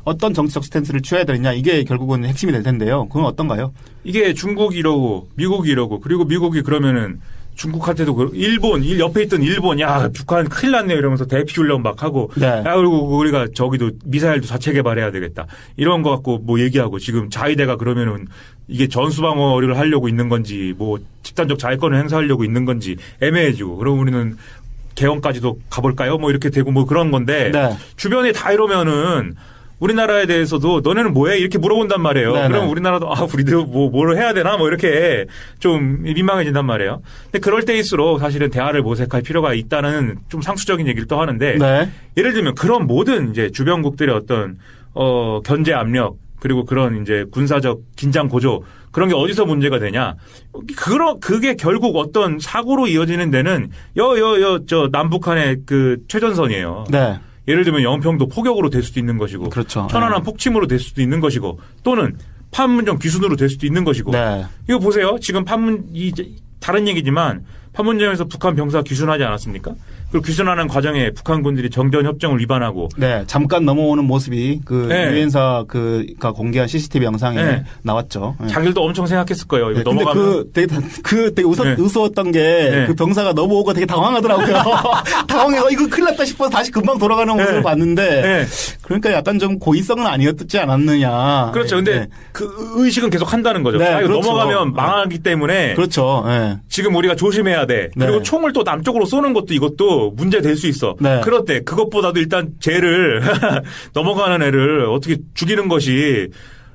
어떤 정치적 스탠스를 취해야 되느냐, 이게 결국은 핵심이 될 텐데요. 그건 어떤가요? 이게 중국이 이러고 미국이 이러고, 그리고 미국이 그러면은 중국한테도 일본, 옆에 있던 일본, 야, 북한 큰일 났네 이러면서 대피 훈련 막 하고, 네. 야, 그리고 우리가 저기도 미사일도 자체 개발해야 되겠다. 이런 거 갖고 뭐 얘기하고, 지금 자위대가 그러면은 이게 전수방어를 하려고 있는 건지, 뭐 집단적 자위권을 행사하려고 있는 건지 애매해지고, 그럼 우리는 개헌까지도 가볼까요? 뭐 이렇게 되고 뭐 그런 건데, 네. 주변에 다 이러면은 우리나라에 대해서도 너네는 뭐해? 이렇게 물어본단 말이에요. 네네. 그럼 우리나라도 우리도 뭘 해야 되나? 뭐 이렇게 좀 민망해진단 말이에요. 근데 그럴 때일수록 사실은 대화를 모색할 필요가 있다는 좀 상수적인 얘기를 또 하는데, 네. 예를 들면 그런 모든 이제 주변국들의 어떤 견제 압력, 그리고 그런 이제 군사적 긴장 고조, 그런 게 어디서 문제가 되냐? 그게 결국 어떤 사고로 이어지는 데는 저 남북한의 그 최전선이에요. 네. 예를 들면 영평도 포격으로 될 수도 있는 것이고, 그렇죠. 천안함 폭침으로 될 수도 있는 것이고, 또는 판문점 귀순으로 될 수도 있는 것이고. 네. 이거 보세요. 지금 다른 얘기지만 판문점에서 북한 병사 귀순하지 않았습니까? 그리고 귀순하는 과정에 북한군들이 정전협정을 위반하고. 네, 잠깐 넘어오는 모습이 네. 유엔사 가 공개한 CCTV 영상에 네. 나왔죠. 네. 자기들도 엄청 생각했을 거예요. 이거 네, 근데 넘어가면. 되게 네. 우스웠던 게 그 네. 병사가 넘어오고 되게 당황하더라고요. 당황해서 이거 큰일 났다 싶어서 다시 금방 돌아가는 모습을 네. 봤는데, 네. 그러니까 약간 좀 고의성은 아니었지 않았느냐. 그렇죠. 근데 네. 그 의식은 계속 한다는 거죠. 네, 이거 그렇죠. 넘어가면 망하기 때문에. 그렇죠. 네. 지금 우리가 조심해야 돼. 그리고 네. 총을 또 남쪽으로 쏘는 것도 이것도 문제 될 수 있어. 네. 그럴 때 그것보다도 일단 쟤를 넘어가는 애를 어떻게 죽이는 것이,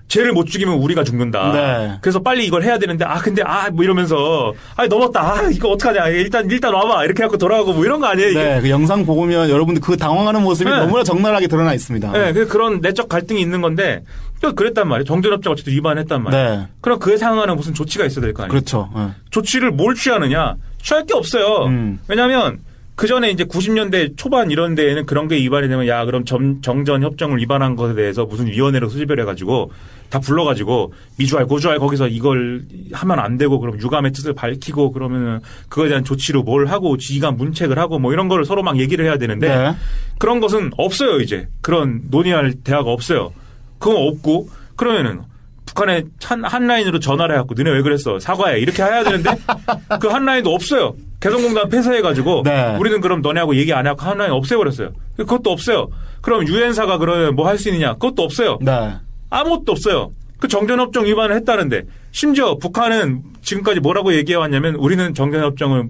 쟤를 못 죽이면 우리가 죽는다. 네. 그래서 빨리 이걸 해야 되는데 근데 뭐 이러면서 넘었다. 이거 어떡하냐. 일단 와봐. 이렇게 해갖고 돌아가고 뭐 이런 거 아니에요? 이게? 네, 그 영상 보면 여러분들 그 당황하는 모습이 네. 너무나 적나라하게 드러나 있습니다. 네, 그런 내적 갈등이 있는 건데 그랬단 말이에요. 정전협정 어쨌든 위반했단 말이에요. 네. 그럼 그에 상응하는 무슨 조치가 있어야 될 거 아니에요? 그렇죠. 네. 조치를 뭘 취하느냐? 취할 게 없어요. 왜냐하면 그 전에 이제 90년대 초반 이런 데에는 그런 게 위반이 되면 그럼 정전 협정을 위반한 것에 대해서 무슨 위원회로 수집을 해가지고 다 불러가지고 미주알 고주알 거기서 이걸 하면 안 되고, 그럼 유감의 뜻을 밝히고, 그러면은 그거에 대한 조치로 뭘 하고 지휘관 문책을 하고 뭐 이런 거를 서로 막 얘기를 해야 되는데 네. 그런 것은 없어요. 이제 그런 논의할 대화가 없어요. 그건 없고, 그러면은 북한에 한 라인으로 전화를 해갖고 너네 왜 그랬어? 사과해. 이렇게 해야 되는데 그 한 라인도 없어요. 개성공단 폐쇄해가지고 네. 우리는 그럼 너네하고 얘기 안 하고 한 라인 없애버렸어요. 그것도 없어요. 그럼 유엔사가 그러면 뭐 할 수 있느냐? 그것도 없어요. 네. 아무것도 없어요. 그 정전협정 위반을 했다는데, 심지어 북한은 지금까지 뭐라고 얘기해왔냐면 우리는 정전협정을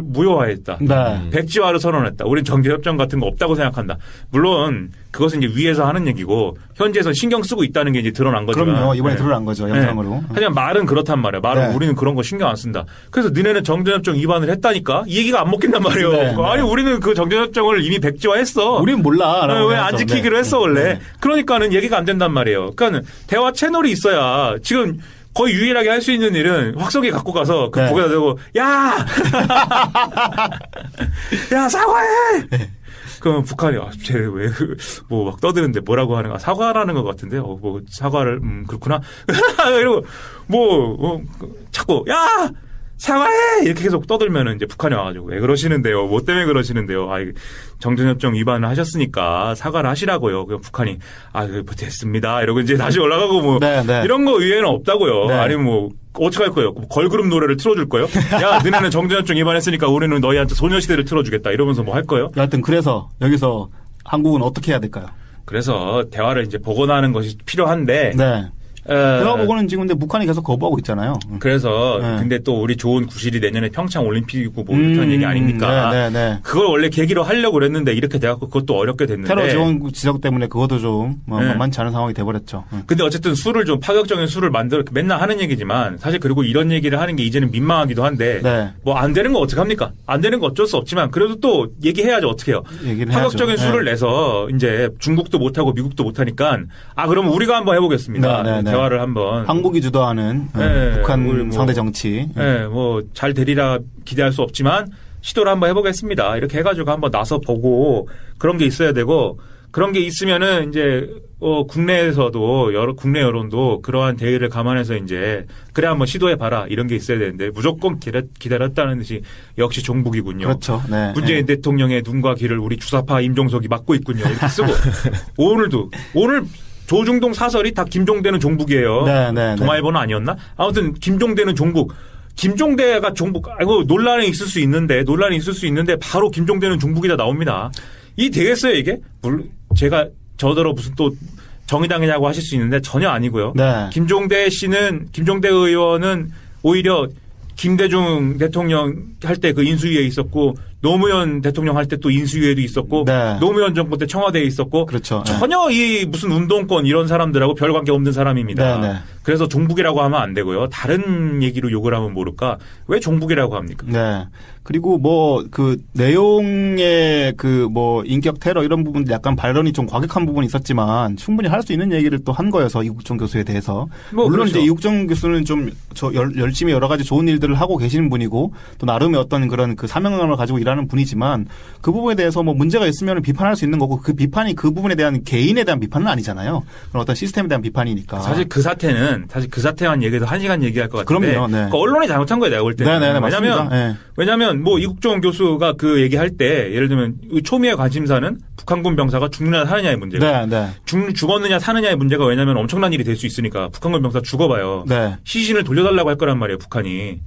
무효화했다. 네. 백지화를 선언했다. 우리는 정전협정 같은 거 없다고 생각한다. 물론 그것은 이제 위에서 하는 얘기고 현지에서 신경 쓰고 있다는 게 이제 드러난 거지만. 그럼요. 이번에 네. 드러난 거죠. 영상으로. 네. 하지만 말은 그렇단 말이야. 말은 네. 우리는 그런 거 신경 안 쓴다. 그래서 너네는 정전협정 위반을 했다니까? 이 얘기가 안 먹힌단 말이에요. 네. 아니 우리는 그 정전협정을 이미 백지화했어. 우리는 몰라. 왜 안 지키기로 했어 원래. 그러니까는 얘기가 안 된단 말이에요. 그러니까 대화 채널이 있어야 지금 거의 유일하게 할 수 있는 일은 확성기 갖고 가서 그 네. 거기다 대고 야 사과해. 그럼 북한이 쟤왜 뭐 막 떠드는데 뭐라고 하는 거 사과라는 것 같은데 뭐 사과를 그렇구나 이러고 자꾸 야 사과해! 이렇게 계속 떠들면은 이제 북한이 와가지고 왜 그러시는데요? 뭐 때문에 그러시는데요? 정전협정 위반을 하셨으니까 사과를 하시라고요. 그 북한이 됐습니다. 이러고 이제 다시 올라가고 뭐 네, 네. 이런 거 의외는 없다고요. 네. 아니면 뭐 어떻게 할 거예요? 걸그룹 노래를 틀어줄 거예요? 야, 너네는 정전협정 위반했으니까 우리는 너희한테 소녀시대를 틀어주겠다. 이러면서 뭐 할 거예요? 여하튼 그래서 여기서 한국은 어떻게 해야 될까요? 그래서 대화를 이제 복원하는 것이 필요한데. 네. 대화 보고는 지금 근데 북한이 계속 거부하고 있잖아요. 그래서 네. 근데 또 우리 좋은 구실이 내년에 평창 올림픽이고 뭐 이런 얘기 아닙니까? 네. 그걸 원래 계기로 하려고 그랬는데 이렇게 돼갖고 그것도 어렵게 됐는데. 테러 지원 지적 때문에 그것도 좀 네. 만만치 않은 상황이 돼버렸죠. 근데 어쨌든 술을 좀 파격적인 술을 만들어 맨날 하는 얘기지만 사실 그리고 이런 얘기를 하는 게 이제는 민망하기도 한데 네. 뭐 안 되는 거 어떡합니까? 안 되는 거 어쩔 수 없지만 그래도 또 얘기해야죠. 어떻게 해요? 파격적인 해야죠. 술을 내서 이제 중국도 못하고 미국도 못하니까 그럼 우리가 한번 해보겠습니다. 네. 대화를 한번. 한국이 주도하는 네, 북한 우리 상대 정치. 네, 뭐 잘 되리라 기대할 수 없지만 시도를 한번 해보겠습니다. 이렇게 해가지고 한번 나서 보고 그런 게 있어야 되고 그런 게 있으면은 이제 국내에서도 국내 여론도 그러한 대의를 감안해서 이제 그래 한번 시도해 봐라 이런 게 있어야 되는데 무조건 기다렸다는 듯이 역시 종북이군요. 그렇죠. 네. 문재인 대통령의 눈과 귀를 우리 주사파 임종석이 막고 있군요. 이렇게 쓰고 오늘 조중동 사설이 다 김종대는 종북이에요. 네. 동아일보는 아니었나? 아무튼 김종대는 종북. 김종대가 종북. 아이고 논란이 있을 수 있는데 바로 김종대는 종북이다 나옵니다. 이 되겠어요 이게? 물론 제가 저더러 무슨 또 정의당이냐고 하실 수 있는데 전혀 아니고요. 네. 김종대 의원은 오히려 김대중 대통령 할 때 그 인수위에 있었고 노무현 대통령 할 때 또 인수위에도 있었고 네. 노무현 정부 때 청와대에 있었고 그렇죠. 전혀 이 무슨 운동권 이런 사람들하고 별 관계 없는 사람입니다. 네. 그래서 종북이라고 하면 안 되고요. 다른 얘기로 욕을 하면 모를까? 왜 종북이라고 합니까? 네. 그리고 뭐 그 내용의 그 뭐 인격 테러 이런 부분들 약간 발언이 좀 과격한 부분이 있었지만 충분히 할 수 있는 얘기를 또 한 거여서 이국정 교수에 대해서 물론 그렇죠. 이제 이국정 교수는 좀 열심히 여러 가지 좋은 일들을 하고 계시는 분이고 또 나름의 어떤 그런 그 사명감을 가지고 일하는 분이지만 그 부분에 대해서 뭐 문제가 있으면 비판할 수 있는 거고 그 비판이 그 부분에 대한 개인에 대한 비판은 아니잖아요. 그런 어떤 시스템에 대한 비판이니까. 사실 그 사태만 얘기해도 1시간 얘기할 것 같은데. 그럼요. 네. 그러니까 언론이 잘못한 거예요. 내가 볼 때는. 네네. 왜냐하면 뭐 이국정 교수가 그 얘기할 때 예를 들면 초미의 관심사는 북한군 병사가 죽느냐 사느냐의 문제가. 네. 죽었느냐 사느냐의 문제가 왜냐하면 엄청난 일이 될 수 있으니까 북한군 병사 죽어봐요. 네. 시신을 돌려달라고 할 거란 말이에요. 북한이.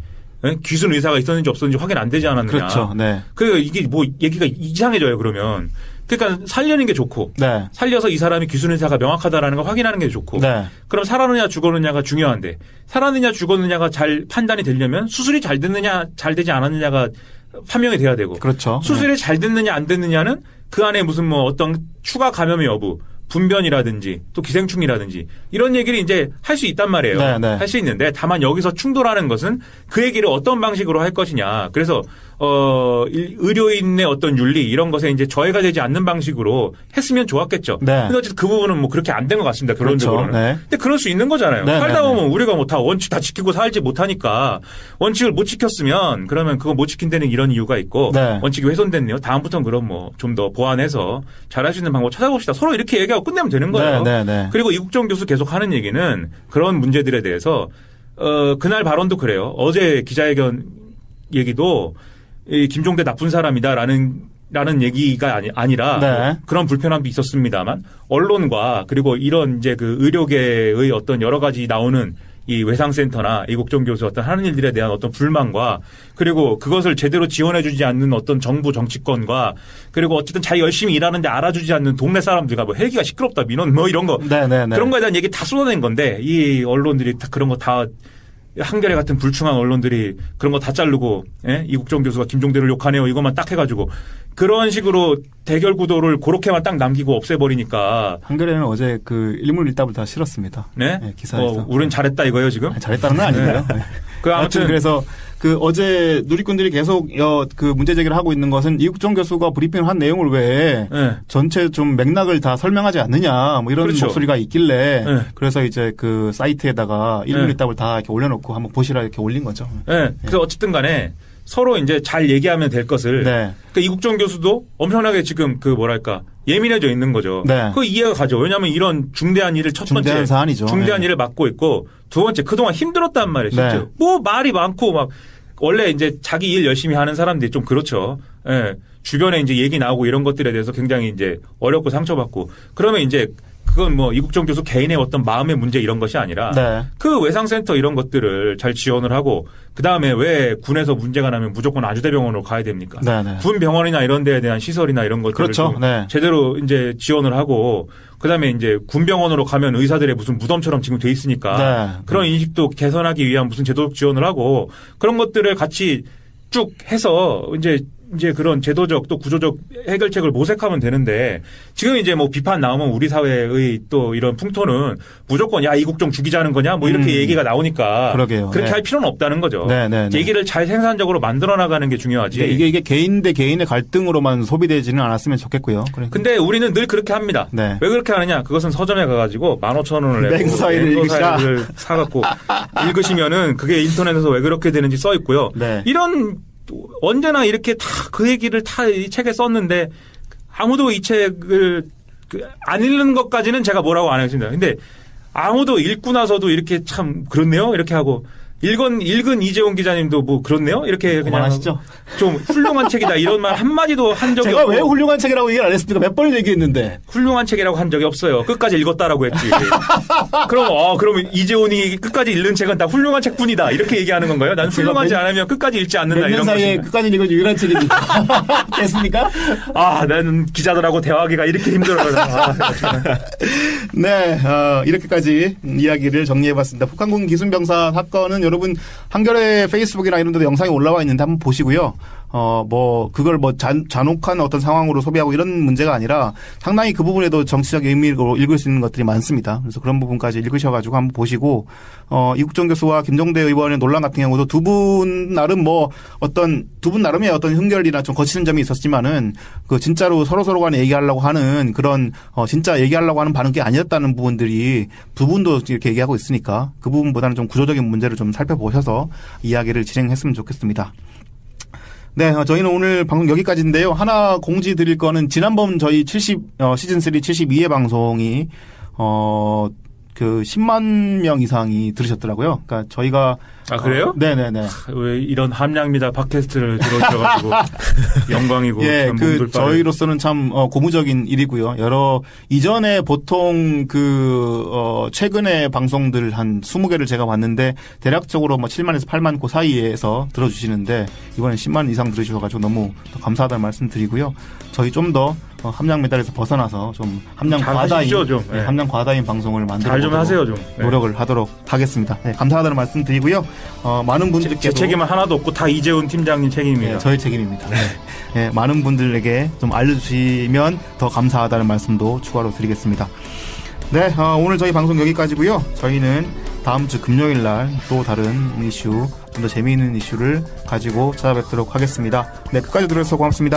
귀순 의사가 있었는지 없었는지 확인 안 되지 않았느냐. 그렇죠. 네. 이게 뭐 얘기가 이상해져요. 그러면. 그러니까 살려는 게 좋고. 네. 살려서 이 사람이 귀순 의사가 명확하다라는 걸 확인하는 게 좋고. 네. 그럼 살았느냐 죽었느냐가 중요한데 살았느냐 죽었느냐가 잘 판단이 되려면 수술이 잘 됐느냐 잘 되지 않았느냐가 판명이 돼야 되고. 그렇죠. 수술이 잘 됐느냐 안 됐느냐는 그 안에 무슨 뭐 어떤 추가 감염의 여부, 분변이라든지 또 기생충이라든지 이런 얘기를 이제 할 수 있단 말이에요. 네. 할 수 있는데 다만 여기서 충돌하는 것은 그 얘기를 어떤 방식으로 할 것이냐. 그래서 의료인의 어떤 윤리 이런 것에 이제 저해가 되지 않는 방식으로 했으면 좋았겠죠. 네. 근데 어쨌든 그 부분은 뭐 그렇게 안 된 것 같습니다. 결론적으로는. 그렇죠. 네. 근데 그럴 수 있는 거잖아요. 네. 살다 보면 우리가 뭐 다 원칙 다 지키고 살지 못하니까 원칙을 못 지켰으면 그러면 그거 못 지킨 데는 이런 이유가 있고 네. 원칙이 훼손됐네요. 다음부터는 그럼 뭐 좀 더 보완해서 잘할 수 있는 방법 찾아봅시다. 서로 이렇게 얘기하고 끝내면 되는 거예요. 네. 그리고 이국정 교수 계속 하는 얘기는 그런 문제들에 대해서 그날 발언도 그래요. 어제 기자회견 얘기도 이 김종대 나쁜 사람이다라는 얘기가 아니라 네. 뭐 그런 불편함도 있었습니다만 언론과 그리고 이런 이제 그 의료계의 어떤 여러 가지 나오는 이 외상센터나 이국정 교수 어떤 하는 일들에 대한 어떤 불만과 그리고 그것을 제대로 지원해주지 않는 어떤 정부 정치권과 그리고 어쨌든 자기 열심히 일하는데 알아주지 않는 동네 사람들과 뭐 헬기가 시끄럽다 민원 뭐 이런 거 네. 그런 거에 대한 얘기 다 쏟아낸 건데 이 언론들이 다 그런 거 다 한겨레 같은 불충한 언론들이 그런 거 다 자르고 이국정 교수가 김종대를 욕하네요 이것만 딱 해가지고 그런 식으로 대결 구도를 그렇게만 딱 남기고 없애버리니까 한겨레는 어제 그 일문일답을 다 실었습니다. 네, 기사에서. 우린 잘했다 이거예요 지금? 잘했다는 건 아니고요. 네. 그 아무튼 그래서 그 어제 누리꾼들이 계속 그 문제 제기를 하고 있는 것은 이국정 교수가 브리핑을 한 내용을 왜 전체 좀 맥락을 다 설명하지 않느냐 뭐 이런 그렇죠. 목소리가 있길래 그래서 이제 그 사이트에다가 일문일답을 다 이렇게 올려놓고 한번 보시라 이렇게 올린 거죠. 네. 그래서 어쨌든 간에 서로 이제 잘 얘기하면 될 것을 그러니까 이국정 교수도 엄청나게 지금 그 뭐랄까 예민해져 있는 거죠. 그 이해가 가죠. 왜냐하면 이런 중대한 일을 첫 번째 중대한 사안이죠. 중대한 일을 맡고 있고 두 번째 그동안 힘들었단 말이에요. 진짜 뭐 말이 많고 막 원래 이제 자기 일 열심히 하는 사람들이 좀 그렇죠. 주변에 이제 얘기 나오고 이런 것들에 대해서 굉장히 이제 어렵고 상처받고 그러면 이제 그건 뭐 이국정 교수 개인의 어떤 마음의 문제 이런 것이 아니라 그 외상센터 이런 것들을 잘 지원을 하고 그다음에 왜 군에서 문제가 나면 무조건 아주대병원으로 가야 됩니까? 군 병원이나 이런 데에 대한 시설이나 이런 것들을 제대로 이제 지원을 하고 그다음에 이제 군 병원으로 가면 의사들의 무슨 무덤처럼 지금 돼 있으니까 그런 인식도 개선하기 위한 무슨 제도적 지원을 하고 그런 것들을 같이 쭉 해서 이제 그런 제도적 또 구조적 해결책을 모색하면 되는데 지금 이제 뭐 비판 나오면 우리 사회의 또 이런 풍토는 무조건 야 이국정 죽이자는 거냐 뭐 이렇게 얘기가 나오니까 그러게요. 그렇게 할 필요는 없다는 거죠. 얘기를 잘 생산적으로 만들어 나가는 게 중요하지. 이게 개인 대 개인의 갈등으로만 소비되지는 않았으면 좋겠고요. 근데 우리는 늘 그렇게 합니다. 왜 그렇게 하느냐? 그것은 서점에 가가지고 15,000원을 내고 맹서사를 사갖고 읽으시면은 그게 인터넷에서 왜 그렇게 되는지 써 있고요. 이런 언제나 이렇게 다 그 얘기를 다 이 책에 썼는데 아무도 이 책을 안 읽는 것까지는 제가 뭐라고 안 하겠습니다. 근데 아무도 읽고 나서도 이렇게 참 그렇네요. 이렇게 하고 읽은 이재용 기자님도 뭐 그렇네요. 이렇게 그냥 하시죠. 좀 훌륭한 책이다 이런 말 한마디도 한 적이 제가 없고. 왜 훌륭한 책이라고 얘기를 안 했습니까? 몇 번을 얘기했는데. 훌륭한 책이라고 한 적이 없어요. 끝까지 읽었다라고 했지. 그러면 이재용이 끝까지 읽는 책은 다 훌륭한 책뿐이다. 이렇게 얘기하는 건가요? 난 훌륭하지 않으면 끝까지 읽지 않는다. 몇 년 이런 사이에 것입니다. 끝까지 읽은 유일한 책입니다. 됐습니까? 나는 기자들하고 대화하기가 이렇게 힘들어요. 네, 이렇게까지 이야기를 정리해봤습니다. 북한군 기순병사 사건은 여러분 한겨레 페이스북이나 이런 데도 영상이 올라와 있는데 한번 보시고요. 그걸 잔혹한 어떤 상황으로 소비하고 이런 문제가 아니라 상당히 그 부분에도 정치적 의미로 읽을 수 있는 것들이 많습니다. 그래서 그런 부분까지 읽으셔가지고 한번 보시고, 이국정 교수와 김종대 의원의 논란 같은 경우도 두 분 나름의 어떤 흥결이나 좀 거치는 점이 있었지만은 그 진짜로 서로 간에 얘기하려고 하는 그런, 진짜 얘기하려고 하는 반응이 아니었다는 부분들이 두 분도 이렇게 얘기하고 있으니까 그 부분보다는 좀 구조적인 문제를 좀 살펴보셔서 이야기를 진행했으면 좋겠습니다. 네, 저희는 오늘 방송 여기까지인데요. 하나 공지 드릴 거는 지난번 저희 시즌 3 72회 방송이 10만 명 이상이 들으셨더라고요. 그러니까 저희가 그래요? 네네네. 왜 이런 함량미자 팟캐스트를 들어주셔가지고 영광이고. 예, 저희로서는 참 고무적인 일이고요. 이전에 보통 최근에 방송들 한 20개를 제가 봤는데 대략적으로 7만에서 8만 그 사이에서 들어주시는데 이번엔 10만 이상 들으셔가지고 너무 감사하다는 말씀 드리고요. 저희 좀 더 함량 메달에서 벗어나서 좀 함량 과다인 방송을 만들어 좀 하세요 좀. 노력을 하도록 하겠습니다. 네, 감사하다는 말씀 드리고요. 많은 분들께도 제 책임은 하나도 없고 다 이재훈 팀장님 책임입니다. 네, 저의 책임입니다. 네, 많은 분들에게 좀 알려주시면 더 감사하다는 말씀도 추가로 드리겠습니다. 네, 오늘 저희 방송 여기까지고요. 저희는 다음 주 금요일 날 또 다른 이슈, 좀 더 재미있는 이슈를 가지고 찾아뵙도록 하겠습니다. 네, 끝까지 들어주셔서 고맙습니다.